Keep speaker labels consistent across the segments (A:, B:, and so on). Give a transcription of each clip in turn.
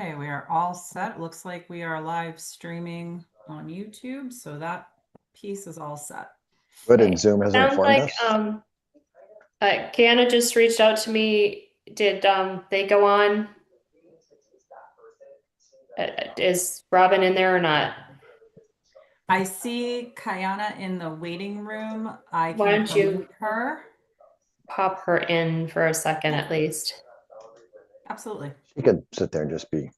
A: Okay, we are all set. Looks like we are live streaming on YouTube, so that piece is all set.
B: Good, and
C: Okay.
B: Zoom has
C: Sounds
B: informed
C: like
B: us.
C: Kiana just reached out to me. Did they go on? Is Robin in there or not?
A: I see Kayana in the waiting room. I
C: Why
A: can
C: don't you
A: promote her.
C: pop her in for a second
A: Yeah,
C: at least?
A: absolutely.
B: She could sit there and just be.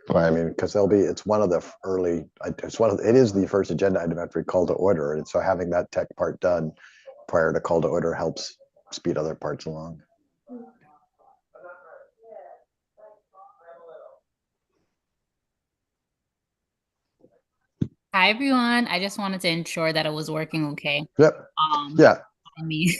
B: Well, I mean, because they'll be. It's one of the early. It's one of. It is the first agenda item after we call to order, and so having that tech part done prior to call to order helps speed other parts along.
D: Hi everyone. I just wanted to ensure that it was working okay.
B: Yep.
D: Um,
B: Yeah.
D: me.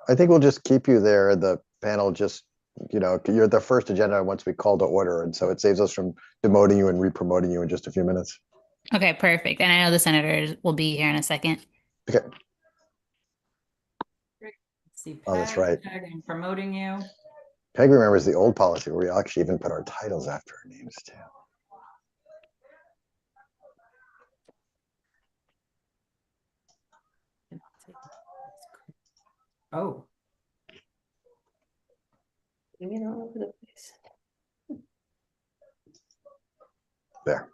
B: I think we'll just keep you there. The panel just, you're the first agenda once we call to order, and so it saves us from demoting you and re-promoting you in just a few minutes.
D: Okay, perfect. And I know the senators will be here in a second.
B: Okay.
A: Let's see, Peg.
B: Oh, that's right.
A: Peg, I'm promoting you.
B: Peg remembers the old policy where we actually even put our titles after our names too.
A: Oh,
C: Maybe all over the place.
B: There.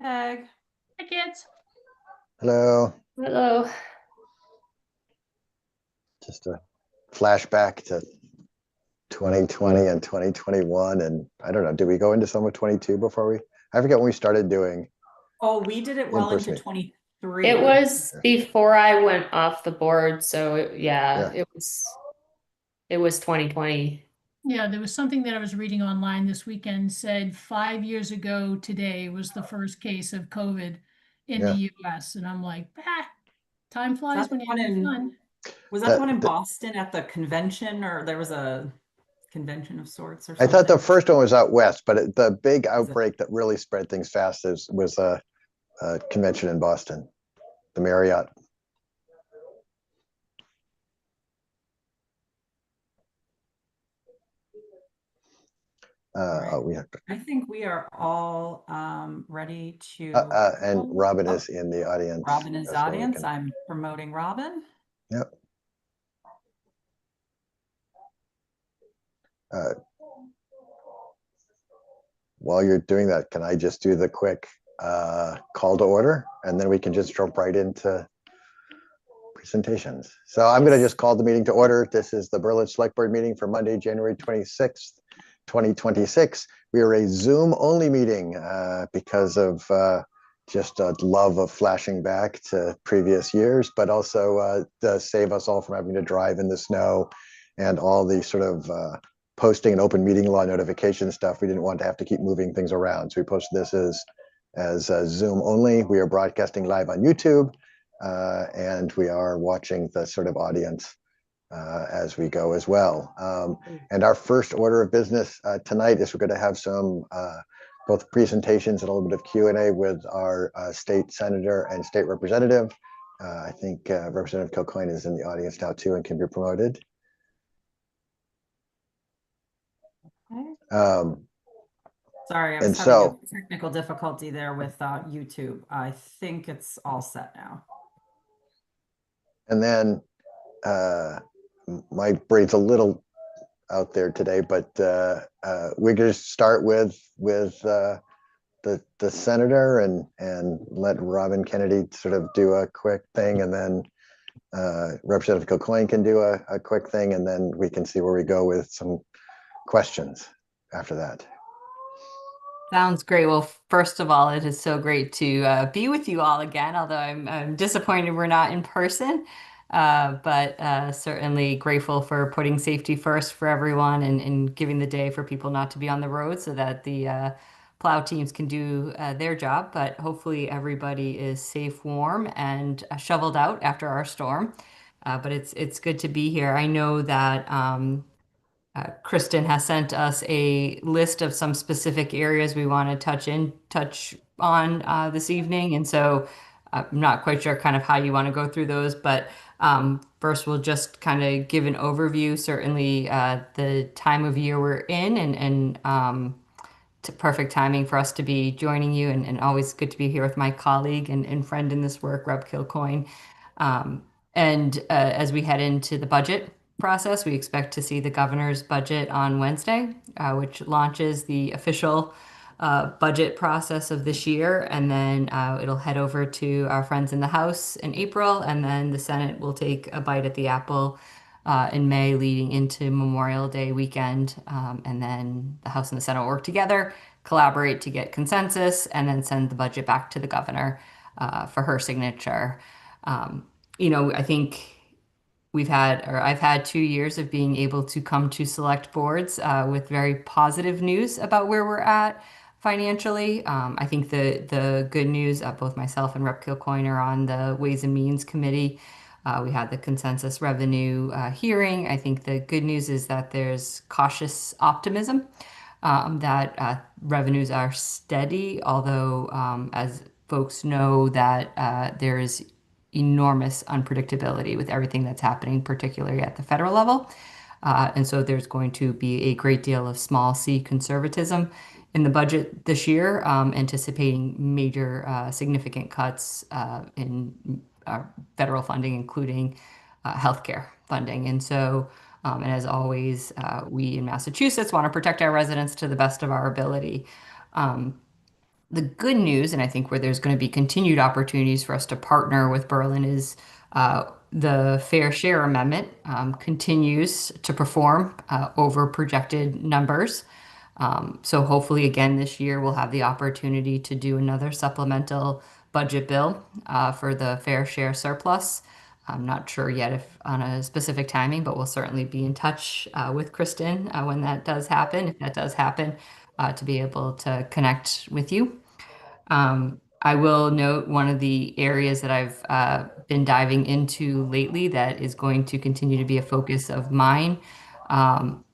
A: Peg.
E: Hi, kids.
B: Hello.
C: Hello.
B: Just a flashback to 2020 and 2021. And I don't know, did we go into some of 22 before I forget when we started doing.
A: Oh, we did it well into
B: In-person.
A: 23.
C: It was before I went off the board, so
B: Yeah.
C: it was 2020.
E: Yeah, there was something that I was reading online this weekend said 5 years ago today was the first case of COVID in
B: Yeah.
E: the US. And I'm like, time flies
A: That's
E: when you're
A: one
E: having
A: in-
E: fun.
A: Was that the one in Boston at the convention, or there was a convention of sorts or
B: I
A: something?
B: thought the first one was out west, but the big outbreak that really spread things fast was a convention in Boston, the Marriott.
A: Right.
B: Oh, we have to.
A: I think we are all ready to.
B: And Robin is in the audience.
A: Robin is
B: That's where we
A: audience.
B: can-
A: I'm promoting Robin.
B: Yep. While you're doing that, can I just do the quick call to order, and then we can just jump right into presentations. So I'm going to just call the meeting to order. This is the Berlin Select Board meeting for Monday, January 26th, 2026. We are a Zoom only meeting because of just a love of flashing back to previous years, but also to save us all from having to drive in the snow and all the sort of posting and open meeting law notification stuff. We didn't want to have to keep moving things around. So we posted this as Zoom only. We are broadcasting live on YouTube, and we are watching the sort of audience as we go as well. And our first order of business tonight is we're going to have some both presentations and a little bit of Q&A with our state senator and state representative. I think Representative Kilcoyne is in the audience now too and can be promoted.
A: Sorry, I was having a technical difficulty there with YouTube. I think it's all set now.
B: And then my brain's a little out there today, but we're going to start with the senator and let Robin Kennedy sort of do a quick thing, and then Representative Kilcoyne can do a quick thing, and then we can see where we go with some questions after that.
F: Sounds great. Well, first of all, it is so great to be with you all again, although I'm disappointed we're not in person, but certainly grateful for putting safety first for everyone and giving the day for people not to be on the road so that the plow teams can do their job. But hopefully everybody is safe, warm, and shoveled out after our storm. But it's good to be here. I know that Kristen has sent us a list of some specific areas we want to touch on this evening. And so I'm not quite sure kind of how you want to go through those, but First, we'll just kind of give an overview, certainly the time of year we're in, and perfect timing for us to be joining you, and always good to be here with my colleague and friend in this work, Rep. Kilcoyne. Um, and as we head into the budget process, we expect to see the governor's budget on Wednesday, which launches the official budget process of this year. And then it'll head over to our friends in the House in April, and then the Senate will take a bite at the apple in May, leading into Memorial Day weekend. And then the House and the Senate will work together, collaborate to get consensus, and then send the budget back to the governor for her signature. I think I've had 2 years of being able to come to select boards with very positive news about where we're at financially. I think the good news, both myself and Rep. Kilcoyne are on the Ways and Means Committee. We had the consensus revenue hearing. I think the good news is that there's cautious optimism that revenues are steady, although as folks know that there is enormous unpredictability with everything that's happening, particularly at the federal level. And so there's going to be a great deal of small c conservatism in the budget this year, anticipating major significant cuts in federal funding, including healthcare funding. And so, and as always, we in Massachusetts want to protect our residents to the best of our ability. The good news, and I think where there's going to be continued opportunities for us to partner with Berlin, is the Fair Share Amendment continues to perform over projected numbers. So hopefully, again, this year we'll have the opportunity to do another supplemental budget bill for the fair share surplus. I'm not sure yet if on a specific timing, but we'll certainly be in touch with Kristen when that does happen, if that does happen, to be able to connect with you. I will note one of the areas that I've been diving into lately that is going to continue to be a focus of mine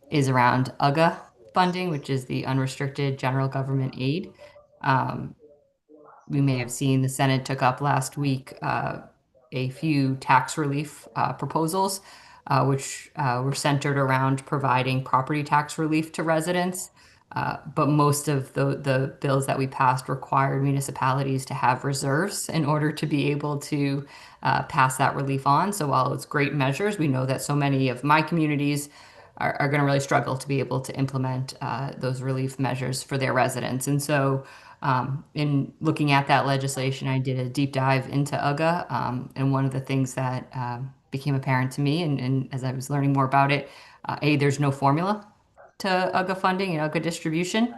F: is around UGA funding, which is the unrestricted general government aid. We may have seen the Senate took up last week a few tax relief proposals, which were centered around providing property tax relief to residents. But most of the bills that we passed required municipalities to have reserves in order to be able to pass that relief on. So while it's great measures, we know that so many of my communities are going to really struggle to be able to implement those relief measures for their residents. And so in looking at that legislation, I did a deep dive into UGA. And one of the things that became apparent to me, and as I was learning more about it, there's no formula to UGA funding and UGA distribution.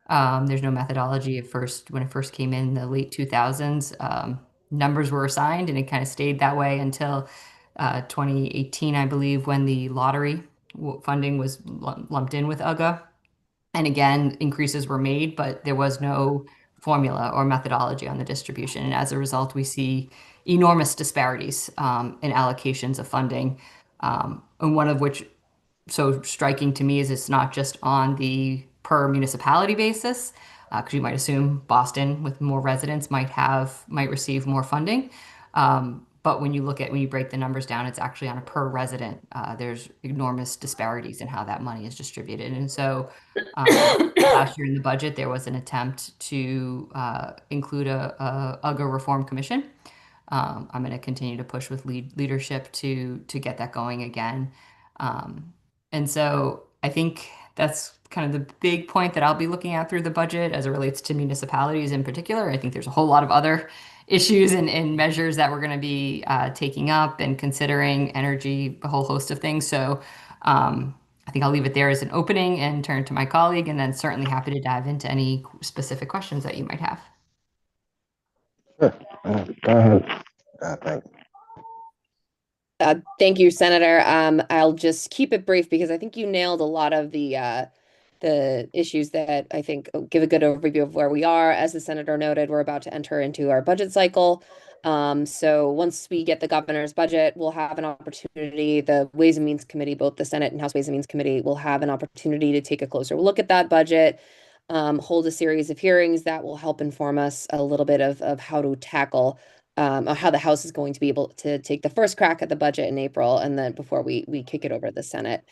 F: There's no methodology at first. When it first came in the late 2000s, numbers were assigned, and it kind of stayed that way until 2018, I believe, when the lottery funding was lumped in with UGA. And again, increases were made, but there was no formula or methodology on the distribution. And as a result, we see enormous disparities in allocations of funding. And one of which so striking to me is it's not just on the per municipality basis, because you might assume Boston with more residents might receive more funding. But when you break the numbers down, it's actually on a per resident. There's enormous disparities in how that money is distributed. And so last year in the budget, there was an attempt to include a UGA reform commission. I'm going to continue to push with leadership to get that going again. And so I think that's kind of the big point that I'll be looking at through the budget as it relates to municipalities in particular. I think there's a whole lot of other issues and measures that we're going to be taking up and considering, energy, a whole host of things. So I think I'll leave it there as an opening and turn to my colleague, and then certainly happy to dive into any specific questions that you might have.
B: Sure. Go ahead. Thanks.
G: Thank you, Senator. I'll just keep it brief because I think you nailed a lot of the issues that I think give a good overview of where we are. As the Senator noted, we're about to enter into our budget cycle. So once we get the governor's budget, we'll have an opportunity, the Ways and Means Committee, both the Senate and House Ways and Means Committee will have an opportunity to take a closer look at that budget, hold a series of hearings that will help inform us a little bit of how to tackle or how the House is going to be able to take the first crack at the budget in April, and then before we kick it over to the Senate.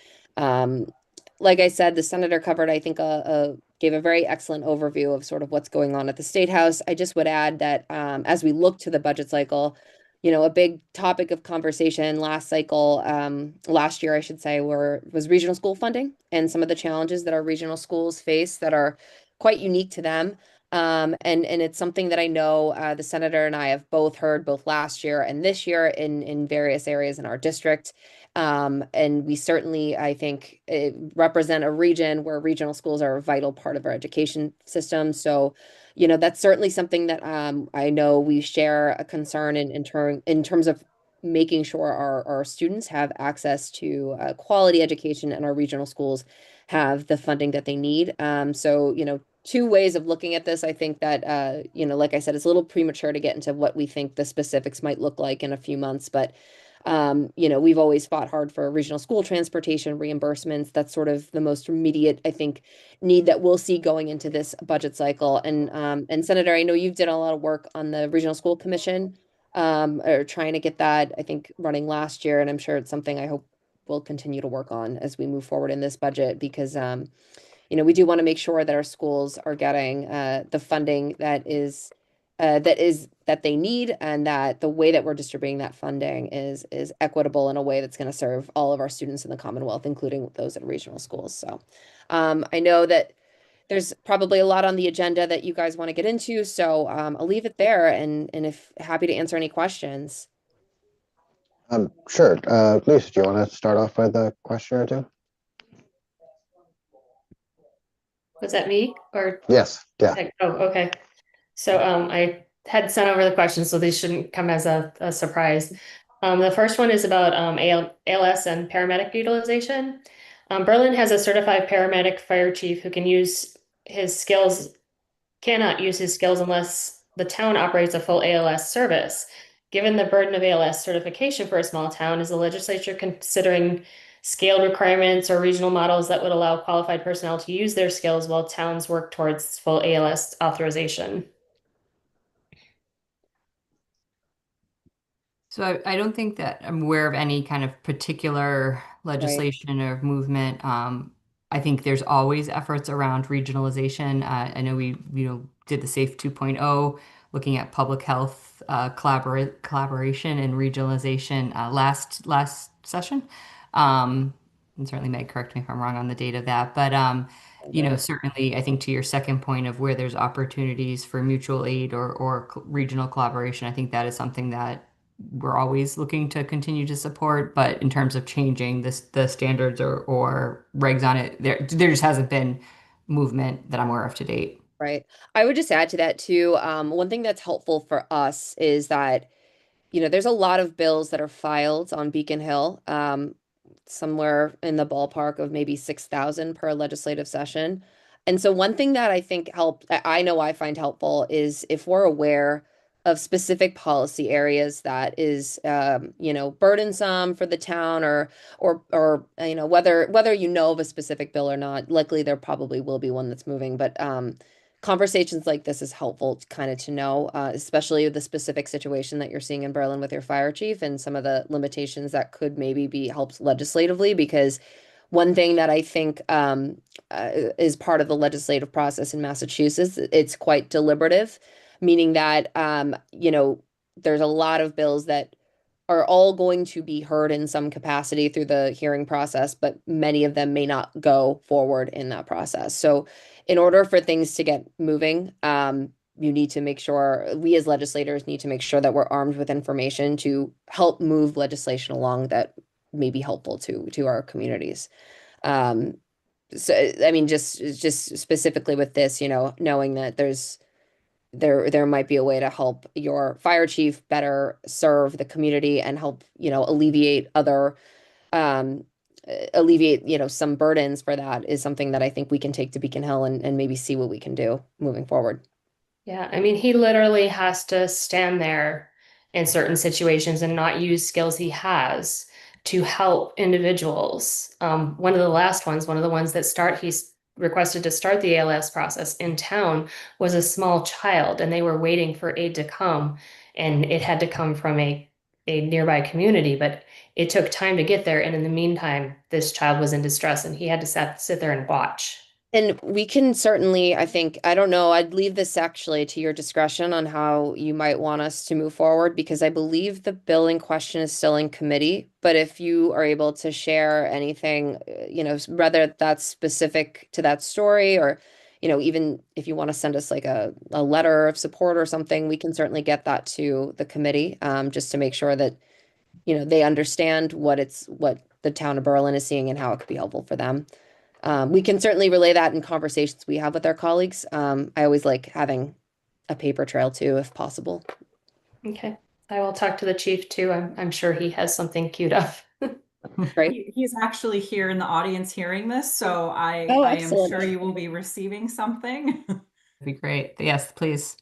G: Like I said, the senator covered, I think, gave a very excellent overview of sort of what's going on at the State House. I just would add that as we look to the budget cycle, a big topic of conversation last cycle, last year, I should say, was regional school funding and some of the challenges that our regional schools face that are quite unique to them. And it's something that I know the senator and I have both heard both last year and this year in various areas in our district. And we certainly, I think, represent a region where regional schools are a vital part of our education system. So, that's certainly something that I know we share a concern in terms of making sure our students have access to quality education and our regional schools have the funding that they need. So, two ways of looking at this. I think that, like I said, it's a little premature to get into what we think the specifics might look like in a few months, but we've always fought hard for regional school transportation reimbursements. That's sort of the most immediate, I think, need that we'll see going into this budget cycle. And Senator, I know you did a lot of work on the Regional School Commission, or trying to get that, I think, running last year. And I'm sure it's something I hope we'll continue to work on as we move forward in this budget, because we do want to make sure that our schools are getting the funding that they need, and that the way that we're distributing that funding is equitable in a way that's going to serve all of our students in the Commonwealth, including those at regional schools. So I know that there's probably a lot on the agenda that you guys want to get into, so I'll leave it there, and if happy to answer any questions.
B: Sure. Lisa, do you want to start off with a question or two?
C: Was that me or?
B: Yes. Yeah.
C: Oh, okay. So I had sent over the questions, so these shouldn't come as a surprise. The first one is about ALS and paramedic utilization. Berlin has a certified paramedic fire chief who cannot use his skills unless the town operates a full ALS service. Given the burden of ALS certification for a small town, is the legislature considering scaled requirements or regional models that would allow qualified personnel to use their skills while towns work towards full ALS authorization?
F: So I don't think that I'm aware of any kind of particular legislation or movement. I think there's always efforts around regionalization. I know we did the SAFE 2.0, looking at public health collaboration and regionalization last session. And certainly Meg, correct me if I'm wrong on the date of that, but certainly I think to your second point of where there's opportunities for mutual aid or regional collaboration, I think that is something that we're always looking to continue to support. But in terms of changing the standards or regs on it, there just hasn't been movement that I'm aware of to date.
G: Right. I would just add to that too. One thing that's helpful for us is that, there's a lot of bills that are filed on Beacon Hill, somewhere in the ballpark of maybe 6,000 per legislative session. And so one thing that I think I know I find helpful is if we're aware of specific policy areas that is, burdensome for the town, or whether of a specific bill or not. Likely there probably will be one that's moving, but conversations like this is helpful to know, especially the specific situation that you're seeing in Berlin with your fire chief and some of the limitations that could maybe be helped legislatively. Because one thing that I think is part of the legislative process in Massachusetts, it's quite deliberative, meaning that, there's a lot of bills that are all going to be heard in some capacity through the hearing process, but many of them may not go forward in that process. So in order for things to get moving, you need to make sure, we as legislators need to make sure that we're armed with information to help move legislation along that may be helpful to our communities. So, I mean, just specifically with this, knowing that there might be a way to help your fire chief better serve the community and help, alleviate some burdens for that is something that I think we can take to Beacon Hill and maybe see what we can do moving forward.
C: Yeah, I mean, he literally has to stand there in certain situations and not use skills he has to help individuals. One of the ones that he's requested to start the ALS process in town was a small child, and they were waiting for aid to come. and it had to come from a nearby community, but it took time to get there. And in the meantime, this child was in distress and he had to sit there and watch.
G: And we can certainly, I think, I don't know, I'd leave this actually to your discretion on how you might want us to move forward, because I believe the bill in question is still in committee. But if you are able to share anything, whether that's specific to that story, or, even if you want to send us like a letter of support or something, we can certainly get that to the committee, just to make sure that, they understand what the town of Berlin is seeing and how it could be helpful for them. We can certainly relay that in conversations we have with our colleagues. I always like having a paper trail too, if possible.
C: Okay, I will talk to the chief too. I'm sure he has something queued up.
G: Right.
A: He's actually here in the audience hearing this, so I
G: Oh,
A: am
G: excellent.
A: sure you will be receiving something.
F: That'd be great. Yes, please.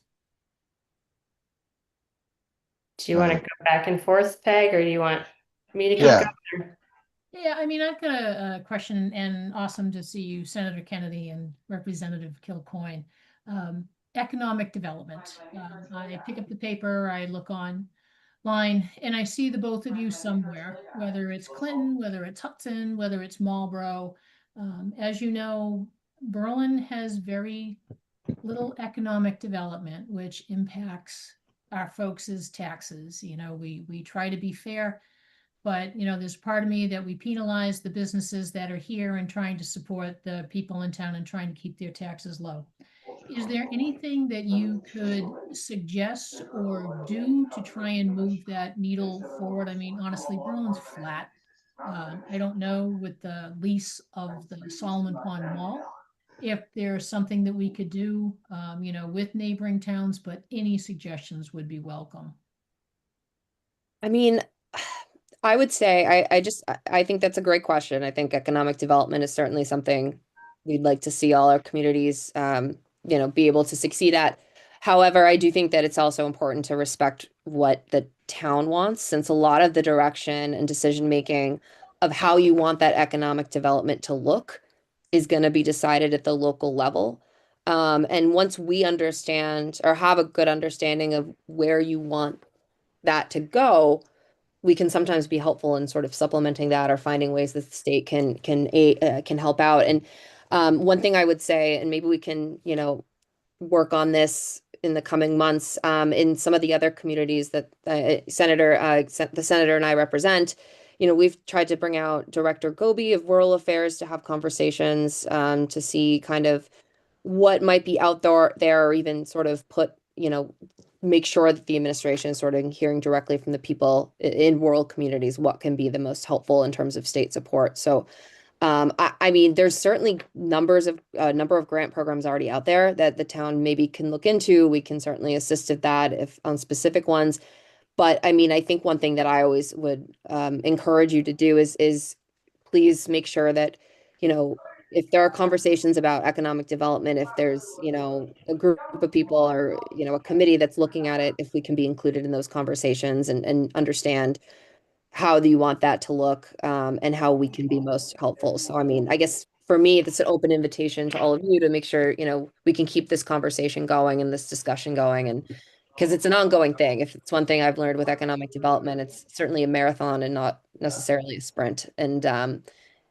C: Do you want to go back and forth, Peg, or do you want me to keep
B: Yeah.
C: going?
E: Yeah, I mean, I've got a question, and awesome to see you, Senator Kennedy and Representative Kilcoyne. Economic development. I pick up the paper, I look online, and I see the both of you somewhere, whether it's Clinton, whether it's Hudson, whether it's Marlboro. As you know, Berlin has very little economic development, which impacts our folks' taxes. We try to be fair, but there's part of me that we penalize the businesses that are here and trying to support the people in town and trying to keep their taxes low. Is there anything that you could suggest or do to try and move that needle forward? I mean, honestly, Berlin's flat. I don't know with the lease of the Solomon Pond Mall, if there's something that we could do, with neighboring towns, but any suggestions would be welcome.
G: I mean, I would say I think that's a great question. I think economic development is certainly something we'd like to see all our communities, be able to succeed at. However, I do think that it's also important to respect what the town wants, since a lot of the direction and decision making of how you want that economic development to look is going to be decided at the local level. And once we understand or have a good understanding of where you want that to go, we can sometimes be helpful in sort of supplementing that or finding ways that the state can help out. And one thing I would say, and maybe we can, work on this in the coming months, in some of the other communities that the senator and I represent, we've tried to bring out Director Goby of Rural Affairs to have conversations, to see kind of what might be out there, or even sort of make sure that the administration is sort of hearing directly from the people in rural communities what can be the most helpful in terms of state support. So, I mean, there's certainly number of grant programs already out there that the town maybe can look into. We can certainly assist at that if on specific ones. But I mean, I think one thing that I always would encourage you to do is please make sure that, if there are conversations about economic development, if there's, a group of people or, a committee that's looking at it, if we can be included in those conversations and understand how do you want that to look, and how we can be most helpful. So, I mean, I guess for me, it's an open invitation to all of you to make sure, we can keep this conversation going and this discussion going. And because it's an ongoing thing. If it's one thing I've learned with economic development, it's certainly a marathon and not necessarily a sprint. And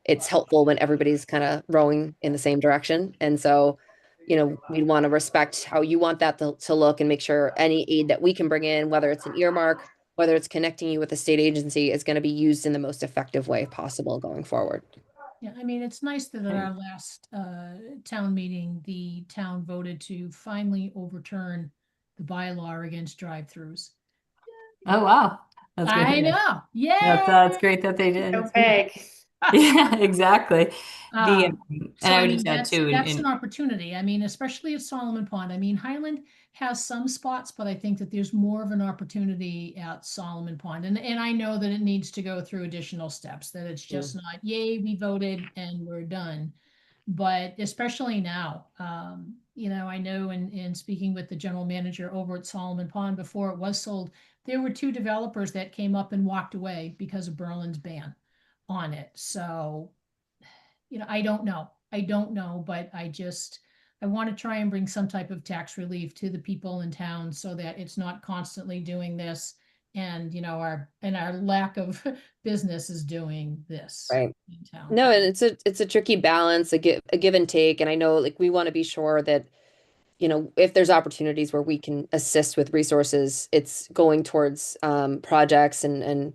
G: it's helpful when everybody's kind of rowing in the same direction. And so, we want to respect how you want that to look and make sure any aid that we can bring in, whether it's an earmark, whether it's connecting you with a state agency, is going to be used in the most effective way possible going forward.
E: Yeah, I mean, it's nice that at our last town meeting, the town voted to finally overturn the bylaw against drive-throughs.
F: Oh, wow. That's good.
E: I know. Yeah.
F: That's great that they did.
C: Go Peg.
F: Yeah, exactly. And
E: So
F: I
E: I
F: would
E: mean,
F: just add
E: that's
F: too,
E: an opportunity. I mean, especially at Solomon Pond. I mean, Highland has some spots, but I think that there's more of an opportunity at Solomon Pond. And I know that it needs to go through additional steps, that it's just not, yay, we voted and we're done. But especially now, I know in speaking with the general manager over at Solomon Pond before it was sold, there were 2 developers that came up and walked away because of Berlin's ban on it. So, I don't know, but I just I want to try and bring some type of tax relief to the people in town so that it's not constantly doing this. And, you know, our lack of business is doing this
G: Right.
E: in town.
G: No, and it's a tricky balance, a give and take. And I know like we want to be sure that, you know, if there's opportunities where we can assist with resources, it's going towards projects and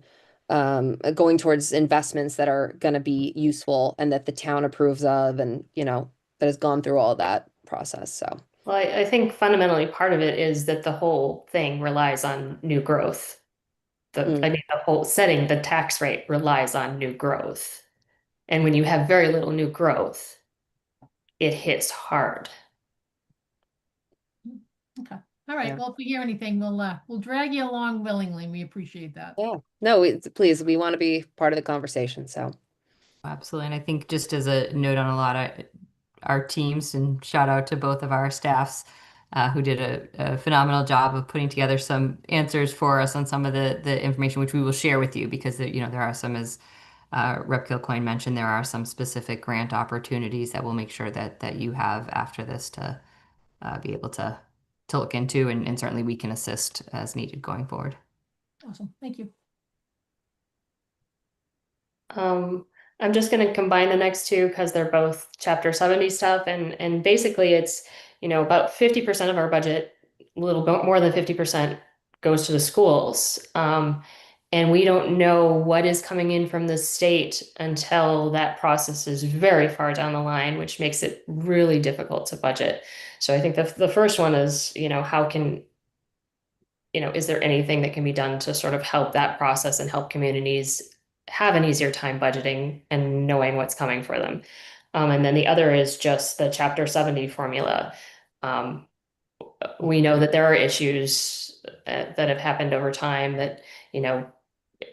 G: going towards investments that are going to be useful and that the town approves of, and you know, that has gone through all that process. So
C: Well, I think fundamentally part of it is that the whole thing relies on new growth.
G: Mm.
C: I mean, the whole setting, the tax rate relies on new growth. And when you have very little new growth, it hits hard.
E: Okay. All right.
G: Yeah.
E: Well, if we hear anything, we'll drag you along willingly. We appreciate that.
G: Yeah, no, please, we want to be part of the conversation. So
F: Absolutely. And I think just as a note on a lot of our teams, and shout out to both of our staffs who did a phenomenal job of putting together some answers for us on some of the information, which we will share with you because, you know, there are some, as Rep. Kilcoyne mentioned, there are some specific grant opportunities that we'll make sure that you have after this to be able to look into, and certainly we can assist as needed going forward.
E: Awesome. Thank you.
C: I'm just going to combine the next two because they're both Chapter 70 stuff, and basically it's, you know, about 50% of our budget, a little bit more than 50% goes to the schools. And we don't know what is coming in from the state until that process is very far down the line, which makes it really difficult to budget. So I think the first one is, you know, how can, you know, is there anything that can be done to sort of help that process and help communities have an easier time budgeting and knowing what's coming for them? And then the other is just the Chapter 70 formula. We know that there are issues that have happened over time that, you know,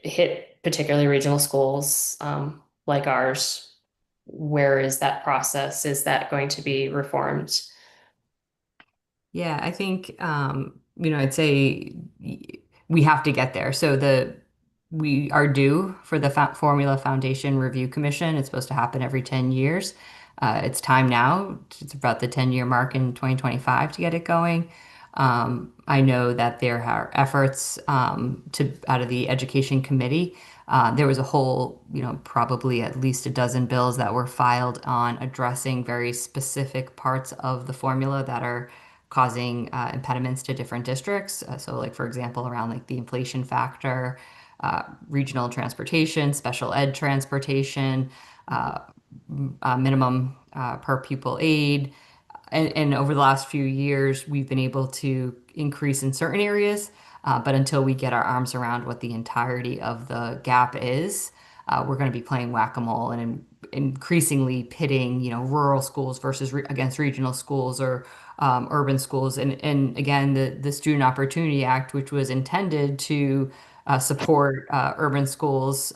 C: hit particularly regional schools like ours. Where is that process? Is that going to be reformed?
F: Yeah, I think you know, I'd say we have to get there. So we are due for the Formula Foundation Review Commission. It's supposed to happen every 10 years. It's time now. It's about the 10-year mark in 2025 to get it going. I know that there are efforts out of the Education Committee. There was a whole, you know, probably at least a dozen bills that were filed on addressing very specific parts of the formula that are causing impediments to different districts. So like, for example, around like the inflation factor, regional transportation, special ed transportation, minimum per pupil aid. And over the last few years, we've been able to increase in certain areas, but until we get our arms around what the entirety of the gap is, we're going to be playing whack-a-mole and increasingly pitting, you know, rural schools versus against regional schools or urban schools. And again, the Student Opportunity Act, which was intended to support urban schools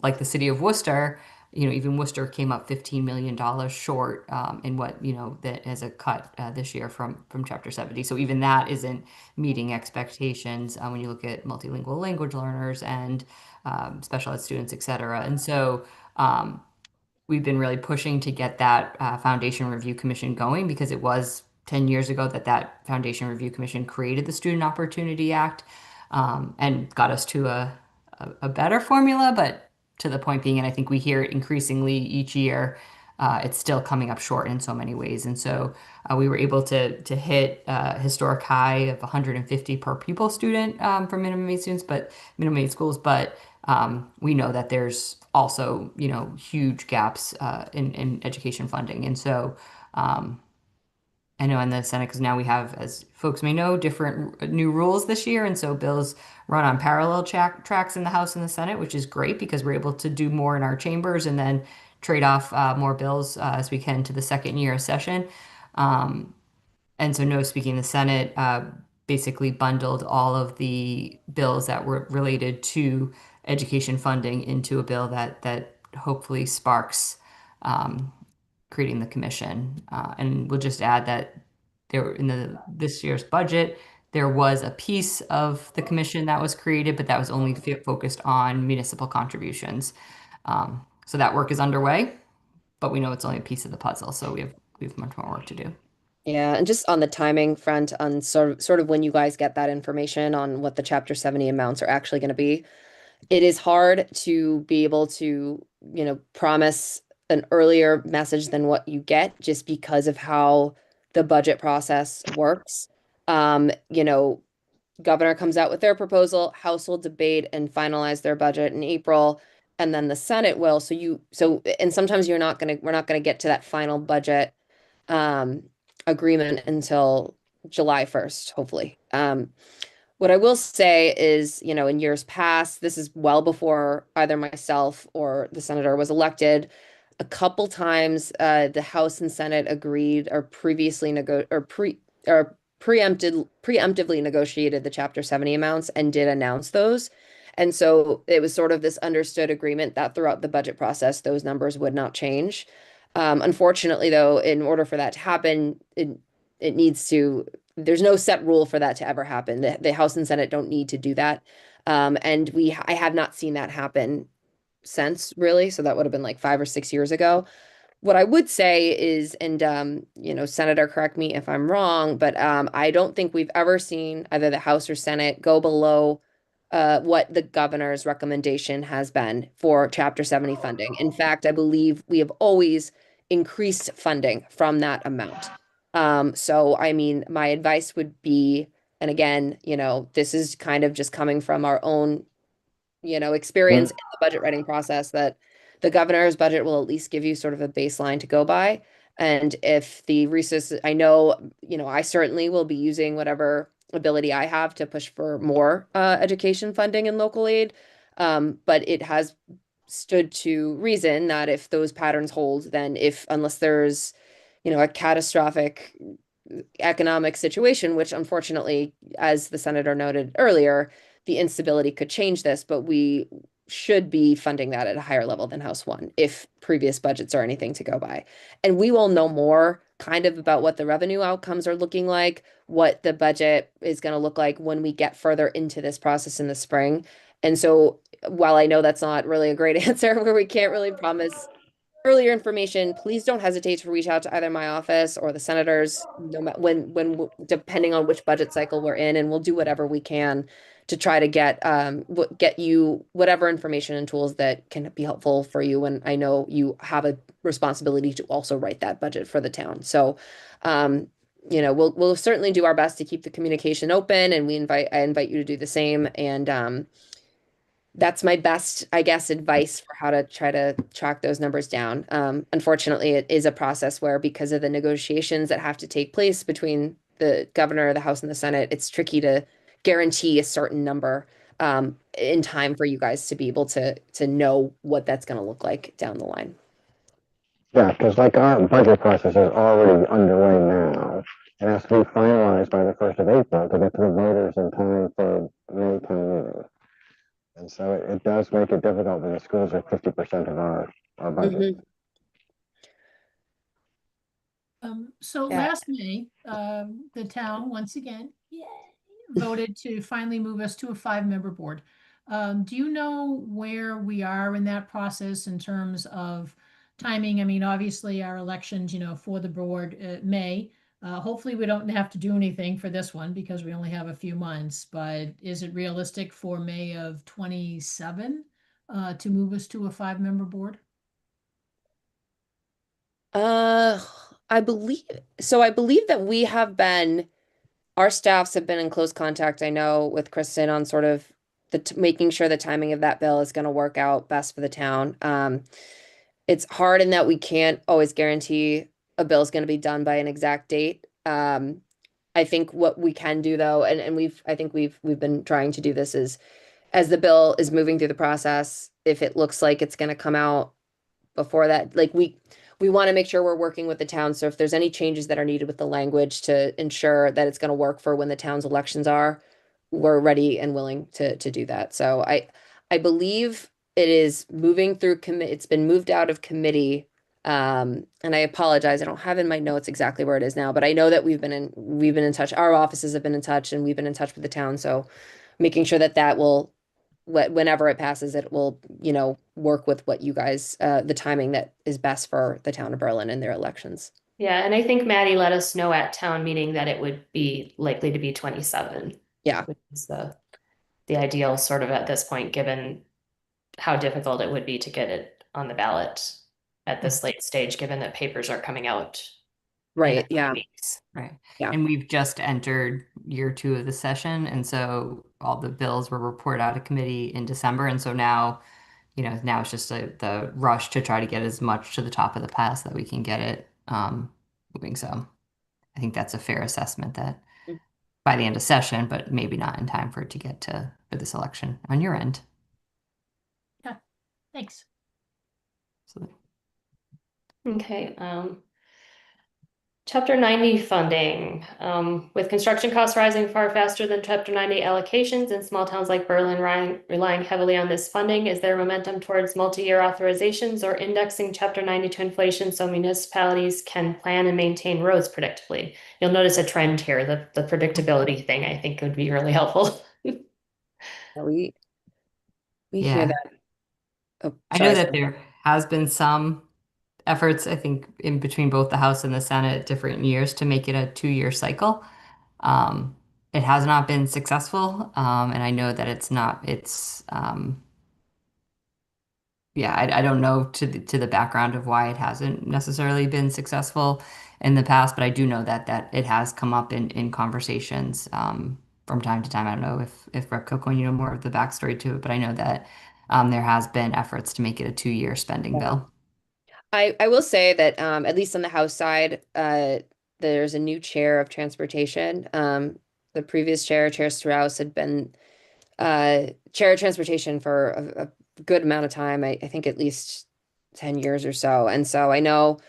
F: like the city of Worcester, you know, even Worcester came up $15 million short in what, you know, that as a cut this year from Chapter 70. So even that isn't meeting expectations when you look at multilingual language learners and special ed students, et cetera. And so we've been really pushing to get that Foundation Review Commission going because it was 10 years ago that Foundation Review Commission created the Student Opportunity Act and got us to a better formula, but to the point being, and I think we hear it increasingly each year, it's still coming up short in so many ways. And so we were able to hit a historic high of 150 per pupil student for minimum aid students, but minimum aid schools. But we know that there's also, you know, huge gaps in education funding. And so I know in the Senate, because now we have, as folks may know, different new rules this year. And so bills run on parallel tracks in the House and the Senate, which is great because we're able to do more in our chambers and then trade off more bills as we can to the second year of session. And so no, speaking, the Senate basically bundled all of the bills that were related to education funding into a bill that hopefully sparks creating the commission. And we'll just add that there in this year's budget, there was a piece of the commission that was created, but that was only focused on municipal contributions. So that work is underway, but we know it's only a piece of the puzzle. So we have much more work to do.
G: Yeah, and just on the timing front, on sort of when you guys get that information on what the Chapter 70 amounts are actually going to be, it is hard to be able to, promise an earlier message than what you get just because of how the budget process works. Governor comes out with their proposal, House will debate and finalize their budget in April, and then the Senate will. And sometimes we're not gonna get to that final budget um agreement until July 1st, hopefully. What I will say is, in years past, this is well before either myself or the senator was elected. A couple times, the House and Senate agreed or previously or preemptively negotiated the Chapter 70 amounts and did announce those. And so it was sort of this understood agreement that throughout the budget process, those numbers would not change. Unfortunately, though, in order for that to happen, it needs to there's no set rule for that to ever happen. The House and Senate don't need to do that. And I have not seen that happen since really. So that would have been like 5 or 6 years ago. What I would say is, and Senator, correct me if I'm wrong, but I don't think we've ever seen either the House or Senate go below what the governor's recommendation has been for Chapter 70 funding. In fact, I believe we have always increased funding from that amount. So I mean, my advice would be, and again, this is kind of just coming from our own, experience in the budget writing process, that the governor's budget will at least give you sort of a baseline to go by. And if the resources, I know, I certainly will be using whatever ability I have to push for more education funding and local aid. But it has stood to reason that if those patterns hold, then unless there's, a catastrophic economic situation, which unfortunately, as the senator noted earlier, the instability could change this, but we should be funding that at a higher level than House One if previous budgets are anything to go by. And we will know more kind of about what the revenue outcomes are looking like, what the budget is going to look like when we get further into this process in the spring. And so while I know that's not really a great answer where we can't really promise earlier information, please don't hesitate to reach out to either my office or the senators, no matter depending on which budget cycle we're in, and we'll do whatever we can to try to get you whatever information and tools that can be helpful for you. And I know you have a responsibility to also write that budget for the town. So, we'll certainly do our best to keep the communication open, and I invite you to do the same. And that's my best, I guess, advice for how to try to track those numbers down. Unfortunately, it is a process where, because of the negotiations that have to take place between the governor, the House, and the Senate, it's tricky to guarantee a certain number in time for you guys to be able to know what that's going to look like down the line.
B: Yeah, because like our budget process is already underway now. It has to be finalized by the 1st of April to get to the voters in time for May town meeting. And so it does make it difficult when the schools are 50% of our budget.
E: So
G: Yeah.
E: last May, the town once again voted to finally move us to a 5-member board. Do you know where we are in that process in terms of timing? I mean, obviously our elections, for the board, May. Hopefully we don't have to do anything for this one because we only have a few months, but is it realistic for May of 27 to move us to a 5-member board?
G: I believe that our staffs have been in close contact, I know, with Kristen on sort of making sure the timing of that bill is going to work out best for the town. It's hard in that we can't always guarantee a bill is going to be done by an exact date. I think what we can do, though, and we've been trying to do this, is as the bill is moving through the process, if it looks like it's going to come out before that, like we want to make sure we're working with the town. So if there's any changes that are needed with the language to ensure that it's going to work for when the town's elections are, we're ready and willing to do that. So I believe it is moving through it's been moved out of committee. And I apologize, I don't have in my notes exactly where it is now, but I know that we've been in touch. Our offices have been in touch, and we've been in touch with the town. So making sure that will, whenever it passes, it will, work with what you guys, the timing that is best for the town of Berlin and their elections.
C: Yeah, and I think Maddie let us know at town meeting that it would be likely to be 27.
G: Yeah.
C: Which is the ideal sort of at this point, given how difficult it would be to get it on the ballot at this late stage, given that papers are coming out in a
G: Right.
C: few
G: Yeah.
C: weeks.
F: Right.
G: Yeah.
F: And we've just entered year 2 of the session. And so all the bills were reported out of committee in December. And so now, now it's just the rush to try to get as much to the top of the pile so that we can get it moving. So I think that's a fair assessment that
G: Mm.
F: by the end of session, but maybe not in time for it to get for this election on your end.
E: Thanks.
F: So
C: Okay, Chapter 90 funding. With construction costs rising far faster than Chapter 90 allocations in small towns like Berlin relying heavily on this funding, is there momentum towards multi-year authorizations or indexing Chapter 90 to inflation so municipalities can plan and maintain roads predictably? You'll notice a trend here. The predictability thing I think would be really helpful.
G: Yeah, we hear
F: yeah.
G: that. Oh,
F: I know
G: sorry.
F: that there has been some efforts, I think, in between both the House and the Senate different years to make it a 2-year cycle. It has not been successful, and I know that yeah, I don't know to the background of why it hasn't necessarily been successful in the past, but I do know that it has come up in conversations from time to time. I don't know if Rep. Coco, you know more of the backstory to it, but I know that there has been efforts to make it a 2-year spending
G: Yeah.
F: bill.
G: I will say that at least on the House side, there's a new chair of transportation. The previous chair, Chair Strauss, had been chair of transportation for a good amount of time. I think at least 10 years or so. And so I know,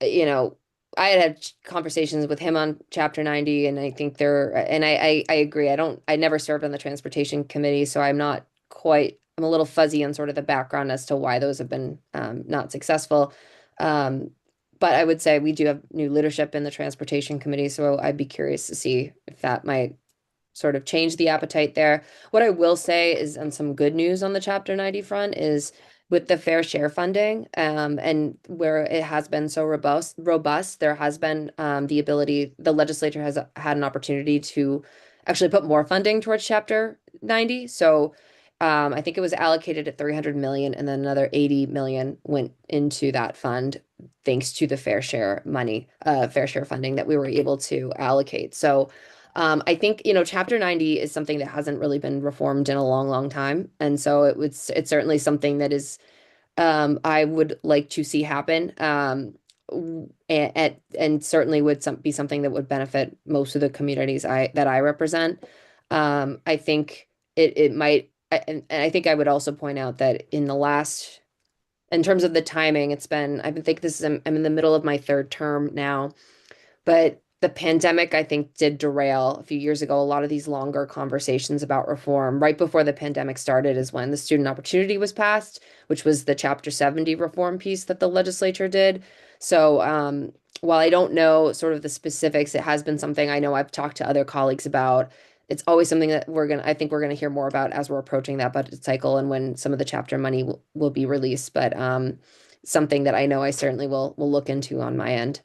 G: I had conversations with him on Chapter 90, and I think I agree. I never served on the transportation committee, so I'm a little fuzzy on sort of the background as to why those have been not successful. Um, but I would say we do have new leadership in the transportation committee, so I'd be curious to see if that might sort of change the appetite there. What I will say is, and some good news on the Chapter 90 front, is with the fair share funding, and where it has been so robust, there has been the legislature has had an opportunity to actually put more funding towards Chapter 90. So I think it was allocated at 300 million, and then another 80 million went into that fund thanks to the fair share funding that we were able to allocate. So I think, Chapter 90 is something that hasn't really been reformed in a long, long time. And so it's certainly something that is, I would like to see happen. And certainly would be something that would benefit most of the communities that I represent. I think it might, and I think I would also point out that in terms of the timing, I'm in the middle of my 3rd term now. But the pandemic, I think, did derail a few years ago a lot of these longer conversations about reform. Right before the pandemic started is when the Student Opportunity was passed, which was the Chapter 70 reform piece that the legislature did. So while I don't know sort of the specifics, it has been something I know I've talked to other colleagues about. It's always something that I think we're gonna hear more about as we're approaching that budget cycle and when some of the chapter money will be released. But something that I know I certainly will look into on my end.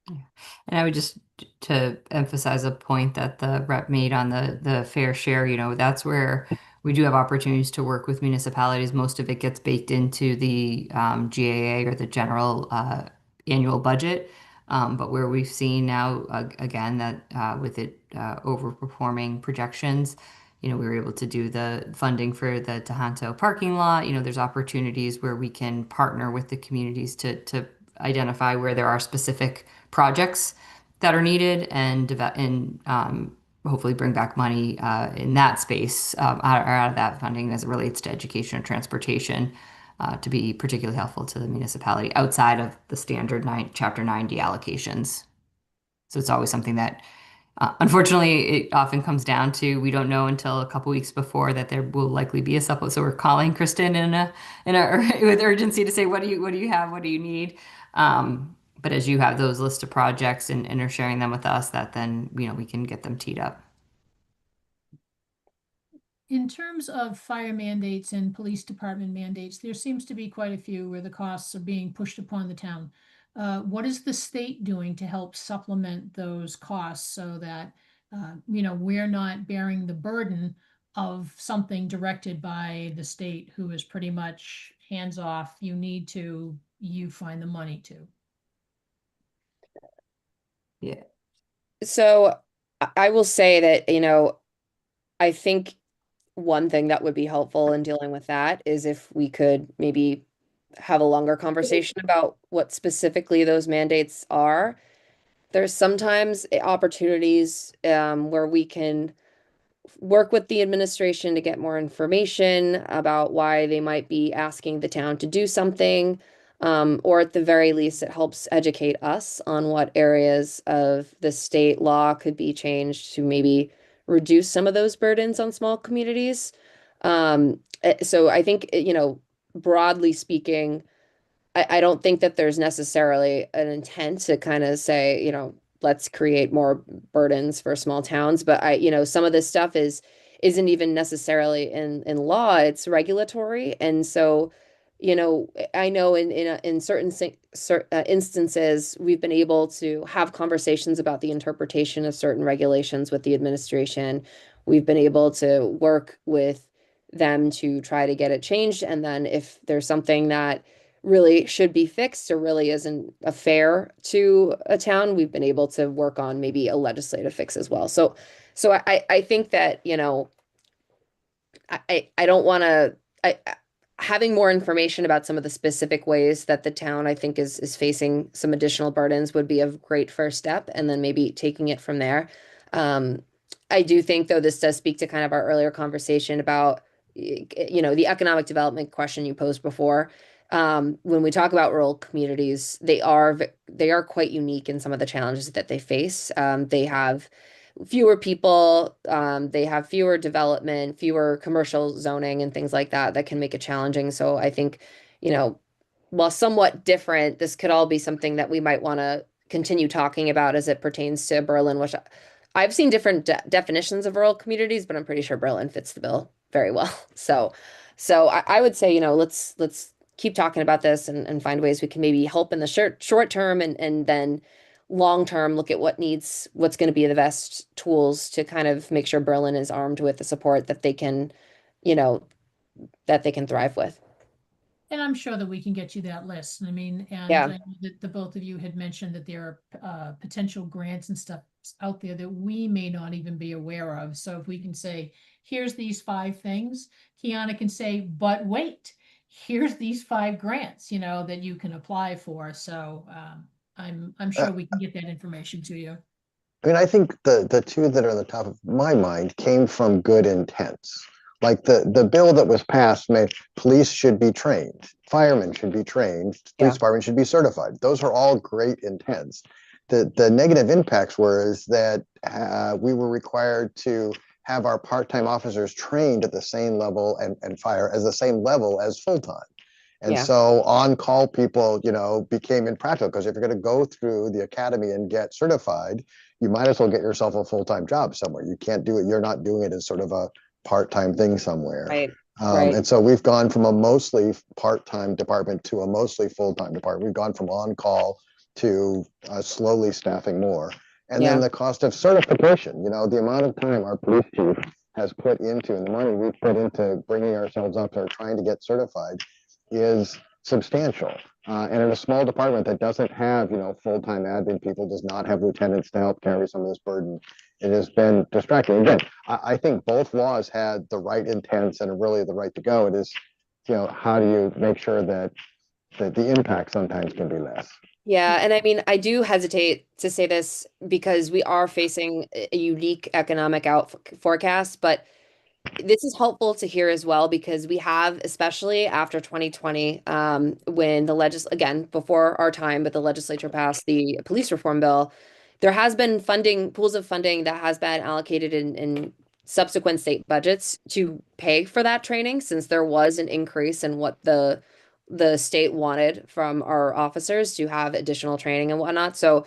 F: And I would just to emphasize a point that the rep made on the fair share, that's where we do have opportunities to work with municipalities. Most of it gets baked into the GAA or the general annual budget. But where we've seen now, again, that with it overperforming projections, we were able to do the funding for the Tohoto parking lot. There's opportunities where we can partner with the communities to identify where there are specific projects that are needed and hopefully bring back money in that space out of that funding as it relates to education and transportation to be particularly helpful to the municipality outside of the standard Chapter 90 allocations. So it's always something that unfortunately it often comes down to we don't know until a couple weeks before that there will likely be a supplement. So we're calling Kristen with urgency to say what do you have, what do you need. But as you have those list of projects and are sharing them with us, that then we can get them teed up.
E: In terms of fire mandates and police department mandates, there seems to be quite a few where the costs are being pushed upon the town. what is the state doing to help supplement those costs so that, you know, we're not bearing the burden of something directed by the state who is pretty much hands off, you need to, you find the money to.
F: Yeah.
G: So I will say that, you know, I think one thing that would be helpful in dealing with that is if we could maybe have a longer conversation about what specifically those mandates are. There's sometimes opportunities where we can work with the administration to get more information about why they might be asking the town to do something. Or at the very least, it helps educate us on what areas of the state law could be changed to maybe reduce some of those burdens on small communities. So I think, you know, broadly speaking, I don't think that there's necessarily an intent to kind of say, you know, let's create more burdens for small towns. But you know, some of this stuff isn't even necessarily in law, it's regulatory. And so, you know, I know in certain instances, we've been able to have conversations about the interpretation of certain regulations with the administration. We've been able to work with them to try to get it changed. And then if there's something that really should be fixed or really isn't a fair to a town, we've been able to work on maybe a legislative fix as well. So I think that, you know, I don't want to, having more information about some of the specific ways that the town I think is facing some additional burdens would be a great first step, and then maybe taking it from there. I do think, though, this does speak to kind of our earlier conversation about, you know, the economic development question you posed before. When we talk about rural communities, they are quite unique in some of the challenges that they face. They have fewer people, they have fewer development, fewer commercial zoning and things like that that can make it challenging. So I think, you know, while somewhat different, this could all be something that we might want to continue talking about as it pertains to Berlin, which I've seen different definitions of rural communities, but I'm pretty sure Berlin fits the bill very well. So I would say, you know, let's keep talking about this and find ways we can maybe help in the short term, and then long term look at what's going to be the best tools to kind of make sure Berlin is armed with the support that they can, you know, that they can thrive with.
E: And I'm sure that we can get you that list. I mean, and
G: Yeah.
E: I know that the both of you had mentioned that there are potential grants and stuff out there that we may not even be aware of. So if we can say, here's these 5 things, Kiana can say, but wait, here's these 5 grants, you know, that you can apply for. So I'm sure we can get that information to you.
B: I mean, I think the two that are on the top of my mind came from good intents. Like the bill that was passed made police should be trained, firemen should be trained, police department should be certified. Those are all great intents. The negative impacts were is that we were required to have our part-time officers trained at the same level and fire as the same level as full-time. And so on-call people, you know, became impractical, because if you're going to go through the academy and get certified, you might as well get yourself a full-time job somewhere. You can't do it. You're not doing it as sort of a part-time thing somewhere.
G: Right.
B: And so we've gone from a mostly part-time department to a mostly full-time department. We've gone from on-call to slowly staffing more. And then the cost of certification, you know, the amount of time our police chief has put into, and the money we've put into bringing ourselves up or trying to get certified is substantial. And in a small department that doesn't have, you know, full-time admin people, does not have lieutenants to help carry some of this burden, it has been distracting. Again, I think both laws had the right intents and really the right to go. It is, you know, how do you make sure that the impact sometimes can be less?
G: Yeah, and I mean, I do hesitate to say this because we are facing a unique economic forecast, but this is helpful to hear as well, because we have, especially after 2020, when again, before our time, but the legislature passed the police reform bill, there has been pools of funding that has been allocated in subsequent state budgets to pay for that training, since there was an increase in what the state wanted from our officers to have additional training and whatnot. So,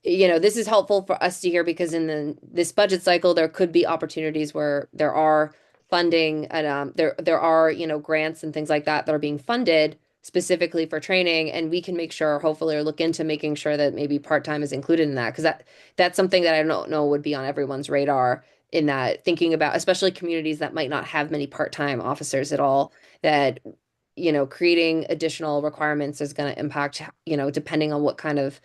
G: you know, this is helpful for us to hear, because in this budget cycle, there could be opportunities where there are funding and there are, you know, grants and things like that that are being funded specifically for training, and we can make sure, hopefully, or look into making sure that maybe part-time is included in that, because that's something that I don't know would be on everyone's radar, in that thinking about, especially communities that might not have many part-time officers at all, that, creating additional requirements is going to impact, depending on what kind of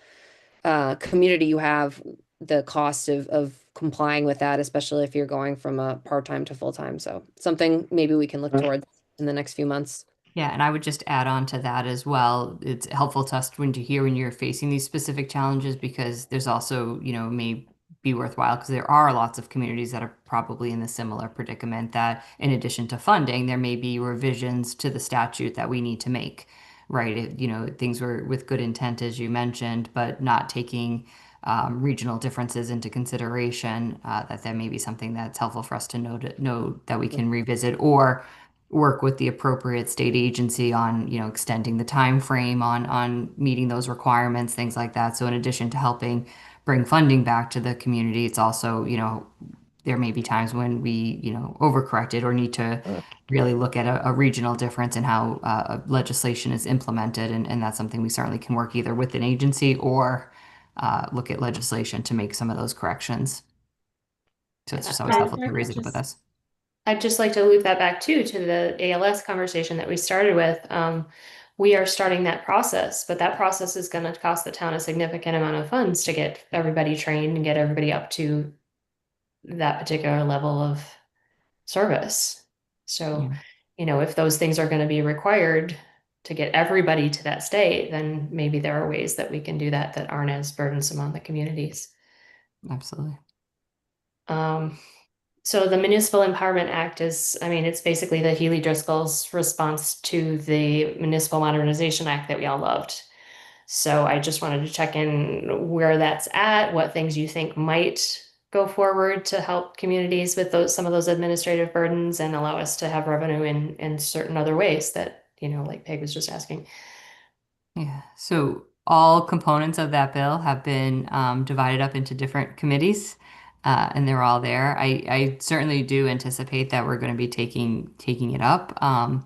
G: community you have, the cost of complying with that, especially if you're going from a part-time to full-time. So something maybe we can look towards in the next few months.
F: Yeah, and I would just add on to that as well. It's helpful to us when to hear when you're facing these specific challenges, because there's also, may be worthwhile, because there are lots of communities that are probably in the similar predicament, that in addition to funding, there may be revisions to the statute that we need to make, right? Things were with good intent, as you mentioned, but not taking regional differences into consideration, that may be something that's helpful for us to know that we can revisit, or work with the appropriate state agency on, extending the time frame on meeting those requirements, things like that. So in addition to helping bring funding back to the community, it's also, there may be times when we, overcorrected or need to really look at a regional difference in how legislation is implemented. And that's something we certainly can work either with an agency or look at legislation to make some of those corrections. So it's just always helpful to raise it up with us.
C: I'd just like to loop that back too to the ALS conversation that we started with. We are starting that process, but that process is going to cost the town a significant amount of funds to get everybody trained and get everybody up to that particular level of service. So, if those things are going to be required to get everybody to that state, then maybe there are ways that we can do that aren't as burdensome on the communities.
F: Absolutely.
C: So the Municipal Empowerment Act is, it's basically the Healy Driscoll's response to the Municipal Modernization Act that we all loved. So I just wanted to check in where that's at, what things you think might go forward to help communities with some of those administrative burdens and allow us to have revenue in certain other ways that, like Peg was just asking.
F: Yeah. So all components of that bill have been divided up into different committees. And they're all there. I certainly do anticipate that we're going to be taking it up. And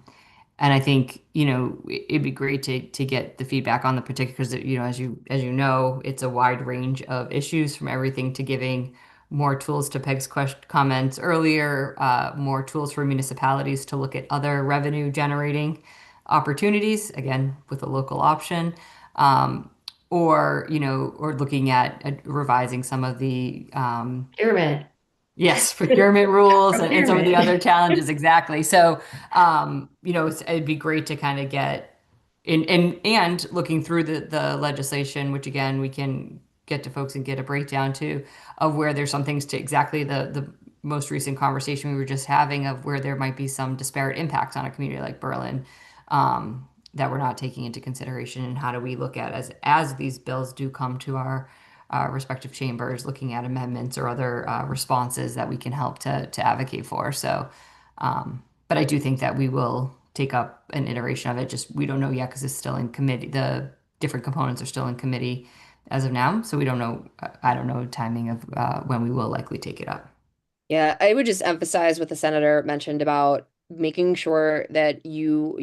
F: I think, it'd be great to get the feedback on the particular, because, as you know, it's a wide range of issues, from everything to giving more tools, to Peg's comments earlier, more tools for municipalities to look at other revenue generating opportunities, again, with a local option. Or looking at revising some of the
C: Pyramid.
F: Yes, procurement rules and some of the other challenges. Exactly. So, it'd be great to kind of get and looking through the legislation, which again, we can get to folks and get a breakdown to, of where there's some things, to exactly the most recent conversation we were just having, of where there might be some disparate impacts on a community like Berlin, that we're not taking into consideration, and how do we look at as these bills do come to our respective chambers, looking at amendments or other responses that we can help to advocate for. So, but I do think that we will take up an iteration of it. Just we don't know yet, because it's still in committee. The different components are still in committee as of now, so we don't know. I don't know timing of when we will likely take it up.
G: Yeah, I would just emphasize what the senator mentioned about making sure that you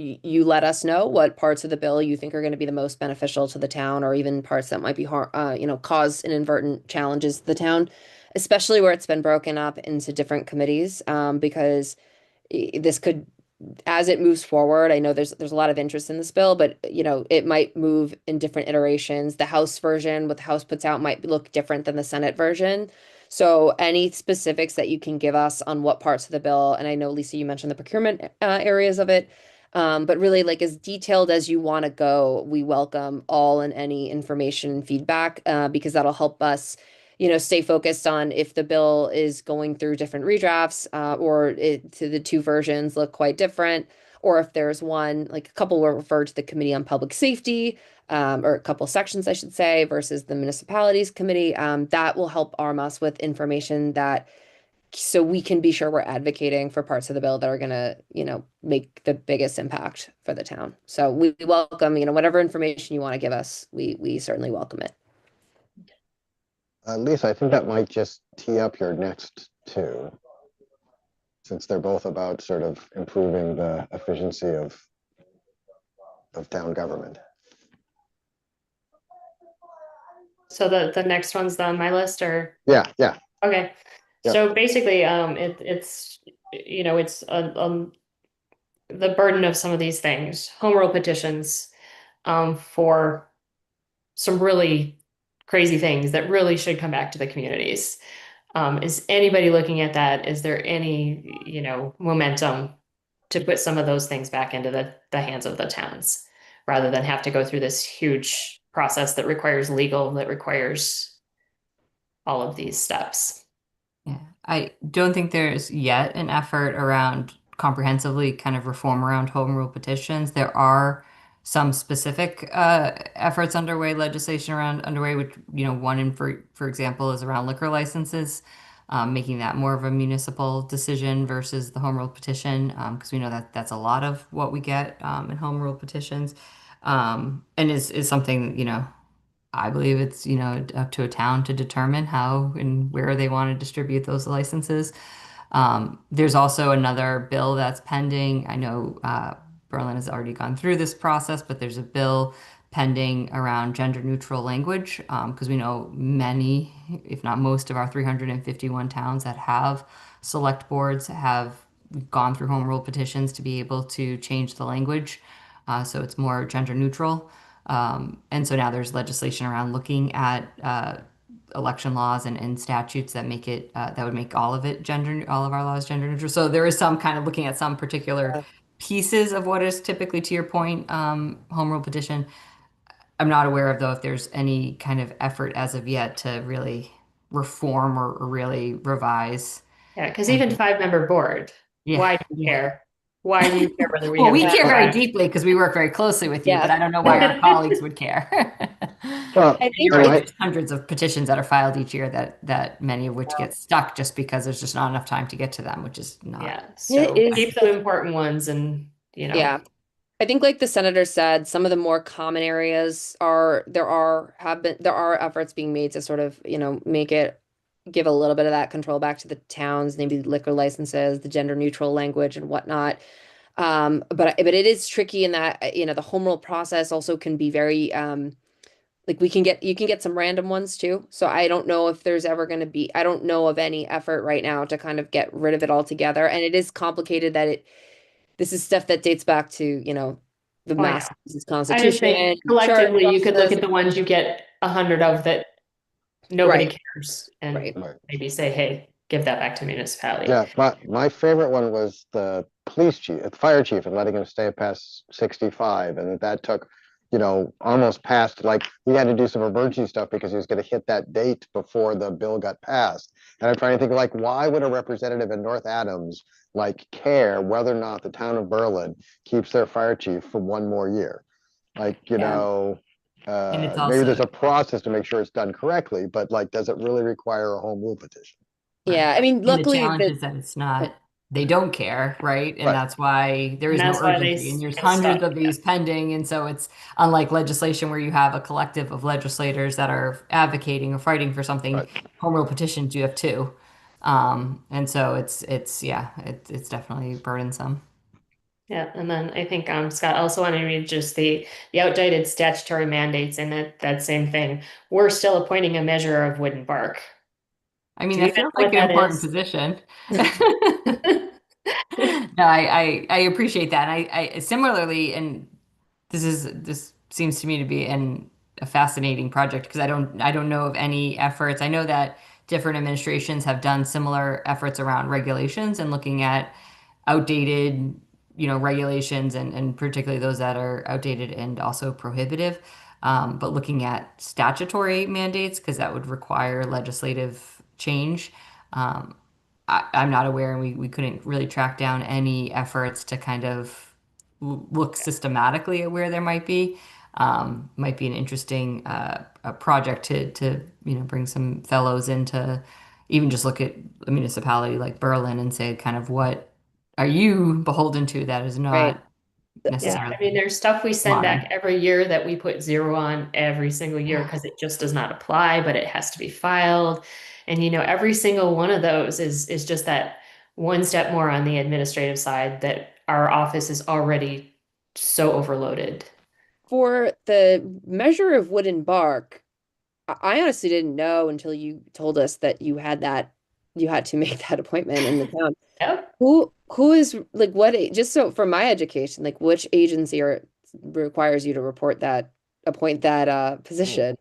G: let us know what parts of the bill you think are going to be the most beneficial to the town, or even parts that might be cause inadvertent challenges to the town, especially where it's been broken up into different committees, because this could, as it moves forward, I know there's a lot of interest in this bill, but it might move in different iterations. The House version, what the House puts out, might look different than the Senate version. So any specifics that you can give us on what parts of the bill, and I know, Lisa, you mentioned the procurement areas of it, but really, like, as detailed as you want to go, we welcome all and any information and feedback, because that'll help us, stay focused on if the bill is going through different redrafts, or to the two versions look quite different, or if there's one, like a couple were referred to the Committee on Public Safety, or a couple sections, I should say, versus the Municipalities Committee. That will help arm us with information so we can be sure we're advocating for parts of the bill that are going to, make the biggest impact for the town. So we welcome, whatever information you want to give us, we certainly welcome it.
B: Lisa, I think that might just tee up your next two, since they're both about sort of improving the efficiency of of town government.
C: So the next one's on my list, or
B: Yeah, yeah.
C: okay.
B: Yep.
C: So basically, it's you know, it's the burden of some of these things, home rule petitions, for some really crazy things that really should come back to the communities. Is anybody looking at that? Is there any, you know, momentum to put some of those things back into the hands of the towns, rather than have to go through this huge process that requires legal, that requires all of these steps?
F: Yeah, I don't think there's yet an effort around comprehensively kind of reform around home rule petitions. There are some specific efforts underway, legislation around underway, which, you know, one in for example is around liquor licenses, making that more of a municipal decision versus the home rule petition, because we know that that's a lot of what we get in home rule petitions, and is something, you know, I believe it's, you know, up to a town to determine how and where they want to distribute those licenses. There's also another bill that's pending. I know Berlin has already gone through this process, but there's a bill pending around gender neutral language, because we know many, if not most, of our 351 towns that have select boards have gone through home rule petitions to be able to change the language, so it's more gender neutral. And so now there's legislation around looking at election laws and statutes that make it that would make all of of our laws gender neutral. So there is some kind of looking at some particular pieces of what is typically, to your point, home rule petition. I'm not aware of, though, if there's any kind of effort as of yet to really reform or really revise.
C: Yeah, because even 5-member board,
F: Yeah.
C: why do you care? Why do you care whether we
F: Well,
C: have
F: we care very
C: five?
F: deeply because we work very closely with you,
G: Yeah.
F: but I don't know why our colleagues would care.
B: Well,
G: I think
F: You're
B: and
F: right,
B: I-
F: there's hundreds of petitions that are filed each year that many of which get stuck just because there's just not enough time to get to them, which is not.
C: Yeah, so
G: It is-
C: keep the important ones, and you know.
G: Yeah. I think like the senator said, some of the more common areas there are efforts being made to sort of, you know, give a little bit of that control back to the towns, maybe liquor licenses, the gender neutral language and whatnot. But it is tricky in that, you know, the home rule process also can be very, like you can get some random ones too. So I don't know if there's ever going to be, I don't know of any effort right now to kind of get rid of it altogether. And it is complicated this is stuff that dates back to, you know, the
C: Oh, yeah.
G: Massachusetts
C: I just
G: Constitution.
C: think
G: the charter
C: collectively, you could look
G: process.
C: at the ones you get 100 of that nobody
G: Right.
C: cares, and
G: Right.
B: Right.
C: maybe say, hey, give that back to municipality.
B: Yeah, my favorite one was the police chief, the fire chief, and letting him stay past 65, and that took, you know, almost past, like, he had to do some emergency stuff because he was going to hit that date before the bill got passed. And I'm trying to think, like, why would a representative in North Adams like care whether or not the town of Berlin keeps their fire chief for one more year? Like, you
F: Yeah.
B: know,
F: And it's
B: maybe there's
F: also-
B: a process to make sure it's done correctly, but like, does it really require a home rule petition?
G: Yeah. I mean,
F: And the
G: luckily
F: challenge
G: the,
F: is that it's not, they don't care, right? And
B: Right.
F: that's why there
C: And
F: is no
C: that's why they
F: urgency, and there's
C: get
F: hundreds
C: stuck,
F: of these pending. And so it's unlike legislation where you have a collective of legislators that are advocating or fighting for something.
B: Right.
F: Home rule petitions, you have two. And so it's definitely burdensome.
C: Yeah, and then I think Scott also wanted to read just the outdated statutory mandates, and that same thing. We're still appointing a measure of wood and bark.
F: I mean,
C: Do you
F: that feels
C: know
F: like
C: what
F: an
C: that
F: important
C: is?
F: position. No, I appreciate that. And I similarly, and this seems to me to be a fascinating project because I don't know of any efforts. I know that different administrations have done similar efforts around regulations and looking at outdated, you know, regulations and particularly those that are outdated and also prohibitive. But looking at statutory mandates, because that would require legislative change. I'm not aware, and we couldn't really track down any efforts to kind of look systematically at where there might be. Might be an interesting a project to you know, bring some fellows in to even just look at a municipality like Berlin and say kind of what are you beholden to that is not
G: Right.
C: Yeah,
F: necessarily
C: I mean, there's stuff we send
F: modern.
C: back every year that we put 0 on every single year because it just does not apply, but it has to be filed. And you know, every single one of those is just that one step more on the administrative side that our office is already so overloaded.
G: For the measure of wood and bark, I honestly didn't know until you told us that you had to make that appointment in the town.
C: Yep.
G: Who is like just so for my education, like which agency requires you to appoint that position?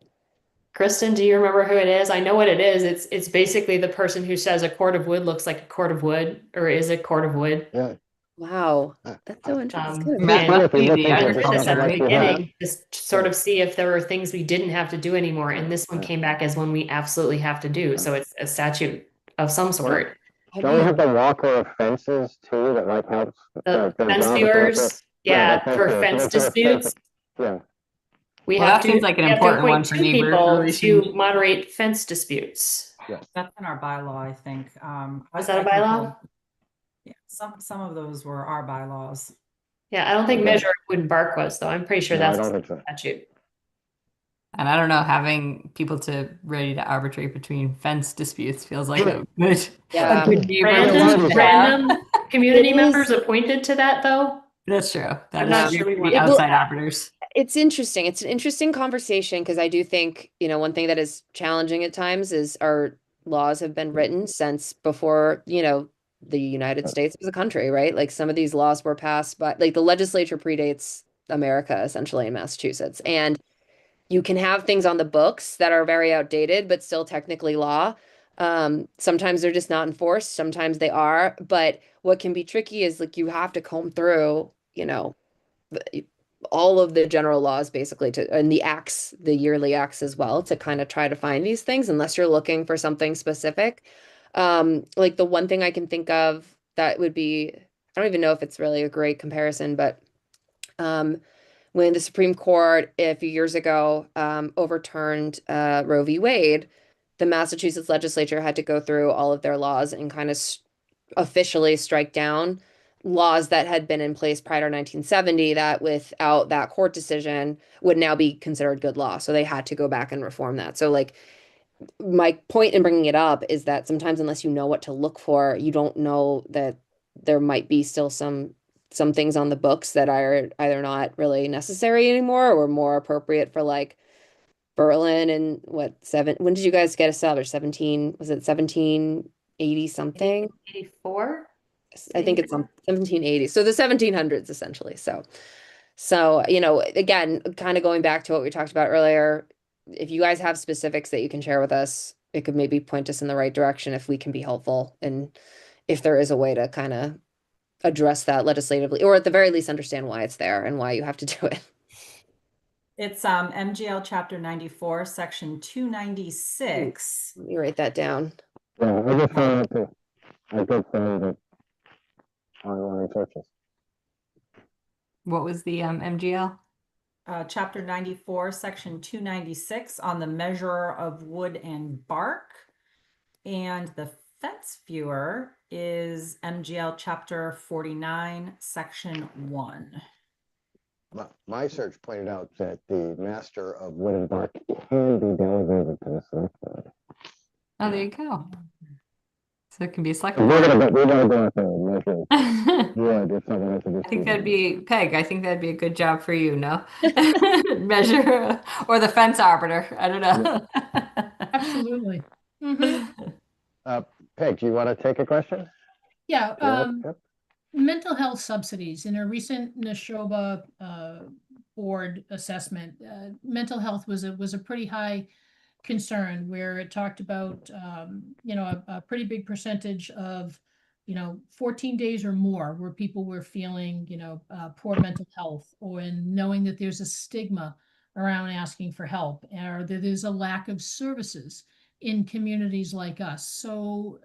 C: Kristen, do you remember who it is? I know what it is. It's basically the person who says a cord of wood looks like a cord of wood, or is a cord of wood.
B: Yeah.
G: Wow,
B: Uh,
G: that's so interesting.
C: And
F: Matt,
B: Well, if you
C: we
B: look into
C: started
B: it,
C: this
B: something
C: at the
B: like you have-
C: beginning, just to sort of see if there were things we didn't have to do anymore, and this one came back as one we absolutely have to do. So it's a statute of some sort.
B: Don't we have the walker of fences too, that like helps?
C: The
B: the
C: fence
B: dog
C: viewers,
B: walker?
C: yeah,
B: the
C: for
B: viewers.
C: fence
B: It's a-
C: disputes,
B: Yeah,
C: we
F: Well,
C: have
F: that
C: to,
F: seems like an
C: we have to
F: important one
C: appoint
F: for
C: two
F: neighbor
C: people to
F: relations.
C: moderate fence disputes.
A: That's in our bylaw, I think.
C: Was that a
A: I can
C: bylaw?
A: pull- Yeah, some of those were our bylaws.
C: Yeah, I don't think
B: Okay.
C: measure of wood and bark was, though. I'm pretty sure
B: No, I
C: that's
B: don't think so.
C: statute.
F: And I don't know, having people ready to arbitrate between fence disputes feels like a good,
G: Yeah.
F: a good neighbor
C: Random,
F: relationship to have.
C: random community
G: It
C: members
G: is-
C: appointed to that, though.
F: That's true. That
C: I'm
F: is
C: not
F: true.
C: sure we
F: The
C: want
F: outside
C: that.
F: arbiters.
G: It's interesting. It's an interesting conversation because I do think, one thing that is challenging at times is our laws have been written since before, the United States was a country, right? Like some of these laws were passed by, like the legislature predates America essentially in Massachusetts. And you can have things on the books that are very outdated, but still technically law. Sometimes they're just not enforced, sometimes they are. But what can be tricky is like you have to comb through, all of the general laws basically and the acts, the yearly acts as well, to kind of try to find these things unless you're looking for something specific. Like the one thing I can think of that would be, I don't even know if it's really a great comparison, but when the Supreme Court a few years ago overturned Roe v. Wade, the Massachusetts legislature had to go through all of their laws and kind of officially strike down laws that had been in place prior to 1970 that without that court decision would now be considered good law. So they had to go back and reform that. So like my point in bringing it up is that sometimes unless you know what to look for, you don't know that there might be still some things on the books that are either not really necessary anymore or more appropriate for like Berlin and when did you guys get established? 1780 something?
C: 84?
G: I think it's 1780. So the 1700s essentially. So, again, kind of going back to what we talked about earlier, if you guys have specifics that you can share with us, it could maybe point us in the right direction if we can be helpful. And if there is a way to kind of address that legislatively, or at the very least understand why it's there and why you have to do it.
A: It's MGL Chapter 94, Section 296.
G: Let me write that down.
B: Yeah, I just found it too. I did find it online searches.
F: What was the MGL?
A: Chapter 94, Section 296 on the measure of wood and bark. And the fence viewer is MGL Chapter 49, Section 1.
B: My search pointed out that the master of wood and bark can be delegated to the select board.
F: Oh, there you go. So it can be a select
B: We're
F: board.
B: gonna go out there and measure
F: I
B: wood if someone has to
F: think that'd be, Peg, I think that'd be a good job for you, no? Measure, or the fence arbiter, I don't know.
E: Absolutely. Mhm.
B: Peg, do you want to take a question?
E: Yeah,
B: Yep.
E: mental health subsidies. In a recent Neshoba board assessment, mental health was a pretty high concern, where it talked about a pretty big percentage of 14 days or more where people were feeling poor mental health, or in knowing that there's a stigma around asking for help, or that there's a lack of services in communities like us. So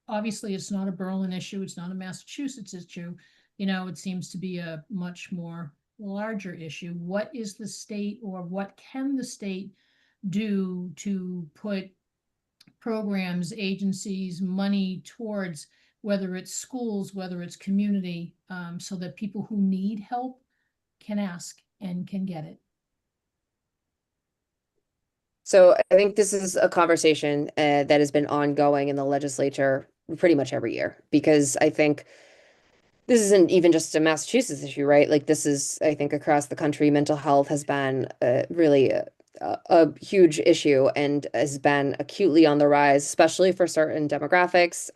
E: obviously it's not a Berlin issue, it's not a Massachusetts issue. It seems to be a much more larger issue. What is the state, or what can the state do to put programs, agencies, money towards, whether it's schools, whether it's community, so that people who need help can ask and can get it?
G: So I think this is a conversation that has been ongoing in the legislature pretty much every year, because I think this isn't even just a Massachusetts issue, right? Like this is, I think, across the country, mental health has been really a huge issue and has been acutely on the rise, especially for certain demographics.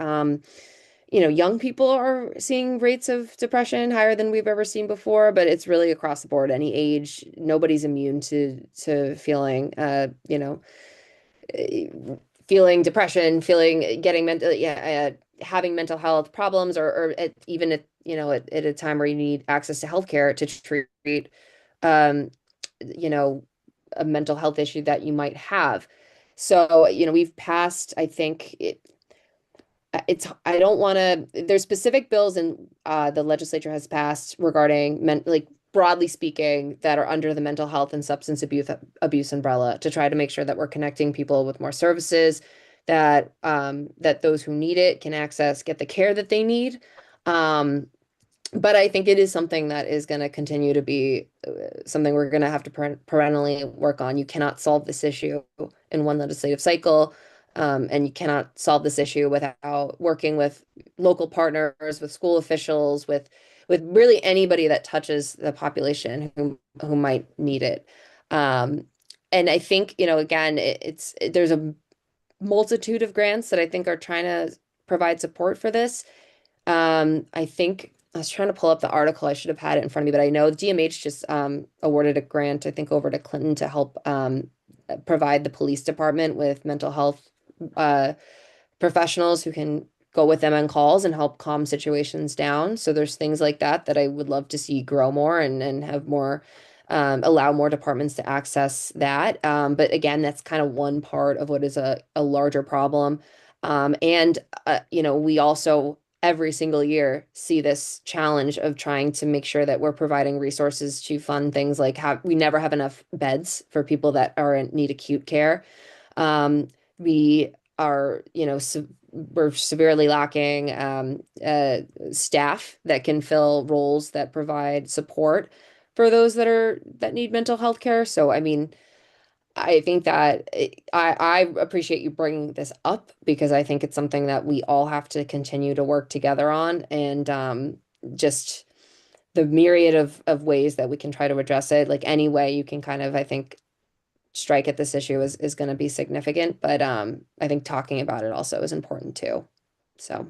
G: Young people are seeing rates of depression higher than we've ever seen before, but it's really across the board, any age. Nobody's immune to feeling, eh, feeling depression, feeling getting mental, yeah, having mental health problems, even at a time where you need access to healthcare to treat, um, you know, a mental health issue that you might have. So, we've passed, I think I don't want to, there's specific bills and the legislature has passed regarding like broadly speaking that are under the mental health and substance abuse umbrella to try to make sure that we're connecting people with more services, that those who need it can get the care that they need. But I think it is something that is going to continue to be something we're going to have to perennially work on. You cannot solve this issue in one legislative cycle. And you cannot solve this issue without working with local partners, with school officials, with really anybody that touches the population who might need it. And I think, again, there's a multitude of grants that I think are trying to provide support for this. I think I was trying to pull up the article. I should have had it in front of me, but I know DMH just awarded a grant, I think, over to Clinton to help provide the police department with mental health professionals who can go with them on calls and help calm situations down. So there's things like that I would love to see grow more and have more, allow more departments to access that. But again, that's kind of one part of what is a larger problem. We also every single year see this challenge of trying to make sure that we're providing resources to fund things like we never have enough beds for people that need acute care. We are, we're severely lacking staff that can fill roles that provide support for those that need mental health care. So, I mean, I think that I appreciate you bringing this up because I think it's something that we all have to continue to work together on, and just the myriad of ways that we can try to address it. Like any way you can kind of, I think, strike at this issue is going to be significant, but I think talking about it also is important too. So.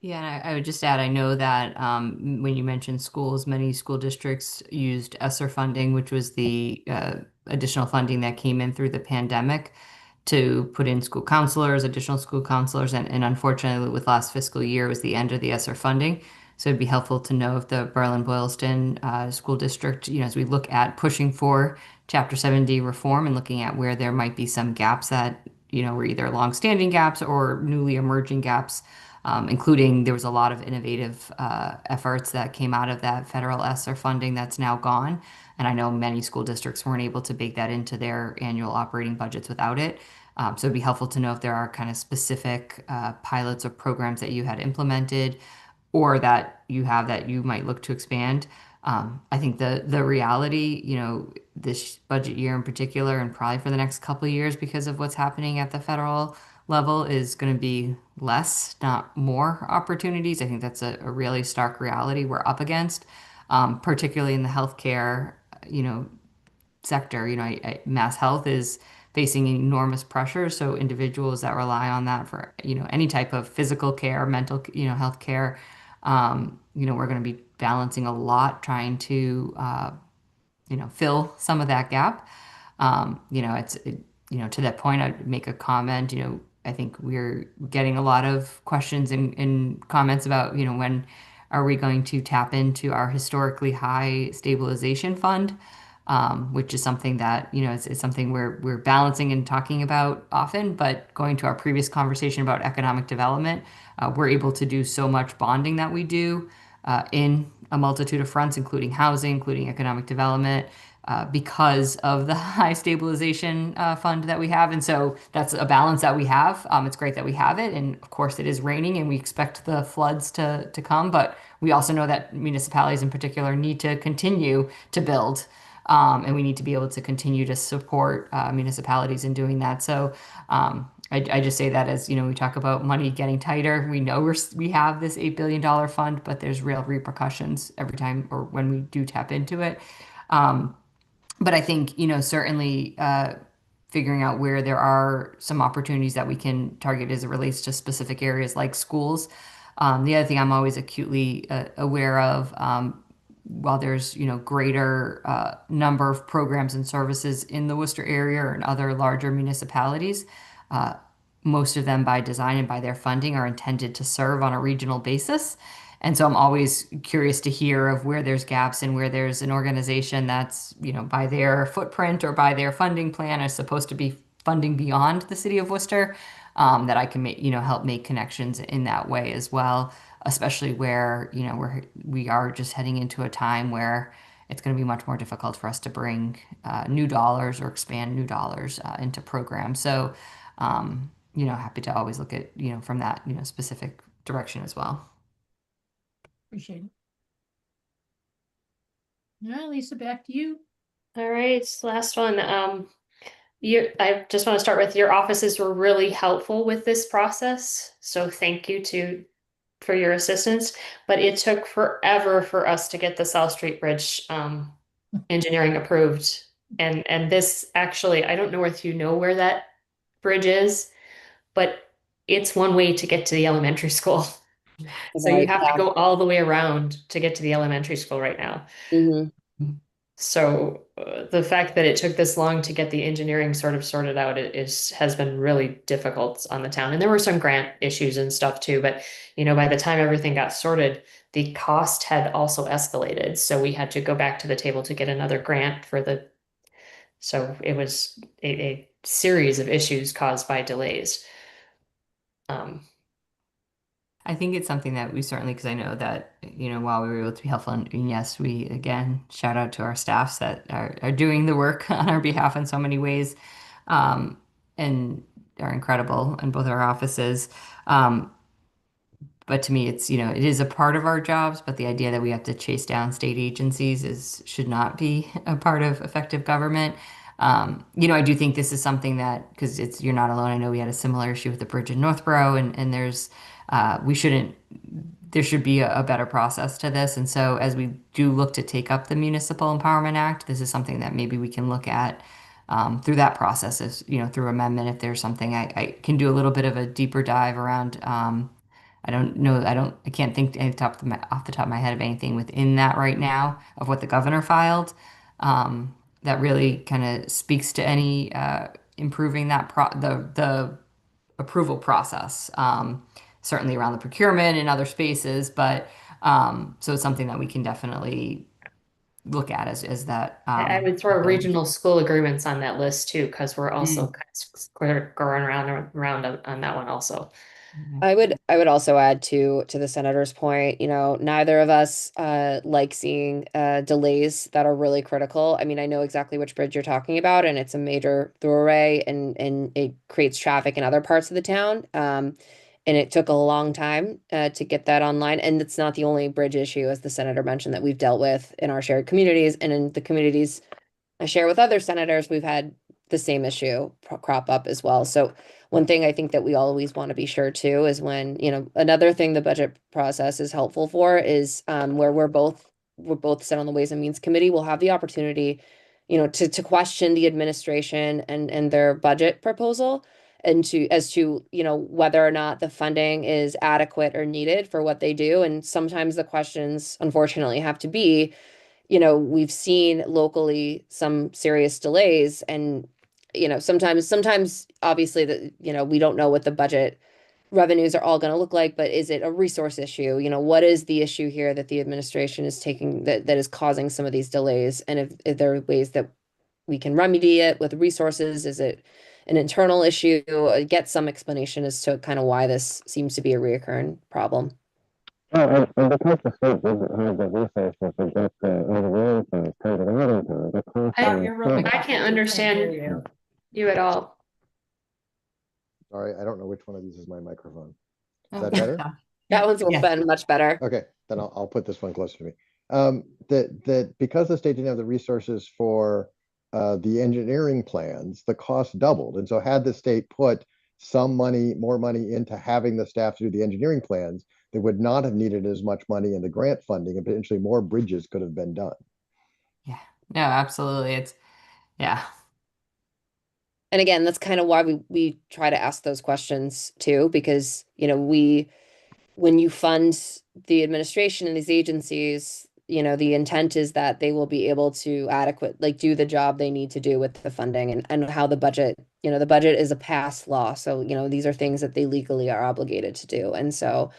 F: Yeah, and I would just add, I know that when you mentioned schools, many school districts used ESSER funding, which was the additional funding that came in through the pandemic to put in school counselors, additional school counselors, and unfortunately with last fiscal year was the end of the ESSER funding. So it'd be helpful to know if the Berlin-Boylston School District, as we look at pushing for Chapter 70 reform and looking at where there might be some gaps that, were either longstanding gaps or newly emerging gaps, including there was a lot of innovative efforts that came out of that federal ESSER funding that's now gone. And I know many school districts weren't able to bake that into their annual operating budgets without it. So it'd be helpful to know if there are kind of specific pilots or programs that you had implemented or that you have that you might look to expand. I think the reality, this budget year in particular, and probably for the next couple of years because of what's happening at the federal level, is going to be less, not more opportunities. I think that's a really stark reality we're up against, particularly in the healthcare, sector. Mass health is facing enormous pressure. So individuals that rely on that for, any type of physical care, mental, health care, we're going to be balancing a lot trying to, fill some of that gap. To that point, I'd make a comment, I think we're getting a lot of questions and comments about, when are we going to tap into our historically high stabilization fund, which is something that, is something we're balancing and talking about often, but going to our previous conversation about economic development, we're able to do so much bonding that we do in a multitude of fronts, including housing, including economic development, because of the high stabilization fund that we have. And so that's a balance that we have. It's great that we have it. And of course it is raining and we expect the floods to come, but we also know that municipalities in particular need to continue to build And we need to be able to continue to support municipalities in doing that. So I just say that as, we talk about money getting tighter. We know we have this $8 billion fund, but there's real repercussions every time or when we do tap into it. But I think, certainly figuring out where there are some opportunities that we can target as it relates to specific areas like schools. The other thing I'm always acutely aware of, while there's, greater number of programs and services in the Worcester area or in other larger municipalities, most of them by design and by their funding are intended to serve on a regional basis. And so I'm always curious to hear of where there's gaps and where there's an organization that's, by their footprint or by their funding plan is supposed to be funding beyond the city of Worcester, that I can make, help make connections in that way as well, especially where, we are just heading into a time where it's going to be much more difficult for us to bring new dollars or expand new dollars into programs. So, happy to always look at, from that, specific direction as well.
E: Appreciate it. Yeah, Lisa, back to you.
C: All right, last one. I just want to start with your offices were really helpful with this process. So thank you for your assistance, but it took forever for us to get the South Street Bridge engineering approved. And this actually, I don't know if you know where that bridge is, but it's one way to get to the elementary school. So you have to go all the way around to get to the elementary school right now.
G: Mhm.
C: So the fact that it took this long to get the engineering sort of sorted out has been really difficult on the town. And there were some grant issues and stuff too, but by the time everything got sorted, the cost had also escalated. So we had to go back to the table to get another grant so it was a series of issues caused by delays.
F: I think it's something that we certainly, because I know that, while we were able to be helpful, and yes, we again shout out to our staffs that are doing the work on our behalf in so many ways, and are incredible in both our offices. But to me, it's, it is a part of our jobs, but the idea that we have to chase down state agencies should not be a part of effective government. I do think this is something that, because you're not alone. I know we had a similar issue with the bridge in Northborough, and there should be a better process to this. And so as we do look to take up the Municipal Empowerment Act, this is something that maybe we can look at through that process, as, through amendment, if there's something I can do a little bit of a deeper dive around. I don't know. I can't think off the top of my head of anything within that right now of what the governor filed that really kind of speaks to any improving that the approval process. Certainly around the procurement and other spaces, but so it's something that we can definitely look at as that.
C: I would throw regional school agreements on that list too, because we're also kind of going around on that one also.
G: I would also add to the senator's point, neither of us like seeing delays that are really critical. I mean, I know exactly which bridge you're talking about, and it's a major thoroughway, and it creates traffic in other parts of the town. And it took a long time to get that online. And it's not the only bridge issue, as the senator mentioned, that we've dealt with in our shared communities, and in the communities I share with other senators, we've had the same issue crop up as well. So one thing I think that we always want to be sure too is when, another thing the budget process is helpful for is where we're both sit on the Ways and Means Committee, we'll have the opportunity, to question the administration and their budget proposal, and as to whether or not the funding is adequate or needed for what they do. And sometimes the questions unfortunately have to be, we've seen locally some serious delays, and sometimes obviously that we don't know what the budget revenues are all going to look like, but is it a resource issue? What is the issue here that the administration is taking that is causing some of these delays? And if there are ways that we can remedy it with resources, is it an internal issue? Get some explanation as to kind of why this seems to be a reoccurring problem.
B: Well, and because the state doesn't have the resources to get the engineering to take it out into the cost.
A: You're really
C: I can't
A: muffled. We hear
C: understand you at all.
B: Sorry, I don't know which one of these is my microphone. Is
F: Oh,
B: that better?
G: That one's
F: Yeah.
G: been much better.
B: Okay, then I'll put this one closer to me. that because the state didn't have the resources for the engineering plans, the cost doubled. And so had the state put some money, more money into having the staff to do the engineering plans, they would not have needed as much money in the grant funding, and potentially more bridges could have been done.
F: Yeah, no, absolutely. It's, yeah.
G: And again, that's kind of why we try to ask those questions too, because, you know, when you fund the administration and these agencies, you know, the intent is that they will be able to like do the job they need to do with the funding, and how the budget, you know, the budget is a passed law. So, you know, these are things that they legally are obligated to do. And so,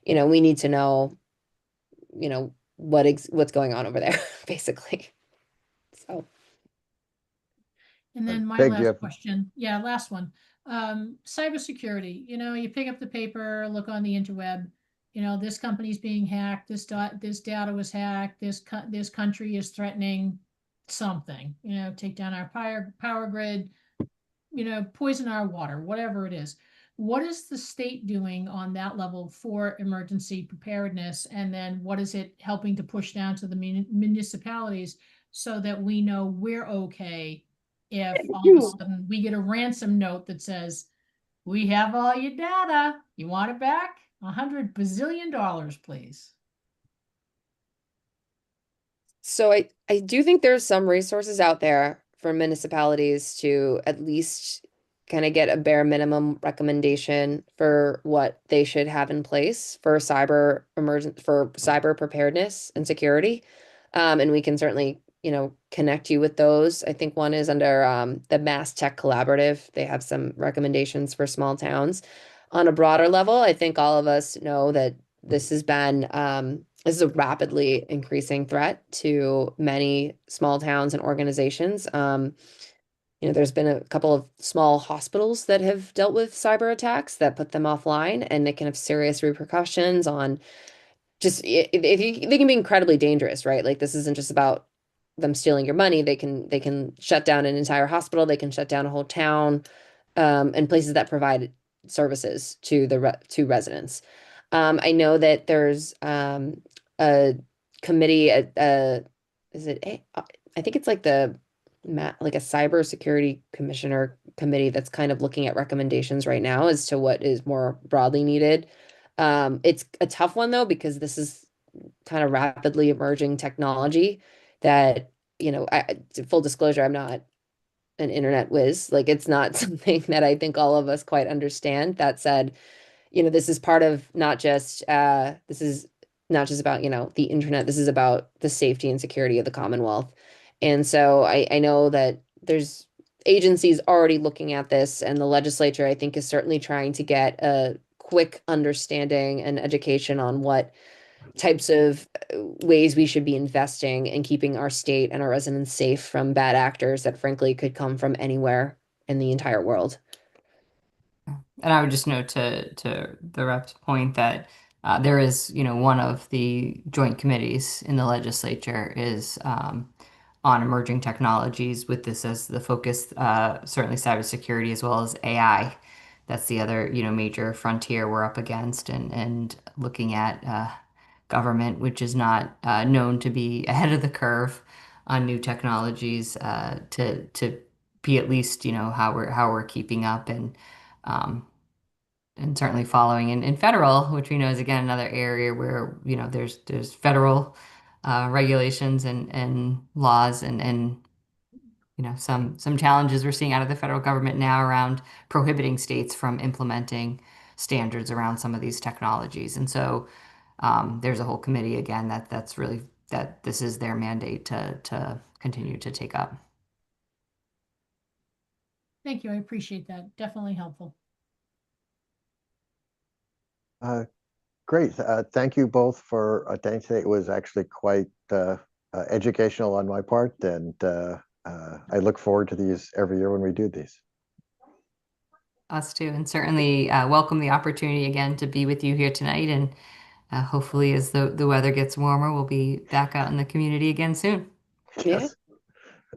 G: you know, we need to know, you know, what's going on over there, basically. So.
E: And then my
B: Peg, do you
E: last
B: have-
E: question, yeah, last one. Cybersecurity, you know, you pick up the paper, look on the interweb, you know, this company's being hacked, this data was hacked, this country is threatening something, you know, take down our power grid, you know, poison our water, whatever it is. What is the state doing on that level for emergency preparedness? And then what is it helping to push down to the municipalities so that we know we're okay if all of a sudden we get a ransom note that says, we have all your data, you want it back? $100 bazillion, please.
G: So I do think there's some resources out there for municipalities to at least kind of get a bare minimum recommendation for what they should have in place for cyber preparedness and security. And we can certainly, you know, connect you with those. I think one is under the Mass Tech Collaborative. They have some recommendations for small towns. On a broader level, I think all of us know that this has been this is a rapidly increasing threat to many small towns and organizations. You know, there's been a couple of small hospitals that have dealt with cyber attacks that put them offline, and it can have serious repercussions on just they can be incredibly dangerous, right? Like this isn't just about them stealing your money. They can shut down an entire hospital. They can shut down a whole town, and places that provide services to to residents. I know that there's a committee is it I think it's like like a cybersecurity commissioner committee that's kind of looking at recommendations right now as to what is more broadly needed. It's a tough one though, because this is kind of rapidly emerging technology that, you know, full disclosure, I'm not an internet whiz. Like it's not something that I think all of us quite understand. That said, you know, this is part of this is not just about, you know, the internet. This is about the safety and security of the Commonwealth. And so I know that there's agencies already looking at this, and the legislature, I think, is certainly trying to get a quick understanding and education on what types of ways we should be investing in keeping our state and our residents safe from bad actors that frankly could come from anywhere in the entire world.
F: And I would just note to the rep's point that there is, you know, one of the joint committees in the legislature is on emerging technologies with this as the focus, certainly cybersecurity as well as AI. That's the other, you know, major frontier we're up against, and looking at government, which is not known to be ahead of the curve on new technologies, to be at least, you know, how we're keeping up, and certainly following in federal, which we know is again another area where, you know, there's federal regulations and laws, and you know, some challenges we're seeing out of the federal government now around prohibiting states from implementing standards around some of these technologies. And so there's a whole committee again that's really, that this is their mandate to continue to take up.
E: Thank you. I appreciate that. Definitely helpful.
B: Great. Thank you both for attending today. It was actually quite educational on my part, and I look forward to these every year when we do these.
F: Us too, and certainly welcome the opportunity again to be with you here tonight, and hopefully as the weather gets warmer, we'll be back out in the community again soon.
G: Yeah.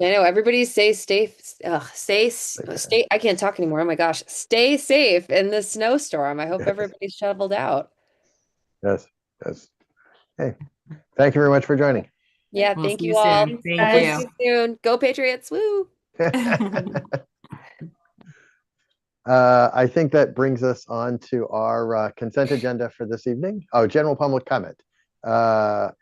G: I know everybody stay I can't talk anymore. Oh my gosh. Stay safe in the snowstorm. I hope everybody's shoveled out.
B: Yes. Yes. Hey, thank you very much for joining.
G: Yeah,
F: We'll
G: thank
F: see
G: you
F: you
G: all.
F: soon. Thank
G: Hopefully
F: you.
G: see you soon. Go Patriots. Woo.
B: I think that brings us on to our consent agenda for this evening. Oh, general public comment. I'm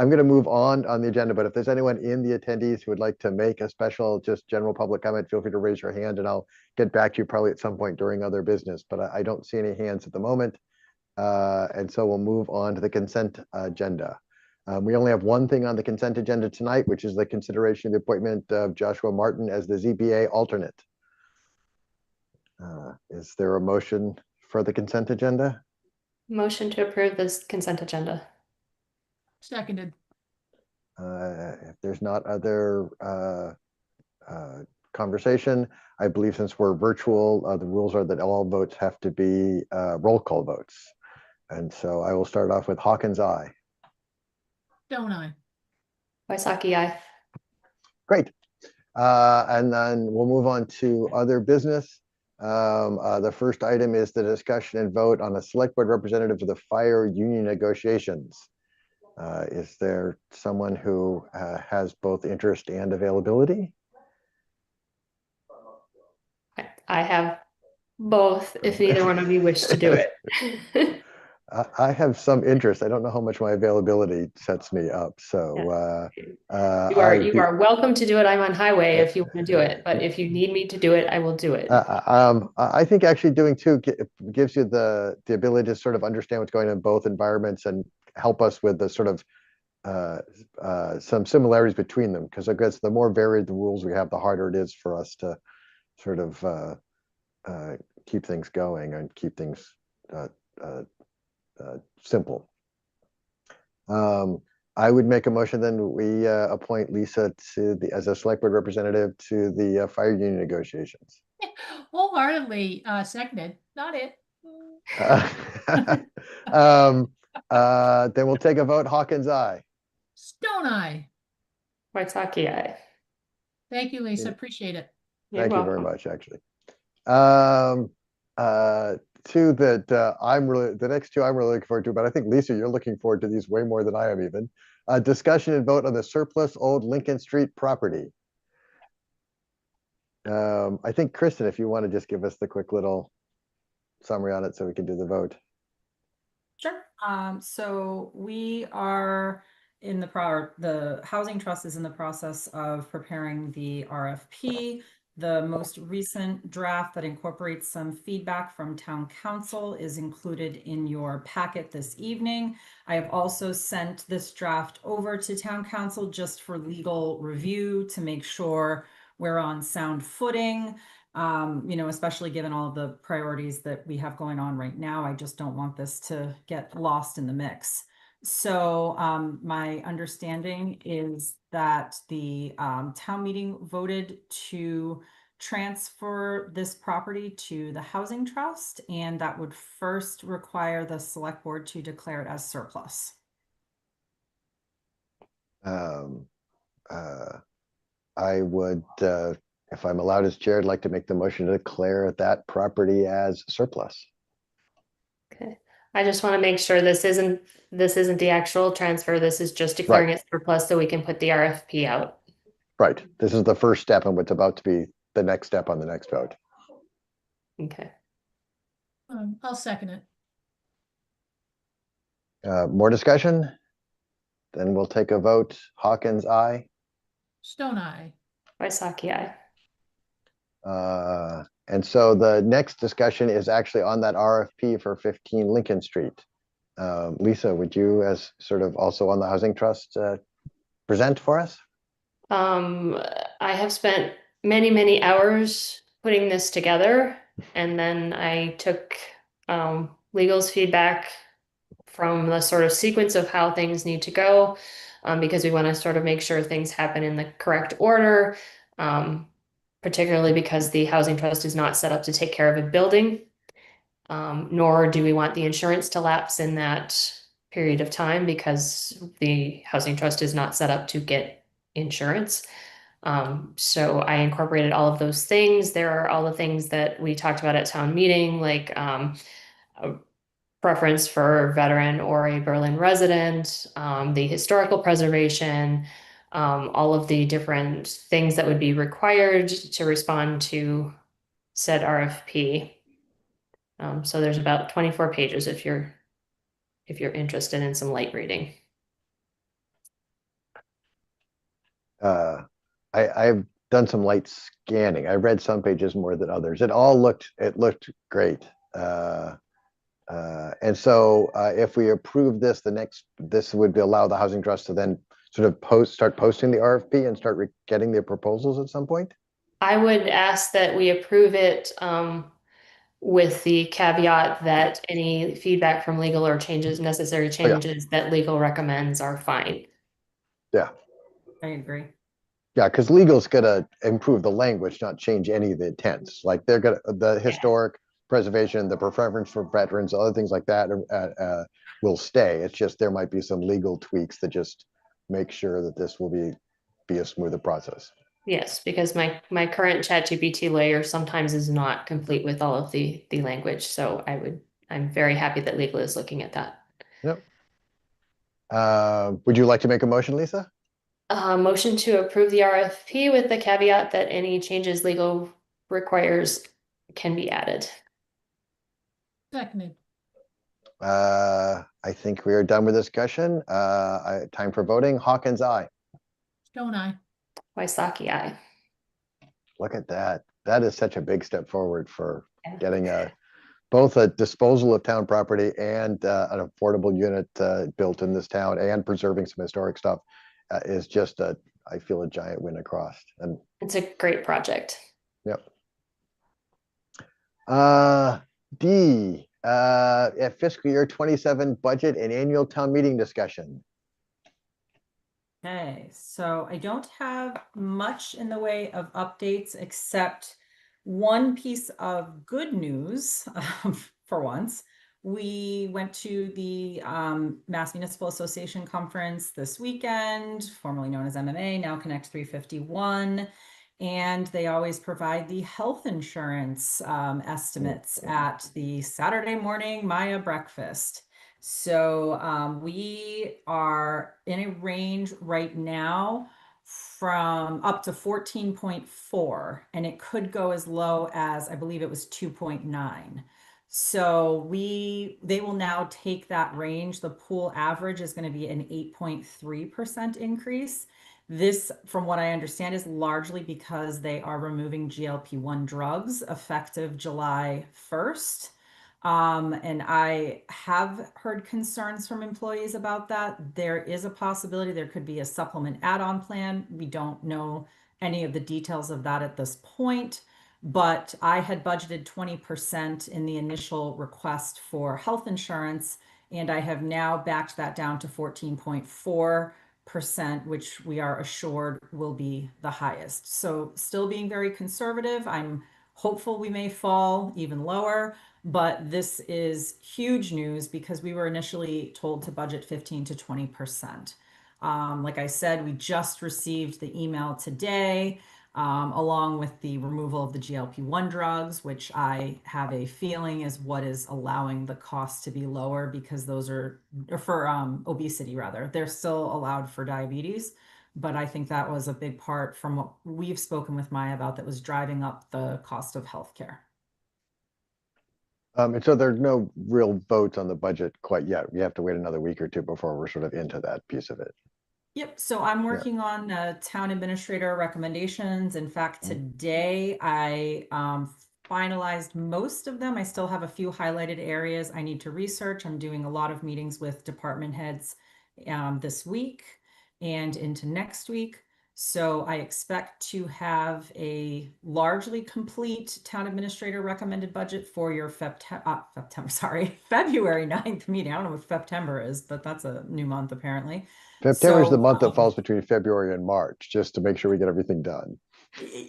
B: going to move on the agenda, but if there's anyone in the attendees who would like to make a special, just general public comment, feel free to raise your hand and I'll get back to you probably at some point during other business, but I don't see any hands at the moment. And so we'll move on to the consent agenda. We only have one thing on the consent agenda tonight, which is the consideration of the appointment of Joshua Martin as the ZBA alternate. Is there a motion for the consent agenda?
C: Motion to approve this consent agenda.
E: Seconded.
B: If there's not other conversation, I believe since we're virtual, the rules are that all votes have to be roll call votes. And so I will start off with Hawkins, aye.
E: Stone Eye.
C: Waisaki, aye.
B: Great. And then we'll move on to other business. The first item is the discussion and vote on a select board representative for the fire union negotiations. Is there someone who has both interest and availability?
C: I have both if neither one of you wish to do it.
B: I have some interest. I don't know how much my availability sets me up. So
C: You are welcome to do it. I'm on highway if you want to do it, but if you need me to do it, I will do it.
B: I think actually doing two gives you the ability to sort of understand what's going on in both environments and help us with the sort of some similarities between them. Because I guess the more varied the rules we have, the harder it is for us to sort of keep things going and keep things simple. I would make a motion then we appoint Lisa as a select board representative to the fire union negotiations.
E: Wholeheartedly seconded. Not it.
B: Then we'll take a vote. Hawkins, aye.
E: Stone Eye.
C: Waisaki, aye.
E: Thank you, Lisa.
B: Yeah.
E: Appreciate it.
C: You're
B: Thank you very
C: welcome.
B: much, actually. Two that the next two I'm really looking forward to, but I think Lisa, you're looking forward to these way more than I am even. Discussion and vote on the surplus old Lincoln Street property. I think Kristen, if you want to just give us the quick little summary on it so we can do the vote.
A: Sure. So we are in the Housing Trust is in the process of preparing the RFP. The most recent draft that incorporates some feedback from town council is included in your packet this evening. I have also sent this draft over to town council just for legal review to make sure we're on sound footing. Especially given all of the priorities that we have going on right now, I just don't want this to get lost in the mix. So my understanding is that the town meeting voted to transfer this property to the Housing Trust, and that would first require the select board to declare it as surplus.
B: I would, if I'm allowed as chair, I'd like to make the motion to declare that property as surplus.
C: Okay. I just want to make sure this isn't the actual transfer. This is just declaring it surplus so we can put the RFP out.
B: Right. This is the first step and what's about to be the next step on the next vote.
C: Okay.
E: I'll second it.
B: More discussion? Then we'll take a vote. Hawkins, aye.
E: Stone Eye.
C: Waisaki, aye.
B: And so the next discussion is actually on that RFP for 15 Lincoln Street. Lisa, would you, as sort of also on the Housing Trust, present for us?
C: I have spent many, many hours putting this together, and then I took legal's feedback from the sort of sequence of how things need to go, because we want to sort of make sure things happen in the correct order, particularly because the Housing Trust is not set up to take care of a building, nor do we want the insurance to lapse in that period of time because the Housing Trust is not set up to get insurance. So I incorporated all of those things. There are all the things that we talked about at town meeting, like preference for veteran or a Berlin resident, the historical preservation, all of the different things that would be required to respond to said RFP. So there's about 24 pages if you're interested in some light reading.
B: I've done some light scanning. I read some pages more than others. It looked great. And so if we approve this, this would allow the Housing Trust to then sort of start posting the RFP and start getting the proposals at some point?
C: I would ask that we approve it with the caveat that any feedback from legal or necessary changes that legal recommends are fine.
B: Yeah.
A: I agree.
B: Yeah, because legal's gonna improve the language, not change any of the intents. Like the historic preservation, the preference for veterans, other things like that will stay. It's just there might be some legal tweaks that just make sure that this will be a smoother process.
C: Yes, because my current ChatGPT layer sometimes is not complete with all of the language. So I'm very happy that legal is looking at that.
B: Yep. Would you like to make a motion, Lisa?
C: Motion to approve the RFP with the caveat that any changes legal requires can be added.
E: Seconded.
B: I think we are done with discussion. Time for voting. Hawkins, aye.
E: Stone Eye.
C: Waisaki, aye.
B: Look at that. That is such a big step forward for getting both a disposal of town property and an affordable unit built in this town and preserving some historic stuff is just I feel a giant win across. And
C: it's a great project.
B: Yep. D, at fiscal year 27 budget and annual town meeting discussion.
A: Okay, so I don't have much in the way of updates except one piece of good news for once. We went to the Mass Municipal Association conference this weekend, formerly known as MMA, now Connect 351. And they always provide the health insurance estimates at the Saturday morning Maya breakfast. So we are in a range right now from up to 14.4, and it could go as low as, I believe it was 2.9. So they will now take that range. The pool average is going to be an 8.3% increase. This, from what I understand, is largely because they are removing GLP-1 drugs effective July 1st. And I have heard concerns from employees about that. There is a possibility there could be a supplement add-on plan. We don't know any of the details of that at this point, but I had budgeted 20% in the initial request for health insurance, and I have now backed that down to 14.4%, which we are assured will be the highest. So still being very conservative. I'm hopeful we may fall even lower, but this is huge news because we were initially told to budget 15 to 20%. Like I said, we just received the email today, along with the removal of the GLP-1 drugs, which I have a feeling is what is allowing the cost to be lower because those are for obesity rather. They're still allowed for diabetes, but I think that was a big part from what we've spoken with Maya about that was driving up the cost of healthcare.
B: And so there's no real votes on the budget quite yet. We have to wait another week or two before we're sort of into that piece of it.
A: Yep, so I'm working on town administrator recommendations. In fact, today I finalized most of them. I still have a few highlighted areas I need to research. I'm doing a lot of meetings with department heads this week and into next week. So I expect to have a largely complete town administrator recommended budget for your February 9th meeting. I don't know what September is, but that's a new month apparently.
B: September is the month that falls between February and March, just to make sure we get everything done.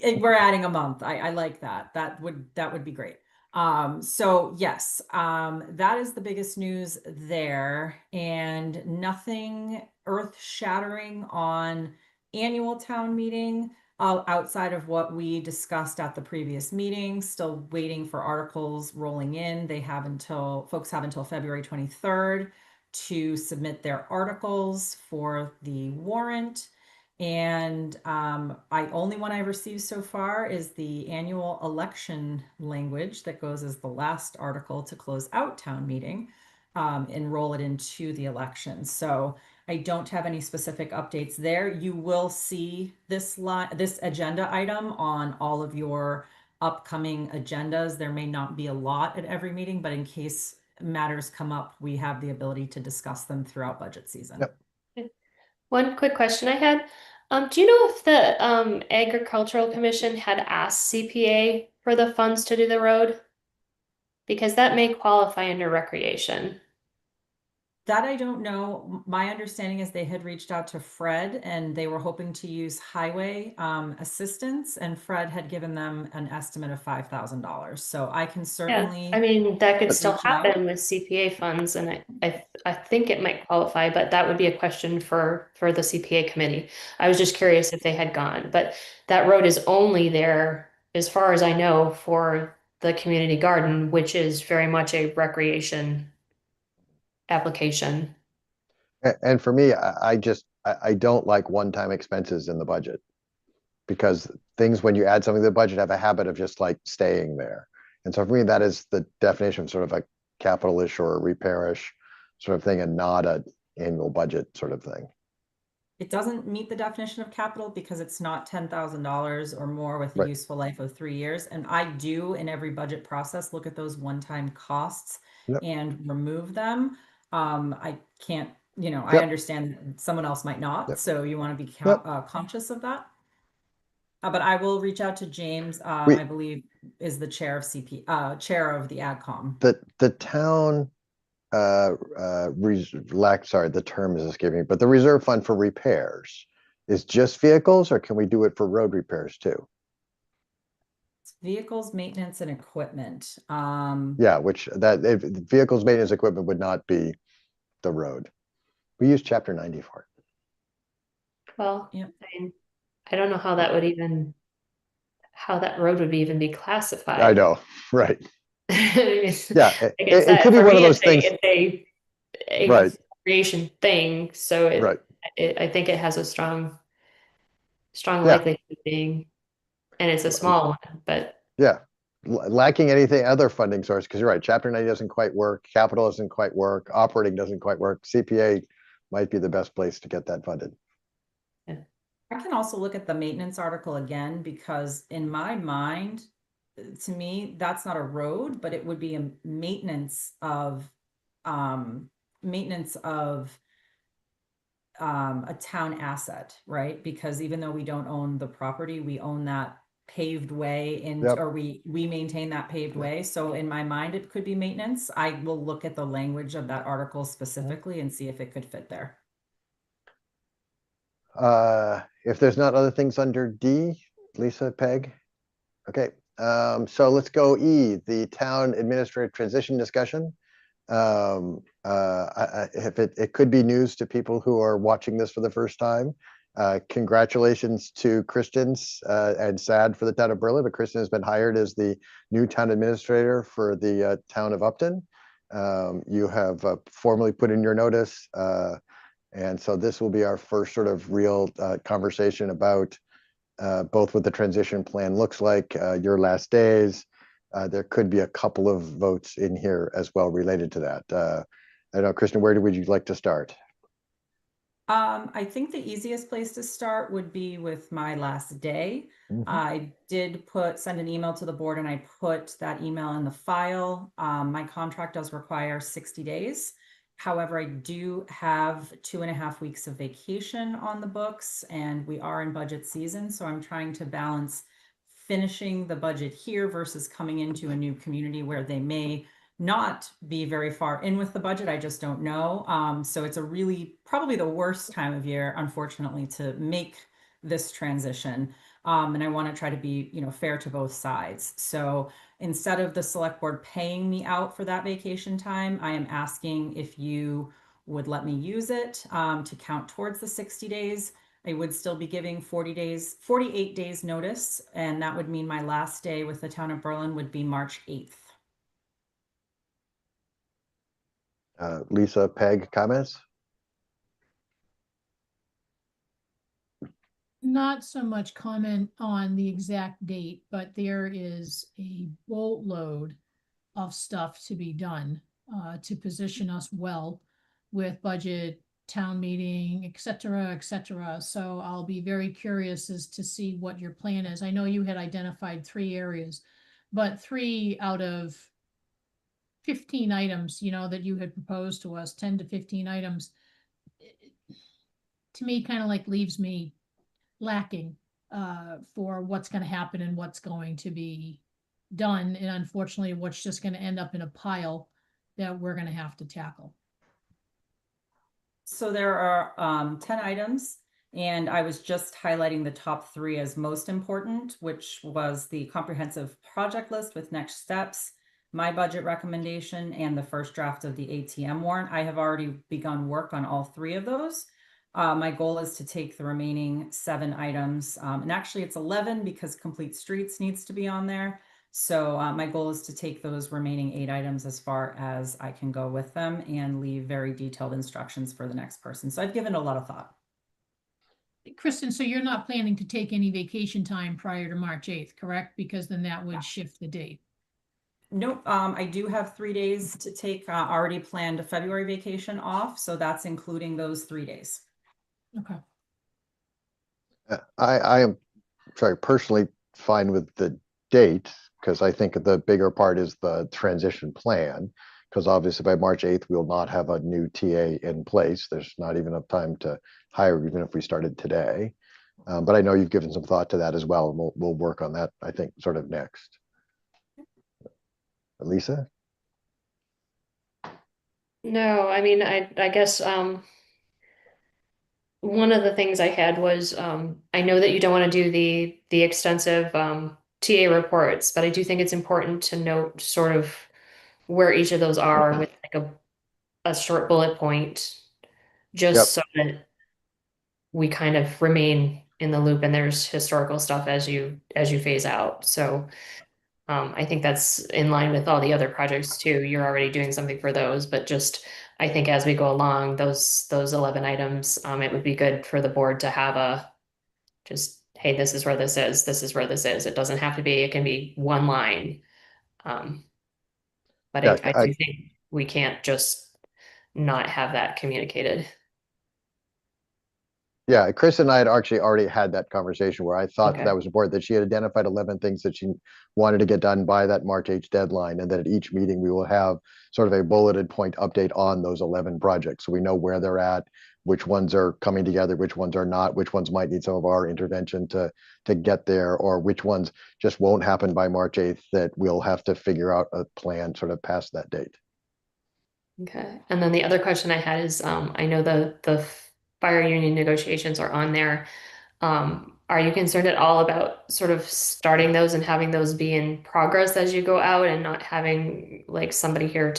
A: We're adding a month. I like that. That would be great. So yes, that is the biggest news there, and nothing earth-shattering on annual town meeting. outside of what we discussed at the previous meeting, still waiting for articles rolling in. Folks have until February 23rd to submit their articles for the warrant. And only one I've received so far is the annual election language that goes as the last article to close out town meeting, and roll it into the election. So I don't have any specific updates there. You will see this agenda item on all of your upcoming agendas. There may not be a lot at every meeting, but in case matters come up, we have the ability to discuss them throughout budget season.
B: Yep.
C: One quick question I had. Do you know if the Agricultural Commission had asked CPA for the funds to do the road? Because that may qualify under recreation.
A: That I don't know. My understanding is they had reached out to Fred and they were hoping to use highway assistance, and Fred had given them an estimate of $5,000. So I can
C: Yeah,
A: certainly.
C: I mean, that could still
A: reach out.
C: happen with CPA funds, and I think it might qualify, but that would be a question for the CPA committee. I was just curious if they had gone, but that road is only there, as far as I know, for the community garden, which is very much a recreation application.
B: And for me, I don't like one-time expenses in the budget, because things, when you add something to the budget, have a habit of just like staying there. And so for me, that is the definition of sort of a capital-ish or a repair-ish sort of thing, and not an annual budget sort of thing.
A: It doesn't meet the definition of capital because it's not $10,000 or more with a
B: Right.
A: useful life of 3 years. And I do, in every budget process, look at those one-time costs
B: Yep.
A: and remove them. I can't, I
B: Yep.
A: understand someone else might not,
B: Yep.
A: so you want to be
B: Yep.
A: conscious of that. But I will reach out to James,
B: We-
A: I believe is the chair of chair of the AdCom.
B: The town, the term is escaping me, but the reserve fund for repairs is just vehicles, or can we do it for road repairs too?
A: It's vehicles, maintenance, and equipment.
B: Yeah, which if vehicles, maintenance, equipment would not be the road. We use chapter 90 for it.
C: Well,
A: Yeah.
C: I don't know how that road would even be classified.
B: I know, right. Yeah,
C: Like I
B: it
C: said,
B: could be
C: for
B: one of
C: me,
B: those things.
C: It's a
B: Right.
C: creation thing, so
B: Right.
C: I think it has a strong
B: Yeah.
C: likelihood of being, and it's a small one, but
B: Yeah. Lacking anything other funding source, because you're right, chapter 90 doesn't quite work, capital doesn't quite work, operating doesn't quite work. CPA might be the best place to get that funded.
A: I can also look at the maintenance article again, because in my mind, to me, that's not a road, but it would be a maintenance of a town asset, right? Because even though we don't own the property, we own that paved way
B: Yep.
A: or we maintain that paved way. So in my mind, it could be maintenance. I will look at the language of that article specifically and see if it could fit there.
B: If there's not other things under D, Lisa, Peg? Okay, so let's go E, the town administrative transition discussion. If it could be news to people who are watching this for the first time. Congratulations to Christians, and sad for the town of Berlin, but Kristen has been hired as the new town administrator for the town of Upton. You have formally put in your notice, and so this will be our first sort of real conversation about both what the transition plan looks like, your last days. There could be a couple of votes in here as well related to that. I don't know, Kristen, where would you like to start?
A: I think the easiest place to start would be with my last day.
B: Mhm.
A: I did send an email to the board, and I put that email in the file. My contract does require 60 days. However, I do have 2.5 weeks of vacation on the books, and we are in budget season. So I'm trying to balance finishing the budget here versus coming into a new community where they may not be very far in with the budget. I just don't know. So it's probably the worst time of year, unfortunately, to make this transition. And I want to try to be, fair to both sides. So instead of the select board paying me out for that vacation time, I am asking if you would let me use it to count towards the 60 days. I would still be giving 48 days notice, and that would mean my last day with the town of Berlin would be March 8th.
B: Lisa, Peg, comments?
E: Not so much comment on the exact date, but there is a boatload of stuff to be done to position us well with budget, town meeting, et cetera, et cetera. So I'll be very curious as to see what your plan is. I know you had identified 3 areas, but 3 out of 15 items, you know, that you had proposed to us, 10 to 15 items, to me, kind of like leaves me lacking for what's going to happen and what's going to be done. And unfortunately, what's just going to end up in a pile that we're going to have to tackle.
A: So there are 10 items, and I was just highlighting the top 3 as most important, which was the comprehensive project list with next steps, my budget recommendation, and the first draft of the ATM warrant. I have already begun work on all 3 of those. My goal is to take the remaining 7 items, and actually it's 11 because Complete Streets needs to be on there. So my goal is to take those remaining 8 items as far as I can go with them and leave very detailed instructions for the next person. So I've given it a lot of thought.
E: Kristen, so you're not planning to take any vacation time prior to March 8th, correct? Because then that would shift the date.
A: Nope, I do have 3 days to take already planned a February vacation off, so that's including those 3 days.
E: Okay.
B: I am, sorry, personally fine with the date, because I think the bigger part is the transition plan. Because obviously by March 8th, we'll not have a new TA in place. There's not even enough time to hire, even if we started today. But I know you've given some thought to that as well, and we'll work on that, I think, sort of next. Lisa?
C: No, I mean, I guess one of the things I had was I know that you don't want to do the extensive TA reports, but I do think it's important to note sort of where each of those are with like a short bullet point,
B: Yep.
C: just so that we kind of remain in the loop and there's historical stuff as you phase out. So I think that's in line with all the other projects too. You're already doing something for those, but just I think as we go along, those 11 items, it would be good for the board to have a just, hey, this is where this is, this is where this is. It doesn't have to be, it can be one line. But
B: Yeah,
C: I do think we can't just not have that communicated.
B: Yeah, Chris and I had actually already had that conversation where I thought
C: Okay.
B: that was important, that she had identified 11 things that she wanted to get done by that March 8th deadline, and that at each meeting we will have sort of a bulleted point update on those 11 projects. So we know where they're at, which ones are coming together, which ones are not, which ones might need some of our intervention to get there, or which ones just won't happen by March 8th that we'll have to figure out a plan sort of past that date.
C: Okay. And then the other question I had is, I know the fire union negotiations are on there. Are you concerned at all about sort of starting those and having those be in progress as you go out and not having like somebody here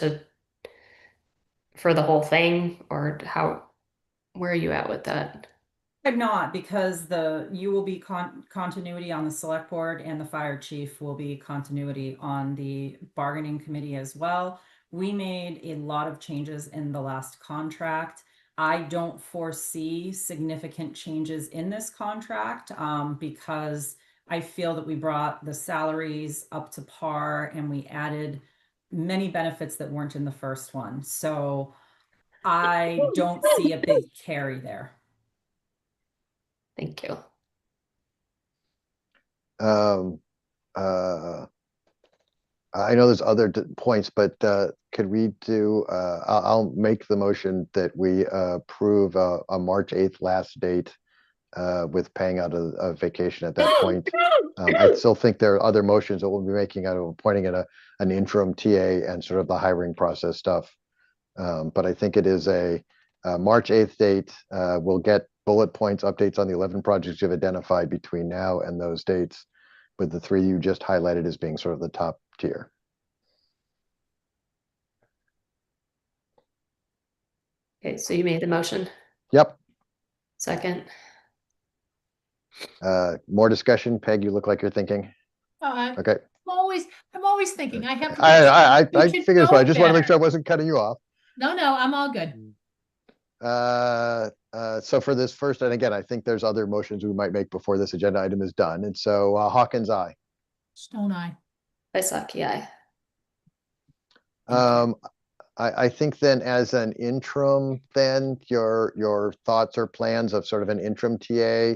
C: for the whole thing, or where are you at with that?
A: I'm not, because you will be continuity on the select board, and the fire chief will be continuity on the bargaining committee as well. We made a lot of changes in the last contract. I don't foresee significant changes in this contract because I feel that we brought the salaries up to par and we added many benefits that weren't in the first one. So I don't see a big carry there.
C: Thank you.
B: I know there's other points, but could we do, I'll make the motion that we approve a March 8th last date with paying out a vacation at that point. I still think there are other motions that we'll be making out of appointing an interim TA and sort of the hiring process stuff. But I think it is a March 8th date. We'll get bullet points, updates on the 11 projects you've identified between now and those dates, with the 3 you just highlighted as being sort of the top tier.
C: Okay, so you made the motion.
B: Yep.
C: Second.
B: More discussion? Peg, you look like you're thinking.
E: Uh,
B: Okay.
E: I'm always thinking, I have.
B: I
E: You should
B: figured as well. I
E: know
B: just want to make sure I
E: better.
B: wasn't cutting you off.
E: No, I'm all good.
B: So for this first, and again, I think there's other motions we might make before this agenda item is done. And so Hawkins, aye.
E: Stone eye.
C: Waisaki, aye.
B: Um, I think then as an interim, then your thoughts or plans of sort of an interim TA,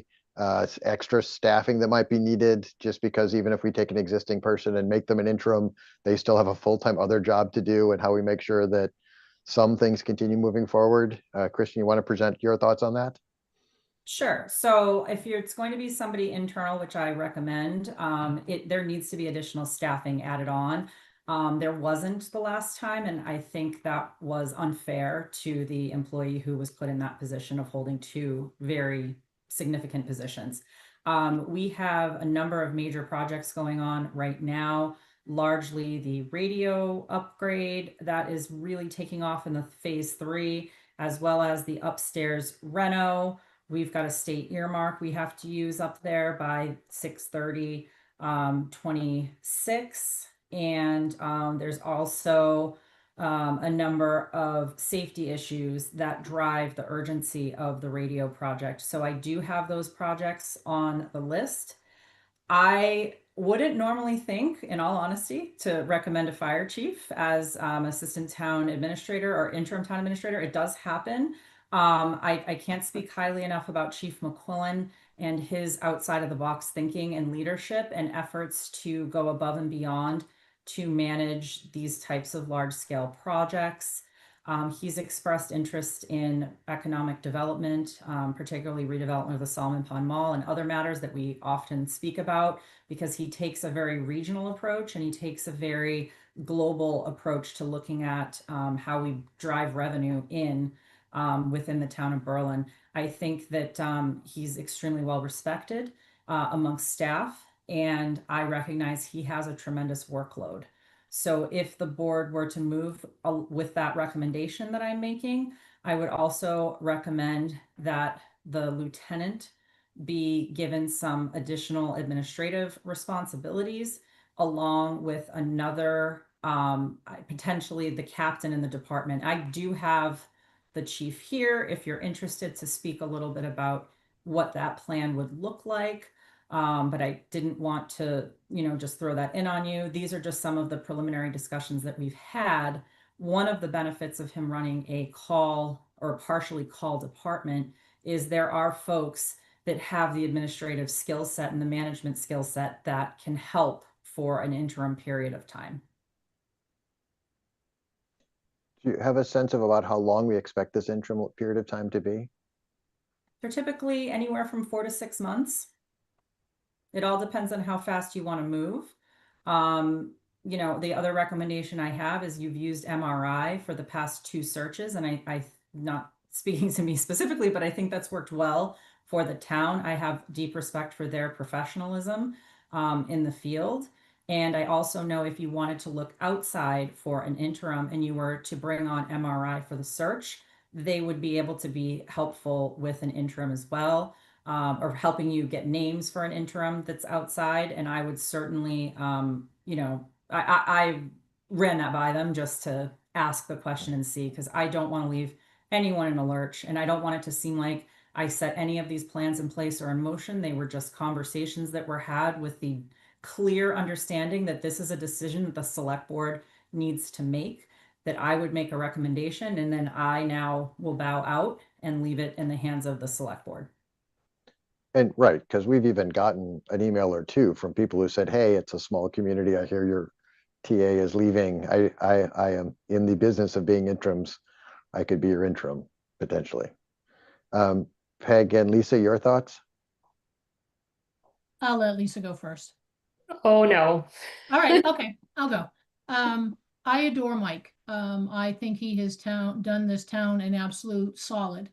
B: extra staffing that might be needed, just because even if we take an existing person and make them an interim, they still have a full-time other job to do, and how we make sure that some things continue moving forward. Christian, you want to present your thoughts on that?
A: Sure. So if it's going to be somebody internal, which I recommend, there needs to be additional staffing added on. There wasn't the last time, and I think that was unfair to the employee who was put in that position of holding two very significant positions. We have a number of major projects going on right now, largely the radio upgrade that is really taking off in the phase 3, as well as the upstairs reno. We've got a state earmark we have to use up there by 6/30, 26. And there's also a number of safety issues that drive the urgency of the radio project. So I do have those projects on the list. I wouldn't normally think, in all honesty, to recommend a fire chief as assistant town administrator or interim town administrator. It does happen. I can't speak highly enough about Chief McQuillan and his outside of the box thinking and leadership and efforts to go above and beyond to manage these types of large scale projects. He's expressed interest in economic development, particularly redevelopment of the Solomon Pond Mall and other matters that we often speak about, because he takes a very regional approach and he takes a very global approach to looking at how we drive revenue in within the town of Berlin. I think that he's extremely well respected amongst staff, and I recognize he has a tremendous workload. So if the board were to move with that recommendation that I'm making, I would also recommend that the lieutenant be given some additional administrative responsibilities, along with another, potentially the captain in the department. I do have the chief here if you're interested to speak a little bit about what that plan would look like. But I didn't want to, just throw that in on you. These are just some of the preliminary discussions that we've had. One of the benefits of him running a call or partially call department is there are folks that have the administrative skill set and the management skill set that can help for an interim period of time.
B: Do you have a sense of about how long we expect this interim period of time to be?
A: They're typically anywhere from 4 to 6 months. It all depends on how fast you want to move. The other recommendation I have is you've used MRI for the past 2 searches, and I not speaking to me specifically, but I think that's worked well for the town. I have deep respect for their professionalism in the field. And I also know if you wanted to look outside for an interim and you were to bring on MRI for the search, they would be able to be helpful with an interim as well, or helping you get names for an interim that's outside. And I would certainly, I ran that by them just to ask the question and see, because I don't want to leave anyone in a lurch, and I don't want it to seem like I set any of these plans in place or in motion. They were just conversations that were had with the clear understanding that this is a decision that the select board needs to make, that I would make a recommendation, and then I now will bow out and leave it in the hands of the select board.
B: And right, because we've even gotten an email or two from people who said, hey, it's a small community. I hear your TA is leaving. I am in the business of being interims. I could be your interim potentially. Peg and Lisa, your thoughts?
E: I'll let Lisa go first.
C: Oh, no.
E: All right, okay, I'll go. I adore Mike. I think he has done this town an absolute solid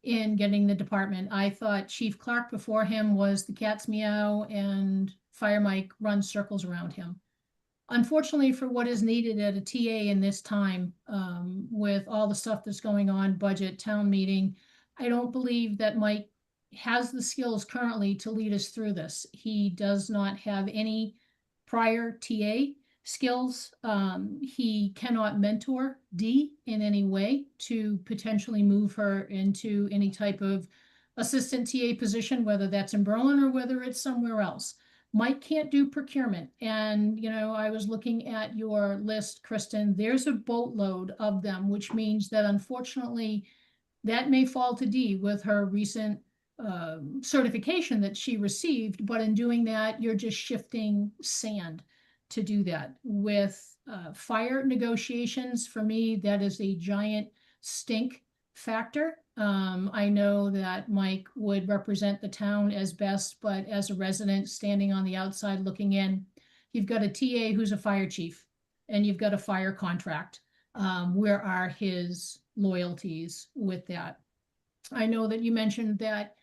E: in getting the department. I thought Chief Clark before him was the cat's meow, and Fire Mike runs circles around him. Unfortunately, for what is needed at a TA in this time, with all the stuff that's going on, budget, town meeting, I don't believe that Mike has the skills currently to lead us through this. He does not have any prior TA skills. He cannot mentor Dee in any way to potentially move her into any type of assistant TA position, whether that's in Berlin or whether it's somewhere else. Mike can't do procurement. And, you know, I was looking at your list, Kristen, there's a boatload of them, which means that unfortunately that may fall to Dee with her recent certification that she received. But in doing that, you're just shifting sand to do that. With fire negotiations, for me, that is a giant stink factor. I know that Mike would represent the town as best, but as a resident standing on the outside looking in, you've got a TA who's a fire chief and you've got a fire contract. Where are his loyalties with that? I know that you mentioned that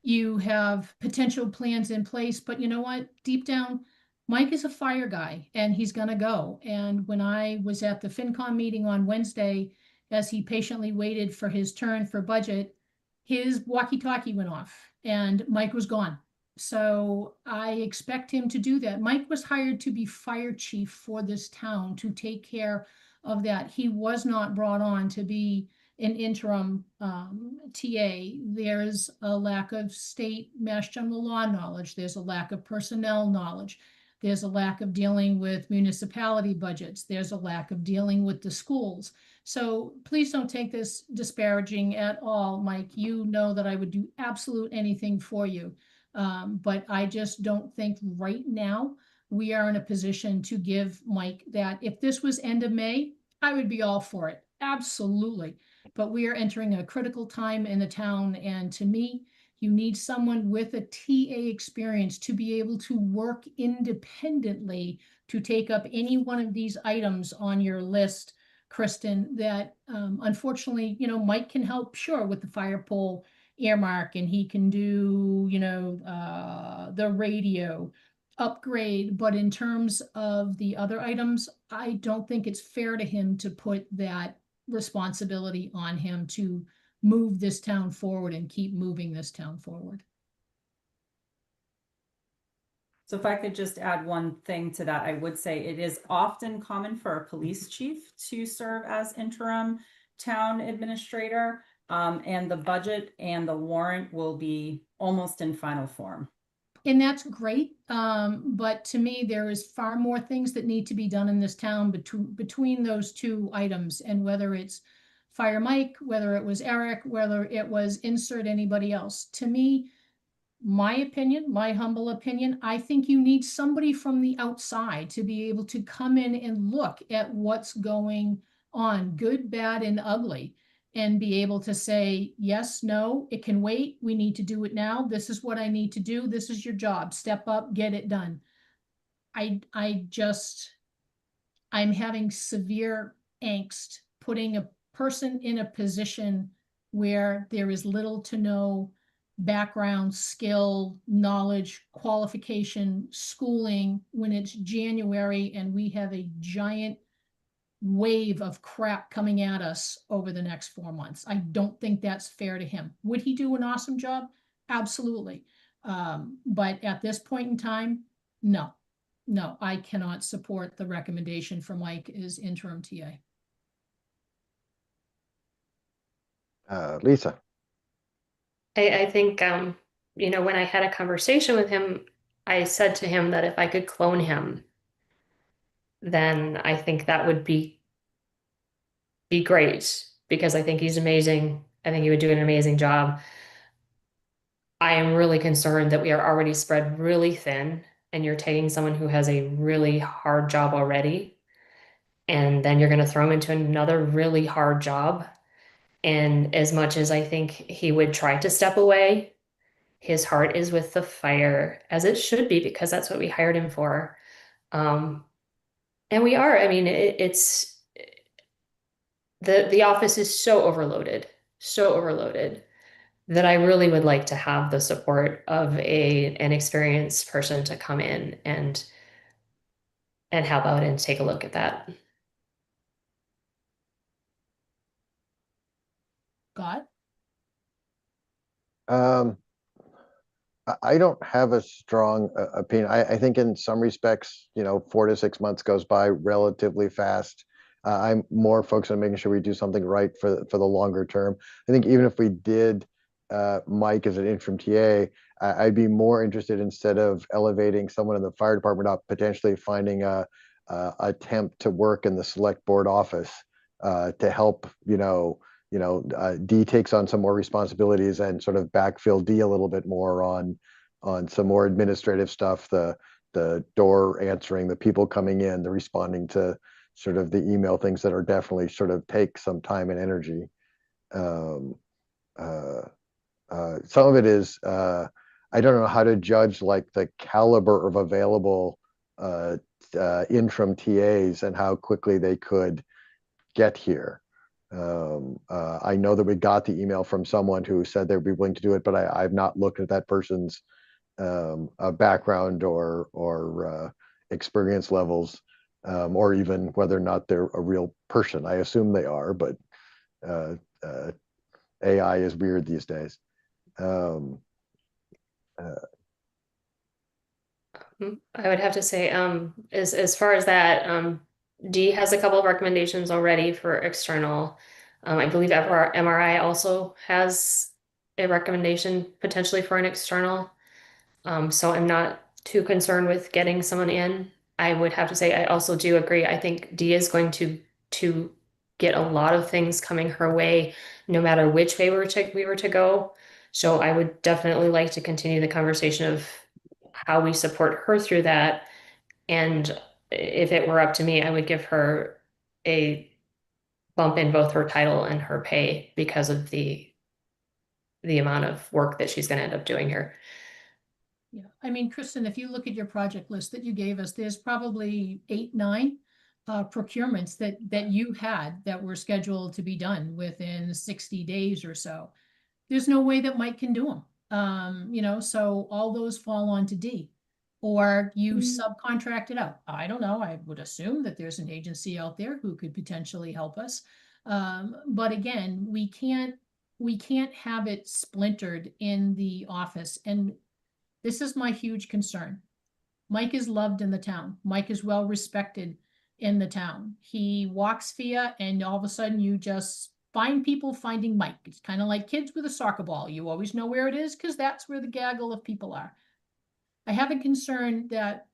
E: you have potential plans in place, but you know what? Deep down, Mike is a fire guy and he's gonna go. And when I was at the FinCom meeting on Wednesday, as he patiently waited for his turn for budget, his walkie-talkie went off and Mike was gone. So I expect him to do that. Mike was hired to be fire chief for this town to take care of that. He was not brought on to be an interim TA. There's a lack of state Mass General Law knowledge. There's a lack of personnel knowledge. There's a lack of dealing with municipality budgets. There's a lack of dealing with the schools. So please don't take this disparaging at all, Mike. You know that I would do absolute anything for you. But I just don't think right now we are in a position to give Mike that. If this was end of May, I would be all for it. Absolutely. But we are entering a critical time in the town. And to me, you need someone with a TA experience to be able to work independently to take up any one of these items on your list, Kristen, that unfortunately, you know, Mike can help, sure, with the fire pole earmark, and he can do, you know, the radio upgrade. But in terms of the other items, I don't think it's fair to him to put that responsibility on him to move this town forward and keep moving this town forward.
A: So if I could just add one thing to that, I would say it is often common for a police chief to serve as interim town administrator. And the budget and the warrant will be almost in final form.
E: And that's great. But to me, there is far more things that need to be done in this town between those two items. And whether it's Fire Mike, whether it was Eric, whether it was insert anybody else, to me, my opinion, my humble opinion, I think you need somebody from the outside to be able to come in and look at what's going on, good, bad, and ugly, and be able to say, yes, no, it can wait. We need to do it now. This is what I need to do. This is your job. Step up, get it done. I'm having severe angst putting a person in a position where there is little to no background, skill, knowledge, qualification, schooling, when it's January and we have a giant wave of crap coming at us over the next 4 months. I don't think that's fair to him. Would he do an awesome job? Absolutely. But at this point in time, no, I cannot support the recommendation for Mike as interim TA.
B: Lisa.
C: I think, you know, when I had a conversation with him, I said to him that if I could clone him, then I think that would be great, because I think he's amazing. I think he would do an amazing job. I am really concerned that we are already spread really thin, and you're taking someone who has a really hard job already, and then you're going to throw him into another really hard job. And as much as I think he would try to step away, his heart is with the fire, as it should be, because that's what we hired him for. And we are. I mean, it's the office is so overloaded that I really would like to have the support of an experienced person to come in and help out and take a look at that.
E: Scott?
B: Um, I don't have a strong opinion. I think in some respects, 4 to 6 months goes by relatively fast. I'm more focused on making sure we do something right for the longer term. I think even if we did Mike as an interim TA, I'd be more interested, instead of elevating someone in the fire department up, potentially finding a attempt to work in the select board office to help, D takes on some more responsibilities and sort of backfill D a little bit more on some more administrative stuff, the door answering, the people coming in, the responding to sort of the email things that are definitely sort of take some time and energy. Some of it is I don't know how to judge like the caliber of available interim TAs and how quickly they could get here. I know that we got the email from someone who said they'd be willing to do it, but I've not looked at that person's background or experience levels, or even whether or not they're a real person. I assume they are, but AI is weird these days.
C: I would have to say, as far as that, D has a couple of recommendations already for external. I believe MRI also has a recommendation potentially for an external. So I'm not too concerned with getting someone in. I would have to say I also do agree. I think D is going to get a lot of things coming her way, no matter which way we were to go. So I would definitely like to continue the conversation of how we support her through that. And if it were up to me, I would give her a bump in both her title and her pay because of the amount of work that she's going to end up doing here.
E: Yeah, I mean, Kristen, if you look at your project list that you gave us, there's probably 8, 9 procurements that you had that were scheduled to be done within 60 days or so. There's no way that Mike can do them. So all those fall onto D. Or you subcontract it out. I don't know. I would assume that there's an agency out there who could potentially help us. But again, we can't have it splintered in the office. And this is my huge concern. Mike is loved in the town. Mike is well respected in the town. He walks via, and all of a sudden you just find people finding Mike. It's kind of like kids with a soccer ball. You always know where it is because that's where the gaggle of people are. I have a concern that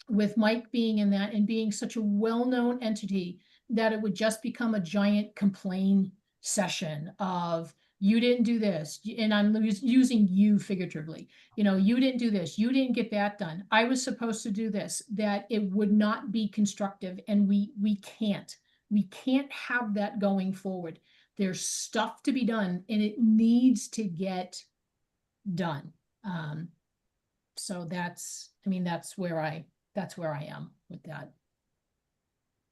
E: with Mike being in that and being such a well-known entity, that it would just become a giant complaint session of, you didn't do this, and I'm using you figuratively. You didn't do this, you didn't get that done, I was supposed to do this. That it would not be constructive, and we can't have that going forward. There's stuff to be done, and it needs to get done. So that's where I am with that.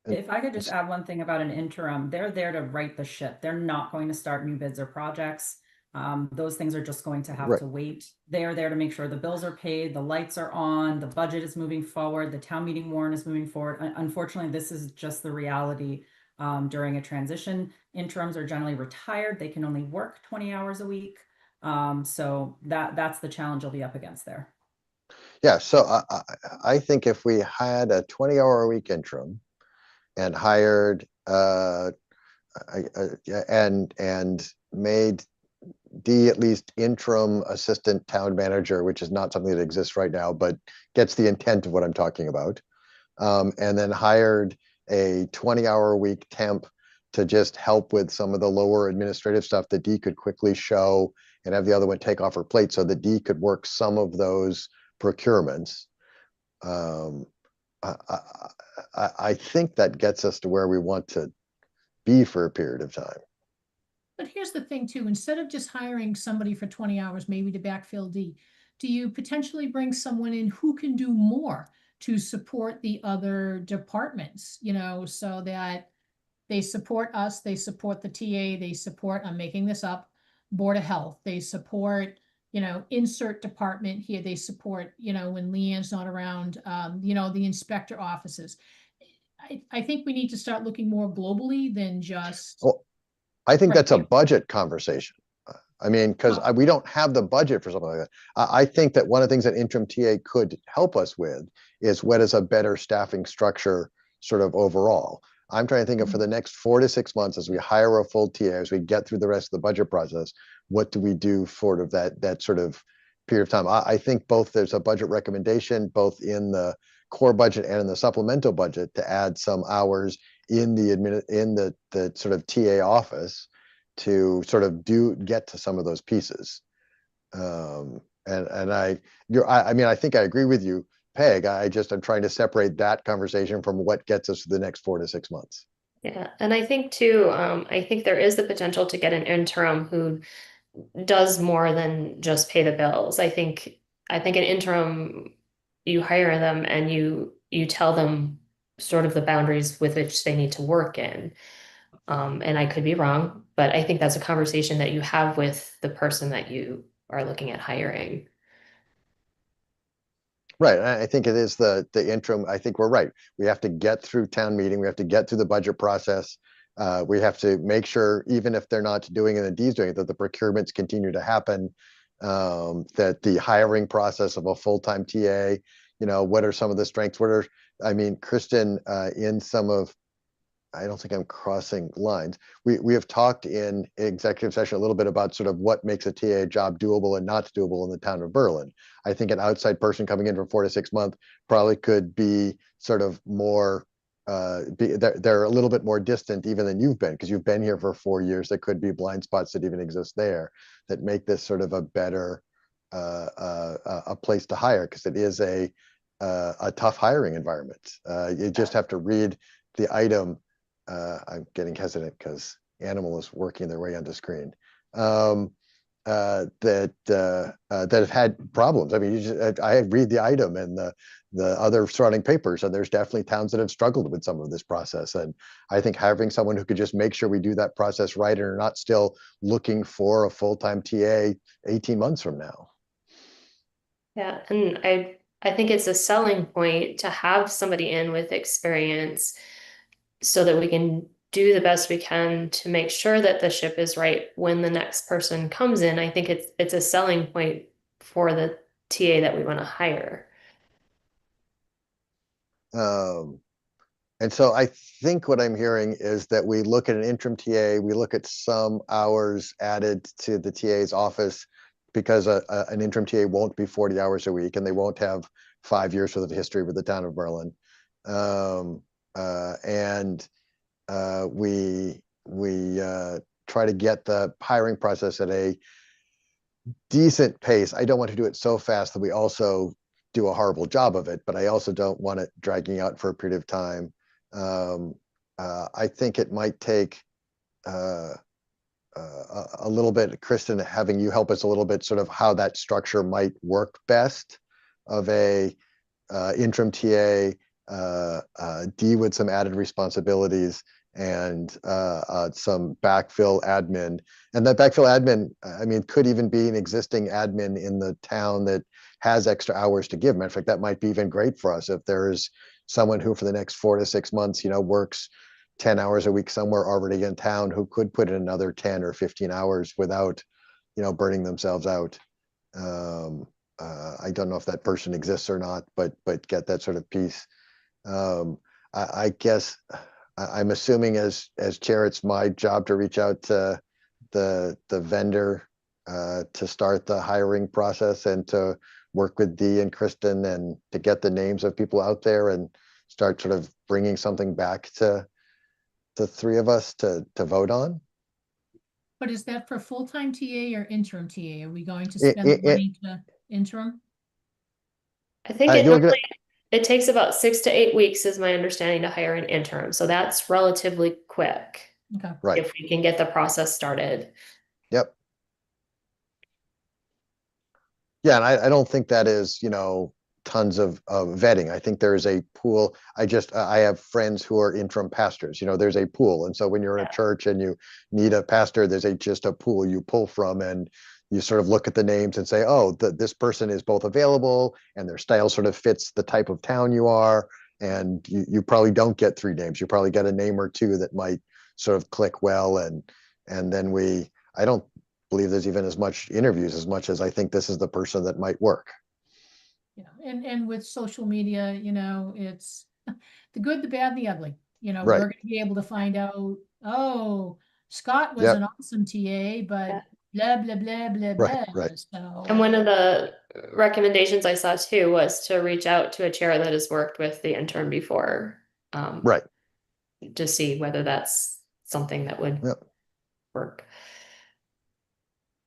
A: If I could just add one thing about an interim, they're there to right the ship. They're not going to start new bids or projects. Those things are just going to have to wait. They are there to make sure the bills are paid, the lights are on, the budget is moving forward, the town meeting warrant is moving forward. Unfortunately, this is just the reality during a transition. Interims are generally retired. They can only work 20 hours a week. So that's the challenge you'll be up against there.
B: Yeah, so I think if we had a 20-hour-a-week interim and hired and made D at least interim assistant town manager, which is not something that exists right now, but gets the intent of what I'm talking about, and then hired a 20-hour-a-week temp to just help with some of the lower administrative stuff that D could quickly show, and have the other one take off her plate so that D could work some of those procurements. I think that gets us to where we want to be for a period of time.
E: But here's the thing too, instead of just hiring somebody for 20 hours, maybe to backfill D, do you potentially bring someone in who can do more to support the other departments, so that they support us, they support the TA, they support, I'm making this up, Board of Health, they support, insert department here, they support, when Leanne's not around, the inspector offices. I think we need to start looking more globally than just.
B: Well, I think that's a budget conversation. I mean, because we don't have the budget for something like that. I think that one of the things that interim TA could help us with is what is a better staffing structure sort of overall. I'm trying to think of for the next 4 to 6 months as we hire a full TA, as we get through the rest of the budget process, what do we do for that sort of period of time? I think both there's a budget recommendation, both in the core budget and in the supplemental budget, to add some hours in the sort of TA office to sort of get to some of those pieces. And I mean, I think I agree with you, Peg. I'm trying to separate that conversation from what gets us to the next 4 to 6 months.
C: Yeah, and I think too, I think there is the potential to get an interim who does more than just pay the bills. I think an interim, you hire them and you tell them sort of the boundaries with which they need to work in. And I could be wrong, but I think that's a conversation that you have with the person that you are looking at hiring.
B: Right. I think it is the interim. I think we're right. We have to get through town meeting. We have to get through the budget process. We have to make sure, even if they're not doing it and Dee's doing it, that the procurements continue to happen, that the hiring process of a full-time TA, what are some of the strengths? I mean, Kristen, in some of, I don't think I'm crossing lines. We have talked in executive session a little bit about sort of what makes a TA job doable and not doable in the town of Berlin. I think an outside person coming in for 4 to 6 months probably could be sort of more, they're a little bit more distant even than you've been, because you've been here for 4 years. There could be blind spots that even exist there that make this sort of a better a place to hire, because it is a tough hiring environment. You just have to read the item. I'm getting hesitant because Animal is working their way onto screen. That have had problems. I mean, I read the item and the other surrounding papers, and there's definitely towns that have struggled with some of this process. And I think having someone who could just make sure we do that process right and are not still looking for a full-time TA 18 months from now.
C: Yeah, and I think it's a selling point to have somebody in with experience so that we can do the best we can to make sure that the ship is right when the next person comes in. I think it's a selling point for the TA that we want to hire.
B: And so I think what I'm hearing is that we look at an interim TA, we look at some hours added to the TA's office, because an interim TA won't be 40 hours a week, and they won't have 5 years worth of history with the town of Berlin. We try to get the hiring process at a decent pace. I don't want to do it so fast that we also do a horrible job of it, but I also don't want it dragging out for a period of time. I think it might take a little bit, Kristen, having you help us a little bit, sort of how that structure might work best, of a interim TA, D with some added responsibilities, and some backfill admin. And that backfill admin, I mean, could even be an existing admin in the town that has extra hours to give. Matter of fact, that might be even great for us if there's someone who for the next 4 to 6 months, works 10 hours a week somewhere already in town, who could put in another 10 or 15 hours without, burning themselves out. I don't know if that person exists or not, but get that sort of piece. I guess I'm assuming as chair, it's my job to reach out to the vendor to start the hiring process, and to work with Dee and Kristen, and to get the names of people out there and start sort of bringing something back to the three of us to vote on.
E: But is that for full-time TA or interim TA? Are we going to spend money to interim?
C: I think it takes about 6 to 8 weeks, is my understanding, to hire an interim. So that's relatively quick.
E: Okay.
B: Right.
C: If we can get the process started.
B: Yep. Yeah, and I don't think that is, tons of vetting. I think there is a pool. I have friends who are interim pastors. There's a pool. And so when you're in a church and you need a pastor, there's just a pool you pull from, and you sort of look at the names and say, oh, this person is both available and their style sort of fits the type of town you are. And you probably don't get 3 names. You probably get a name or 2 that might sort of click well. And then I don't believe there's even as much interviews as much as I think this is the person that might work.
E: Yeah, and with social media, you know, it's the good, the bad, the ugly. You know,
B: Right.
E: we're gonna be able to find out, oh, Scott was
B: Yep.
E: an awesome TA, but blah, blah, blah, blah,
B: Right,
E: blah.
B: right.
E: So,
C: And one of the recommendations I saw too was to reach out to a chair that has worked with the intern before.
B: Right.
C: To see whether that's something that would
B: Yep.
C: work.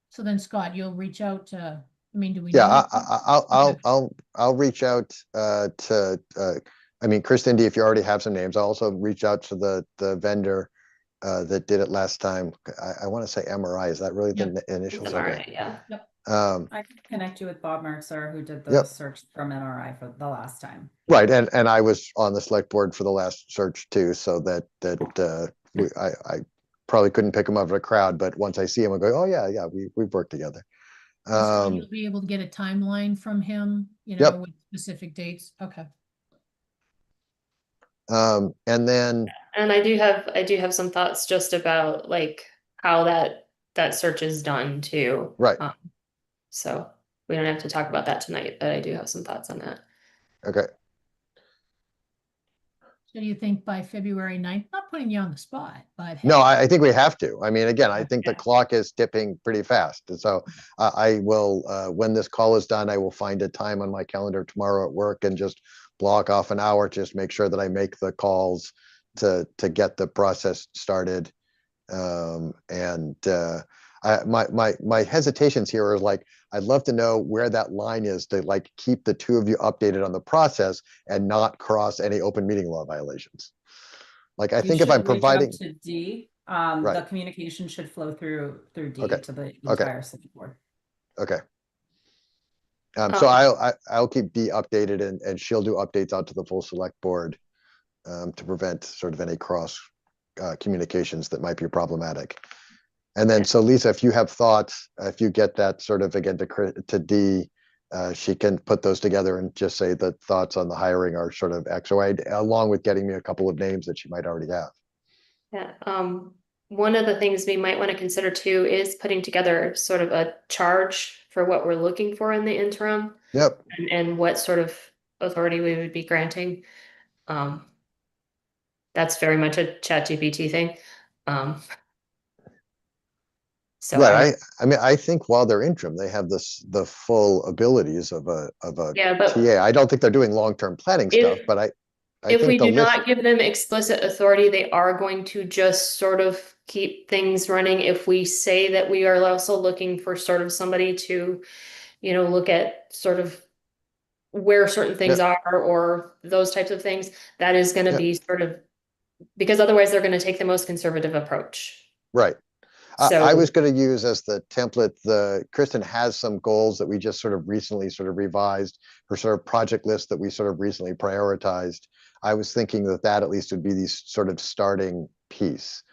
E: so then Scott, you'll reach out to, I mean, do we?
B: Yeah,
E: know?
B: I'll reach out to I mean, Chris Indy, if you already have some names, I'll also reach out to the vendor that did it last time. I want to say MRI. Is that really the
E: Yep.
B: initials?
C: MRI,
B: Okay.
C: yeah.
A: I can connect you with Bob Mercer, who did the
B: Yep.
A: search from NRI for the last time.
B: Right, and I was on the select board for the last search too, so that I probably couldn't pick him up in a crowd, but once I see him, I go, oh yeah, we've worked together.
E: So you'll be able to get a timeline from him, you know,
B: Yep.
E: with specific dates. Okay.
B: And then
C: And I do have some thoughts just about like how that search is done too.
B: Right.
C: So we don't have to talk about that tonight, but I do have some thoughts on that.
B: okay,
E: So do you think by February 9th, not putting you on the spot, but
B: no,
E: hey,
B: I think we have to. I mean, again, I think the
C: Okay.
B: clock is tipping pretty fast, and so I will when this call is done, I will find a time on my calendar tomorrow at work and just block off an hour, just make sure that I make the calls to get the process started. My hesitations here are like, I'd love to know where that line is to like keep the two of you updated on the process and not cross any open meeting law violations. Like, I
A: You
B: think if
A: should
B: I'm
A: reach out
B: providing,
A: to D, the
B: Right.
A: communication should flow through D
B: Okay.
A: to the
B: Okay.
A: entire select board.
B: okay. So I'll keep Dee updated and she'll do updates out to the full select board to prevent sort of any cross communications that might be problematic. And then, so Lisa, if you have thoughts, if you get that sort of again to Dee, she can put those together and just say that thoughts on the hiring are sort of X or Y, along with getting me a couple of names that she might already have.
C: Yeah. One of the things we might want to consider too is putting together sort of a charge for what we're looking for in the interim
B: Yep.
C: and what sort of authority we would be granting. That's very much a ChatGPT thing. So
B: Right. I mean, I think while they're interim, they have the full abilities of a
C: yeah, but
B: TA. I don't think they're doing long-term planning stuff, but I
C: if
B: think
C: we
B: the
C: do
B: list,
C: not give them explicit authority, they are going to just sort of keep things running. If we say that we are also looking for sort of somebody to, you know, look at sort of where certain things are or those types of things, that is going to
B: Yep.
C: be sort of, because otherwise they're going to take the most conservative approach.
B: right.
C: So
B: I was going to use as the template, Kristen has some goals that we just sort of recently sort of revised, her sort of project list that we sort of recently prioritized. I was thinking that at least would be the sort of starting piece.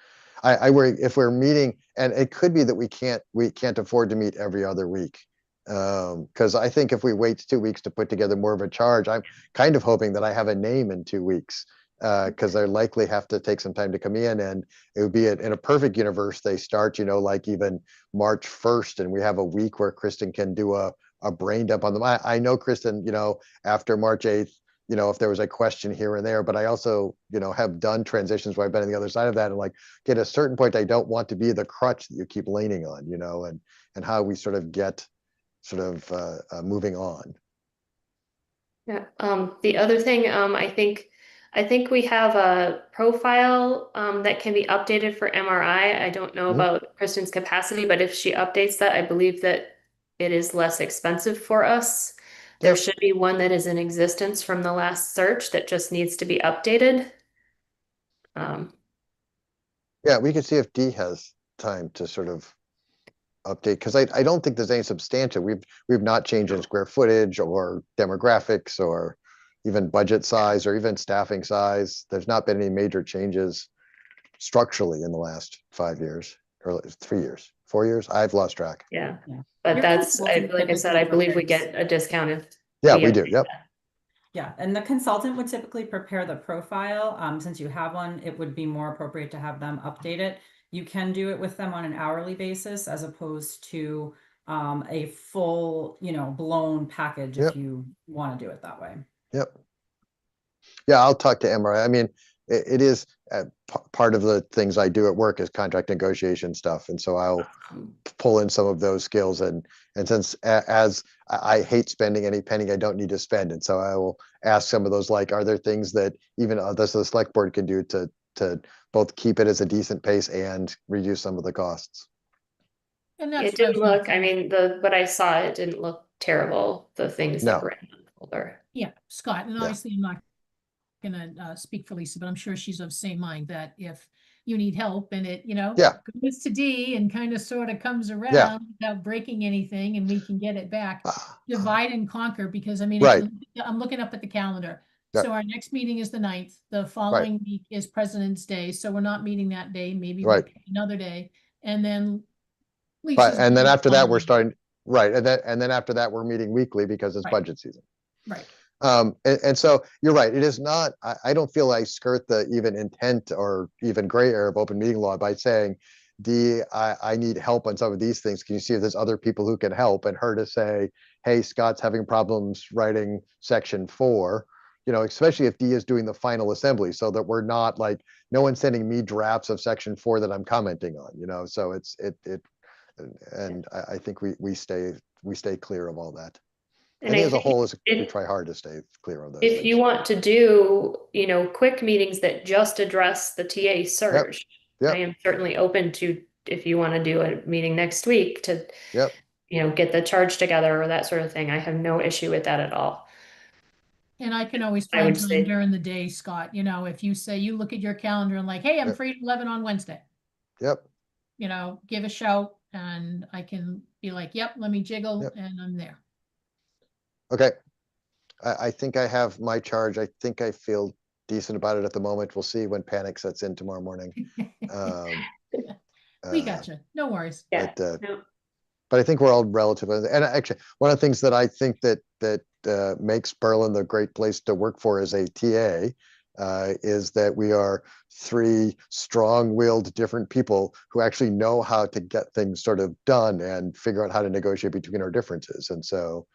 B: I worry if we're meeting, and it could be that we can't afford to meet every other week. Because I think if we wait 2 weeks to put together more of a charge, I'm kind of hoping that I have a name in 2 weeks. Because they likely have to take some time to come in, and it would be in a perfect universe, they start, you know, like even March 1st, and we have a week where Kristen can do a brain dump on them. I know Kristen, you know, after March 8th, you know, if there was a question here and there, but I also, you know, have done transitions where I've been on the other side of that, and like at a certain point, I don't want to be the crutch that you keep leaning on, you know, and how we sort of get sort of moving on.
C: yeah, the other thing, I think we have a profile that can be updated for MRI. I don't know
B: Mhm.
C: about Kristen's capacity, but if she updates that, I believe that it is less expensive for us. There
B: Yep.
C: should be one that is in existence from the last search that just needs to be updated.
B: Yeah, we could see if Dee has time to sort of update, because I don't think there's any substantial. We've not changed in square footage or demographics or even budget size or even staffing size. There's not been any major changes structurally in the last 5 years or 3 years, 4 years. I've lost track.
C: Yeah,
A: Yeah.
C: but
A: Your
C: that's,
A: consultant
C: like I said,
A: typically
C: I believe we
A: prepares-
C: get a discount if.
B: Yeah, we do. Yep.
A: Yeah, and the consultant would typically prepare the profile. Since you have one, it would be more appropriate to have them update it. you can do it with them on an hourly basis as opposed to a full, blown package
B: Yep.
A: if you want to do it that way.
B: Yep. Yeah, I'll talk to Emma. I mean, it is part of the things I do at work is contract negotiation stuff. And so I'll pull in some of those skills. And since as I hate spending any penny I don't need to spend. And so I will ask some of those, like, are there things that even others, the select board can do to both keep it as a decent pace and reduce some of the costs?
E: And that's
C: It
E: what I
C: didn't
E: was gonna
C: look, I
E: say.
C: mean, what I saw, it didn't look terrible, the things that
B: No.
C: were in the folder.
E: Yeah, Scott, and
B: Yeah.
E: obviously I'm not gonna speak for Lisa, but I'm sure she's of the same mind that if you need help and it,
B: Yeah.
E: goes to D and kind of sort of comes
B: Yeah.
E: around without breaking anything and we can get it back, divide and conquer, because I mean, if
B: Right.
E: I'm looking up at the calendar.
B: Yeah.
E: So our next meeting is the 9th. The following week is President's Day, so we're not meeting that day. Maybe we'll
B: Right.
E: pick another day, and then
B: Right.
E: Lisa's
B: And then
E: gonna
B: after that, we're
E: follow.
B: starting, right. And then after that, we're meeting weekly because it's
E: Right.
B: budget season.
E: Right.
B: And so you're right. It is not, I don't feel I skirt the even intent or even gray area of open meeting law by saying, I need help on some of these things. Can you see if there's other people who can help? And her to say, hey, Scott's having problems writing section 4, especially if D is doing the final assembly, so that we're not like, no one's sending me drafts of section 4 that I'm commenting on, so and I think we stay clear of all that. I
C: And
B: think
C: I
B: as a
C: think
B: whole, we
C: it-
B: try hard to stay clear of those
C: if you
B: things.
C: want to do, quick meetings that just address the TA surge,
B: Yep.
C: I am certainly open to, if you want to do a meeting next week to,
B: Yep.
C: Get the charge together or that sort of thing. I have no issue with that at all.
E: And I can always
C: I
E: find
C: would
E: time
C: say-
E: during the day, Scott, if you say, you look at your calendar and like, hey, I'm
B: Yep.
E: free at 11 on Wednesday,
B: Yep.
E: give a shout and I can be like, yep, let me jiggle
B: Yep.
E: and I'm there.
B: Okay. I think I have my charge. I think I feel decent about it at the moment. We'll see when panic sets in tomorrow morning. Um,
E: We
B: uh,
E: gotcha. No worries.
C: Yeah.
B: But,
C: No.
B: but I think we're all relative. And actually, one of the things that I think that makes Berlin the great place to work for as a TA is that we are 3 strong-willed different people who actually know how to get things sort of done and figure out how to negotiate between our differences. And so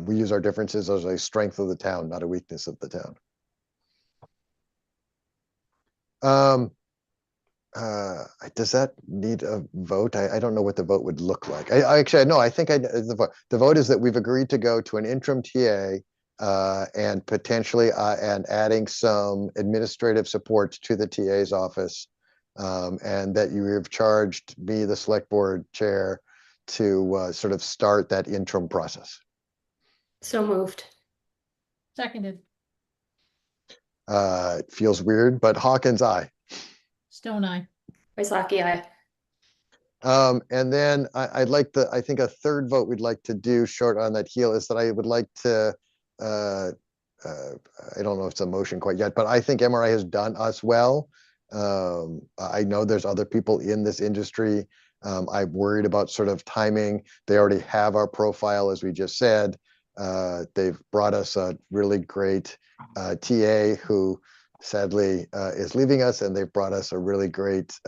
B: we use our differences as a strength of the town, not a weakness of the town. Does that need a vote? I don't know what the vote would look like. I think the vote is that we've agreed to go to an interim TA and potentially and adding some administrative support to the TA's office, and that you have charged me, the select board chair, to sort of start that interim process.
C: So moved.
E: Seconded.
B: It feels weird, but Hawkins, aye.
E: Stone Eye.
C: Waisaki, aye.
B: And then I think a third vote we'd like to do short on that heel is that I would like to, I don't know if it's a motion quite yet, but I think MRI has done us well. I know there's other people in this industry. I'm worried about sort of timing. They already have our profile, as we just said. They've brought us a really great TA who sadly is leaving us, and they've brought us a really great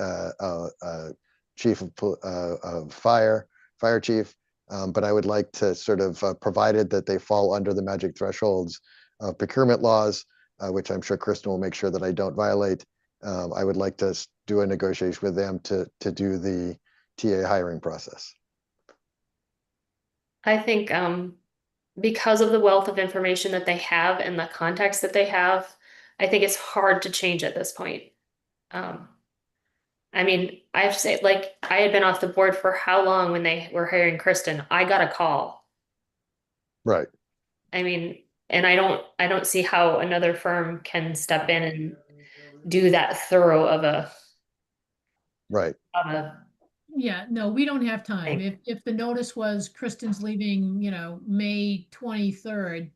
B: chief of fire chief. But I would like to sort of, provided that they fall under the magic thresholds of procurement laws, which I'm sure Kristen will make sure that I don't violate. I would like to do a negotiation with them to do the TA hiring process.
C: I think because of the wealth of information that they have and the context that they have, I think it's hard to change at this point. I mean, I have to say, like, I had been off the board for how long when they were hiring Kristen? I got a call.
B: Right.
C: I mean, and I don't see how another firm can step in and do that thorough of a
B: Right.
E: Yeah, no, we don't have time. If the notice was Kristen's leaving, May 23rd,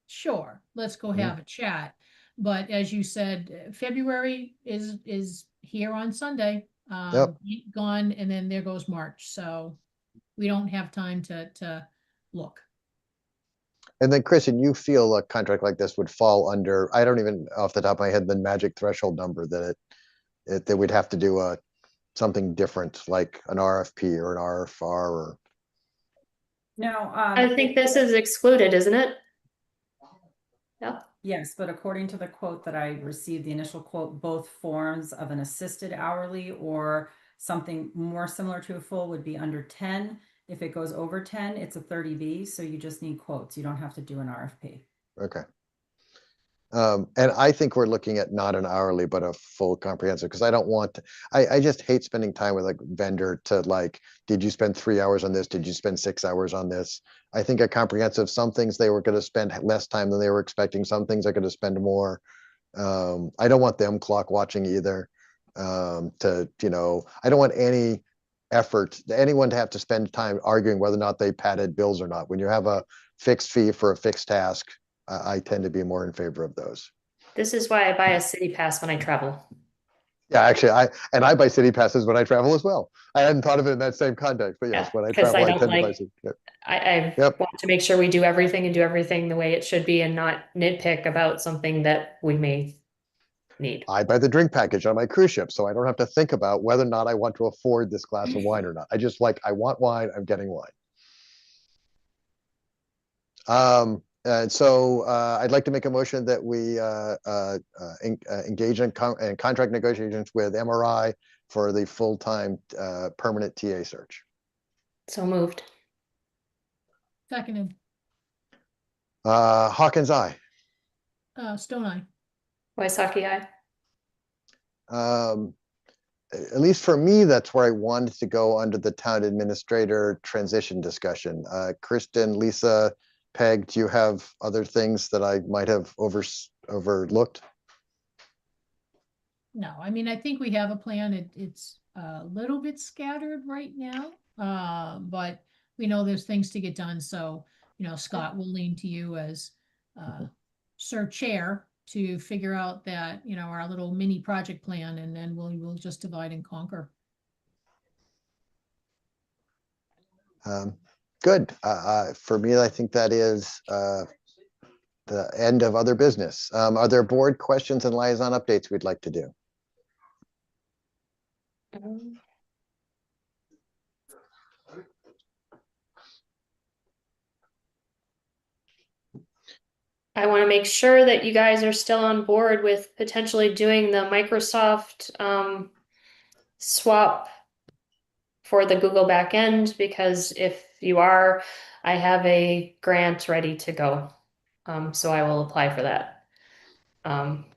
E: sure, let's go have a chat. But as you said, February is here on Sunday. Gone, and then there goes March. So we don't have time to look.
B: And then Kristen, you feel a contract like this would fall under, I don't even off the top of my head, the magic threshold number that that we'd have to do something different, like an RFP or an RFR or?
A: No,
C: I think this is excluded, isn't it? Yeah.
A: yes, but according to the quote that I received, the initial quote, both forms of an assisted hourly or something more similar to a full would be under 10. If it goes over 10, it's a 30B, so you just need quotes. You don't have to do an RFP.
B: Okay. And I think we're looking at not an hourly, but a full comprehensive, because I don't want, I just hate spending time with a vendor to like, did you spend 3 hours on this? Did you spend 6 hours on this? I think a comprehensive, some things they were going to spend less time than they were expecting. Some things are going to spend more. I don't want them clock watching either. To, you know, I don't want any effort, anyone to have to spend time arguing whether or not they padded bills or not. When you have a fixed fee for a fixed task, I tend to be more in favor of those.
C: This is why I buy a city pass when I travel.
B: Yeah, actually, I buy city passes when I travel as well. I hadn't thought of it in that same context, but yes,
C: Yeah,
B: when I
C: 'cause
B: travel,
C: I
B: I
C: don't
B: tend to buy
C: like-
B: city. Yep.
C: I
B: Yep.
C: want to make sure we do everything and do everything the way it should be and not nitpick about something that we may need.
B: I buy the drink package on my cruise ship, so I don't have to think about whether or not I want to afford this glass of wine or not. I just like, I want wine, I'm getting wine. And so I'd like to make a motion that we engage in contract negotiations with MRI for the full-time permanent TA search.
C: So moved.
E: Seconded,
B: Hawkins, aye.
E: Stone Eye.
C: Waisaki, aye.
B: At least for me, that's where I wanted to go under the town administrator transition discussion. Kristen, Lisa, Peg, do you have other things that I might have overlooked?
E: No, I mean, I think we have a plan. It's a little bit scattered right now. But we know there's things to get done. So, you know, Scott will lean to you as Sir Chair to figure out that, you know, our little mini project plan, and then we'll just divide and conquer.
B: Good. For me, I think that is the end of other business. Are there board questions and liaison updates we'd like to do?
C: I want to make sure that you guys are still on board with potentially doing the Microsoft swap for the Google backend, because if you are, I have a grant ready to go. So I will apply for that.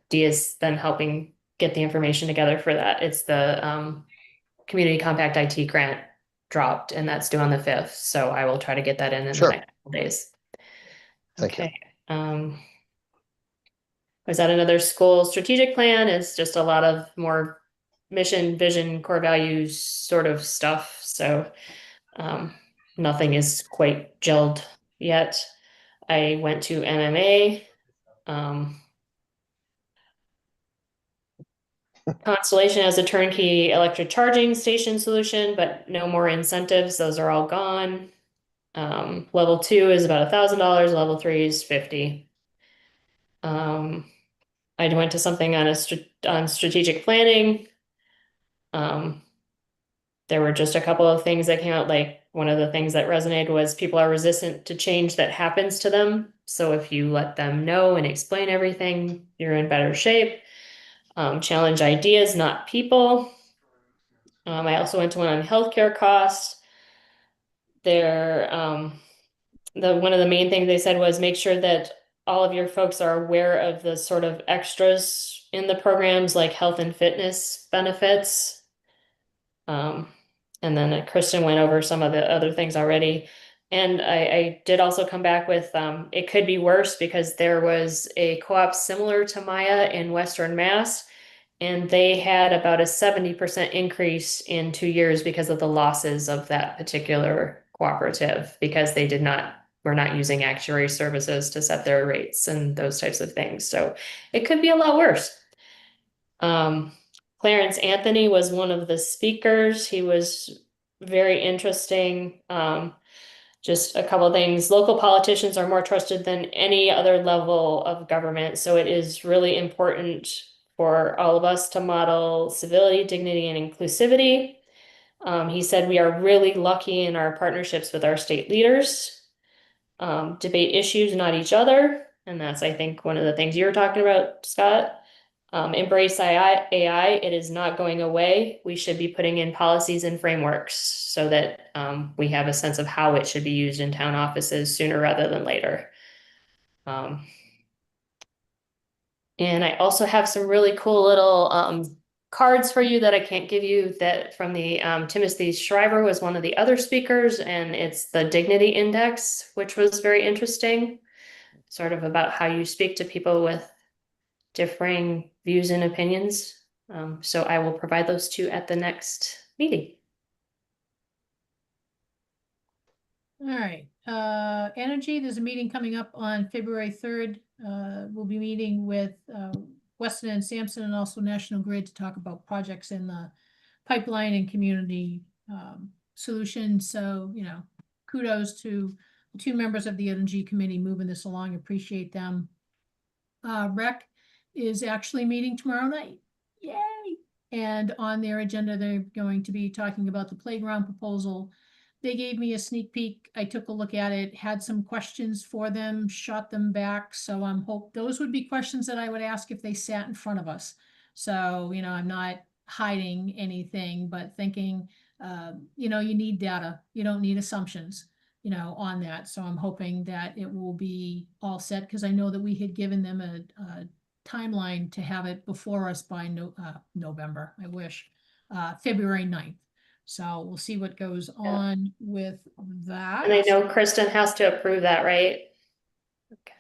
C: Dee is then helping get the information together for that. It's the Community Compact IT grant dropped, and that's due on the 5th. So I will try to get that in
B: Sure.
C: the next couple days.
B: Thank you.
C: Okay. Was that another school strategic plan? It's just a lot of more mission, vision, core values sort of stuff. So nothing is quite gelled yet. I went to MMA. Constellation has a turnkey electric charging station solution, but no more incentives. Those are all gone. Level 2 is about $1,000. Level 3 is $50. I went to something on on strategic planning. There were just a couple of things that came out. Like, one of the things that resonated was people are resistant to change that happens to them. So if you let them know and explain everything, you're in better shape. Challenge ideas, not people. I also went to one on healthcare costs. There, one of the main things they said was make sure that all of your folks are aware of the sort of extras in the programs, like health and fitness benefits. And then Kristen went over some of the other things already. And I did also come back with, it could be worse, because there was a co-op similar to Maya in Western Mass, and they had about a 70% increase in 2 years because of the losses of that particular cooperative, because they were not using actuary services to set their rates and those types of things. So it could be a lot worse. Clarence Anthony was one of the speakers. He was very interesting. Just a couple of things. Local politicians are more trusted than any other level of government. So it is really important for all of us to model civility, dignity, and inclusivity. He said we are really lucky in our partnerships with our state leaders. Debate issues, not each other. And that's, I think, one of the things you were talking about, Scott. Embrace AI. It is not going away. We should be putting in policies and frameworks so that we have a sense of how it should be used in town offices sooner rather than later. And I also have some really cool little cards for you that I can't give you, that from the Timothy Shriver was one of the other speakers, and it's the Dignity Index, which was very interesting, sort of about how you speak to people with differing views and opinions. So I will provide those to you at the next meeting.
E: All right, energy, there's a meeting coming up on February 3rd. We'll be meeting with Weston and Sampson and also National Grid to talk about projects in the pipeline and community solutions. So, you know, kudos to the 2 members of the energy committee moving this along. Appreciate them. Rec is actually meeting tomorrow night. Yay! And on their agenda, they're going to be talking about the playground proposal. They gave me a sneak peek. I took a look at it, had some questions for them, shot them back. So I'm hope those would be questions that I would ask if they sat in front of us. So, you know, I'm not hiding anything, but thinking, you know, you need data. You don't need assumptions, you know, on that. So I'm hoping that it will be all set, because I know that we had given them a timeline to have it before us by November, I wish, February 9th. So we'll see what goes on with that.
C: And I know Kristen has to approve that, right?
E: Okay.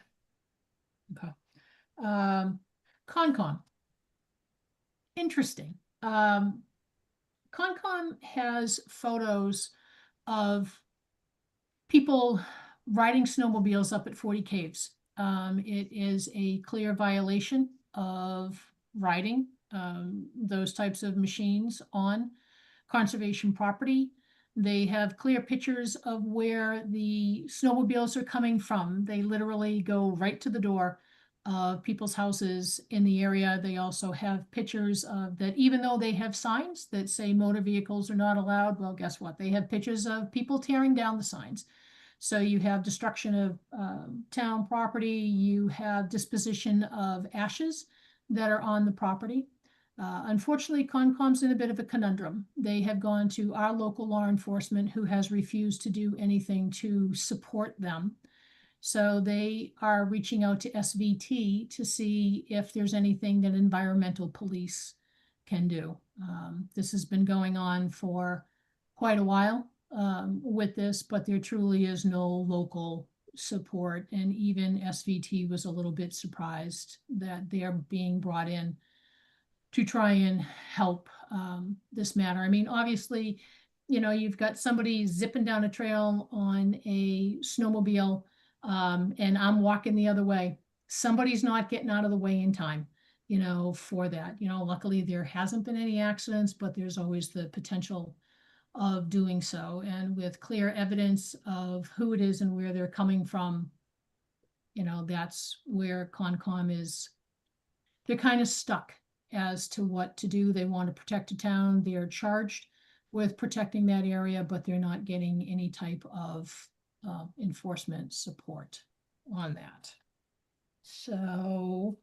E: Concom. Interesting. Concom has photos of people riding snowmobiles up at 40 Caves. It is a clear violation of riding those types of machines on conservation property. They have clear pictures of where the snowmobiles are coming from. They literally go right to the door of people's houses in the area. They also have pictures of that, even though they have signs that say motor vehicles are not allowed. Well, guess what? They have pictures of people tearing down the signs. So you have destruction of town property. You have disposition of ashes that are on the property. Unfortunately, Concom's in a bit of a conundrum. They have gone to our local law enforcement, who has refused to do anything to support them. So they are reaching out to SVT to see if there's anything that environmental police can do. This has been going on for quite a while with this, but there truly is no local support. And even SVT was a little bit surprised that they're being brought in to try and help this matter. I mean, obviously, you know, you've got somebody zipping down a trail on a snowmobile, and I'm walking the other way. Somebody's not getting out of the way in time, you know, for that. You know, luckily there hasn't been any accidents, but there's always the potential of doing so. And with clear evidence of who it is and where they're coming from, you know, that's where Concom is. They're kind of stuck as to what to do. They want to protect a town. They're charged with protecting that area, but they're not getting any type of enforcement support on that. So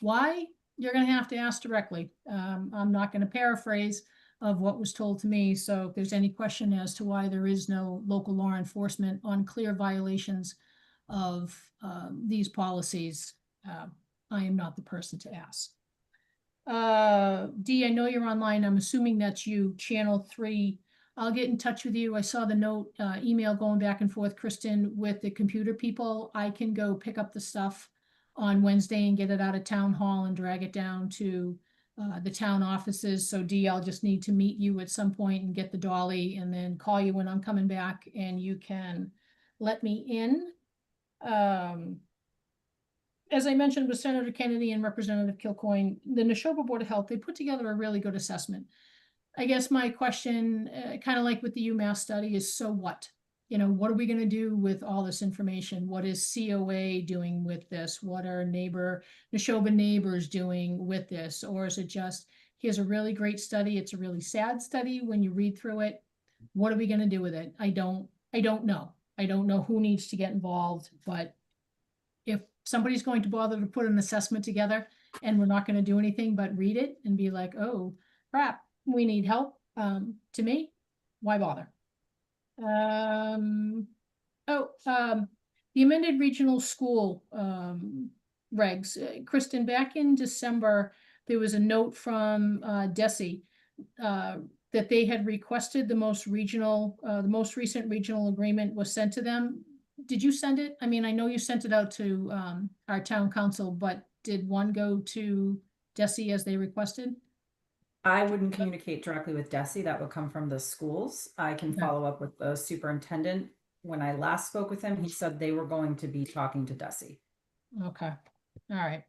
E: why? You're going to have to ask directly. I'm not going to paraphrase of what was told to me. So if there's any question as to why there is no local law enforcement on clear violations of these policies, I am not the person to ask. Dee, I know you're online. I'm assuming that's you, Channel 3. I'll get in touch with you. I saw the note, email going back and forth, Kristen, with the computer people. I can go pick up the stuff on Wednesday and get it out of town hall and drag it down to the town offices. So Dee, I'll just need to meet you at some point and get the dolly and then call you when I'm coming back and you can let me in. As I mentioned with Senator Kennedy and Representative Kilcoyne, the Neshoba Board of Health, they put together a really good assessment. I guess my question, kind of like with the UMass study, is so what? you know, what are we gonna do with all this information? What is COA doing with this? What are Neshoba neighbors doing with this? Or is it just, here's a really great study, it's a really sad study when you read through it. What are we gonna do with it? I don't know. I don't know who needs to get involved, but if somebody's going to bother to put an assessment together and we're not gonna do anything but read it and be like, oh crap, we need help, to me, why bother? The amended regional school, regs. Kristen, back in December, there was a note from, DESI, that they had requested the most recent regional agreement was sent to them. Did you send it? I mean, I know you sent it out to, our town council, but did one go to DESI as they requested?
A: I wouldn't communicate directly with Desi. That would come from the schools. I can
E: Okay.
A: follow up with the superintendent. When I last spoke with him, he said they were going to be talking to Desi.
E: Okay, all right.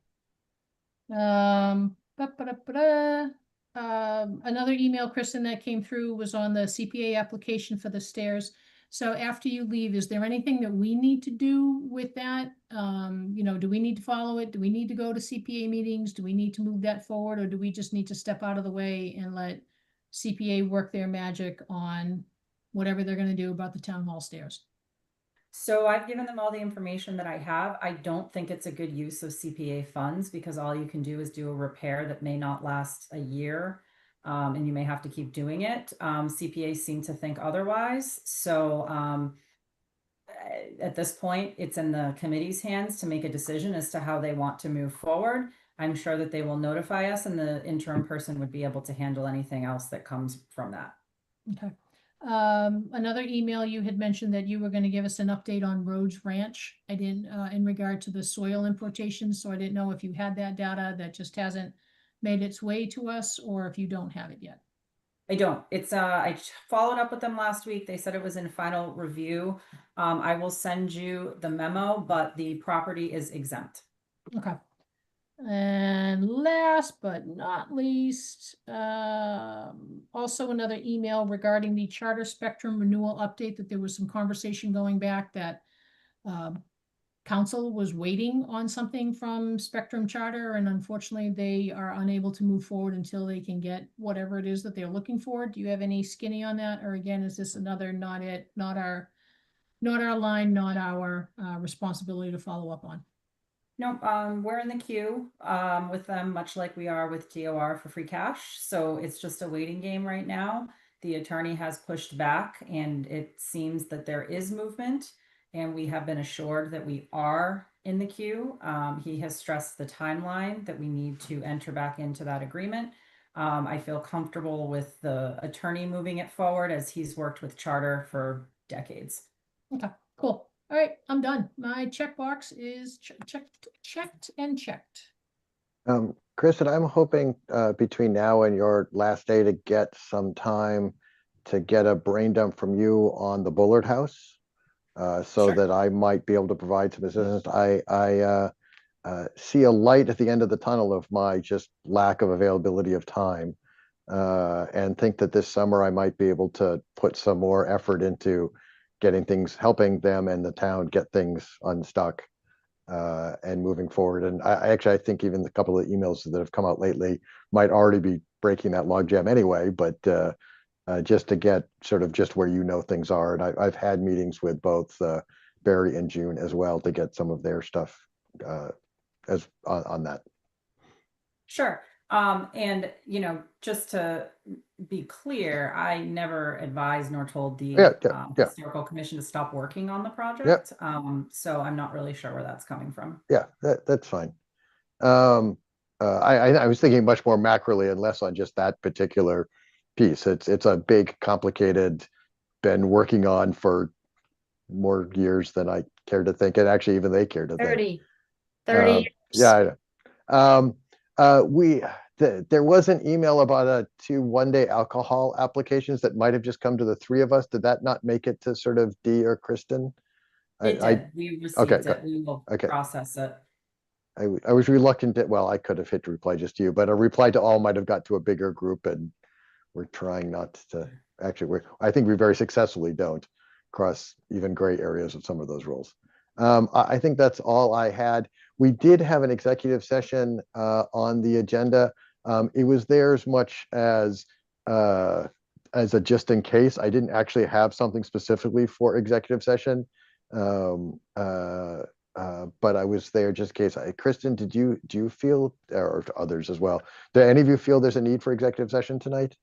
E: Ba-ba-da-ba-da. Another email, Kristen, that came through was on the CPA application for the stairs. So after you leave, is there anything that we need to do with that? You know, do we need to follow it? Do we need to go to CPA meetings? Do we need to move that forward, or do we just need to step out of the way and let CPA work their magic on whatever they're gonna do about the town hall stairs?
A: So I've given them all the information that I have. I don't think it's a good use of CPA funds because all you can do is do a repair that may not last a year. And you may have to keep doing it. CPAs seem to think otherwise. So at this point, it's in the committee's hands to make a decision as to how they want to move forward. I'm sure that they will notify us and the interim person would be able to handle anything else that comes from that.
E: Okay. Another email, you had mentioned that you were gonna give us an update on Rhodes Ranch. I didn't, in regard to the soil importations, so I didn't know if you had that data that just hasn't made its way to us, or if you don't have it yet.
A: I don't. It's I followed up with them last week. They said it was in final review. I will send you the memo, but the property is exempt.
E: Okay. And last but not least, also another email regarding the Charter Spectrum renewal update, that there was some conversation going back that council was waiting on something from Spectrum Charter, and unfortunately they are unable to move forward until they can get whatever it is that they're looking for. Do you have any skinny on that? Or again, is this another not our line, not our responsibility to follow up on?
A: No, we're in the queue with them, much like we are with DOR for free cash. So it's just a waiting game right now. The attorney has pushed back, and it seems that there is movement, and we have been assured that we are in the queue. He has stressed the timeline that we need to enter back into that agreement. I feel comfortable with the attorney moving it forward as he's worked with Charter for decades.
E: Okay, cool. All right, I'm done. My checkbox is checked and checked.
B: Kristen, I'm hoping between now and your last day to get some time to get a brain dump from you on the Bullard House, so
A: Sure.
B: that I might be able to provide some assistance. I see a light at the end of the tunnel of my just lack of availability of time, and think that this summer I might be able to put some more effort into getting things, helping them and the town get things unstuck and moving forward. And I think even the couple of emails that have come out lately might already be breaking that logjam anyway, but just to get sort of just where things are. And I've had meetings with both Barry and June as well to get some of their stuff as on that.
A: Sure. And just to be clear, I never advised nor told the Historical Commission to stop working on the project. So I'm not really sure where that's coming from.
B: Yeah, that's fine. I was thinking much more macroly and less on just that particular piece. It's a big, complicated, been working on for more years than I care to think, and actually even they care to think.
C: 30 years.
B: Yeah, I know. There was an email about 2 one-day alcohol applications that might have just come to the 3 of us. Did that not make it to sort of Dee or Kristen?
A: It did. We received it. We will process it.
B: I was reluctant to, well, I could have hit reply just to you, but a reply to all might have got to a bigger group, and we're trying not to. Actually, I think we very successfully don't. across even gray areas of some of those roles. I think that's all I had. We did have an executive session on the agenda. It was there as much as a just in case. I didn't actually have something specifically for executive session. But I was there just in case. Kristen, do you feel, or others as well, do any of you feel there's a need for executive session tonight?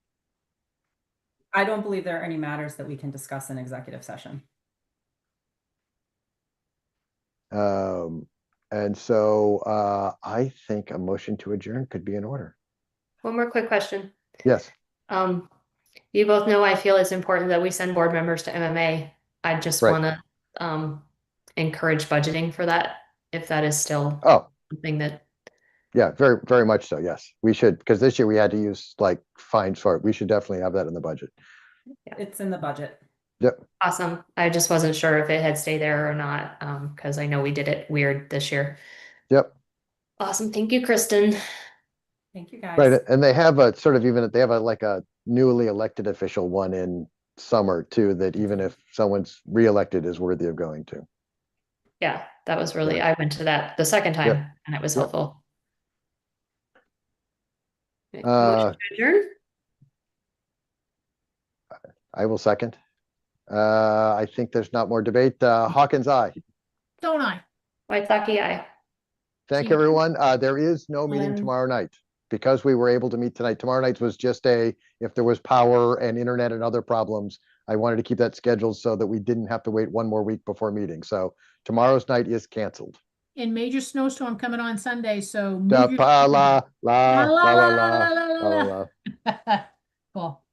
A: I don't believe there are any matters that we can discuss in executive session.
B: And so I think a motion to adjourn could be in order.
C: One more quick question.
B: Yes.
C: You both know I feel it's important that we send board members to MMA. I just
B: Right.
C: want to encourage budgeting for that, if that is still
B: Oh,
C: something that,
B: yeah, very, very much so. Yes, we should, because this year we had to use like fines for it. We should definitely have that in the budget.
A: It's in the budget.
B: Yep.
C: awesome. I just wasn't sure if it had stayed there or not, because I know we did it weird this year.
B: Yep.
C: Awesome. Thank you, Kristen.
A: Thank you, guys.
B: Right. And they have a sort of even, they have a like a newly elected official one in summer too, that even if someone's reelected is worthy of going to.
C: Yeah, that was really, I went to that the second time and it was
B: Yep.
C: helpful. Okay, motion to adjourn?
B: I will second. I think there's not more debate. Hawkins, aye.
E: Don't I?
C: Waitaki, aye.
B: Thank
E: See you.
B: everyone. There is no meeting
A: Glenn.
B: tomorrow night because we were able to meet tonight. Tomorrow night was just if there was power and internet and other problems, I wanted to keep that scheduled so that we didn't have to wait one more week before meeting. So tomorrow's night is canceled.
E: In major snowstorm coming on Sunday, so.
B: Da
E: move your-
B: pa la la
E: La,
B: la
E: la,
B: la
E: la,
B: la
E: la, la,
B: la
E: la,
B: la.
E: la. Cool.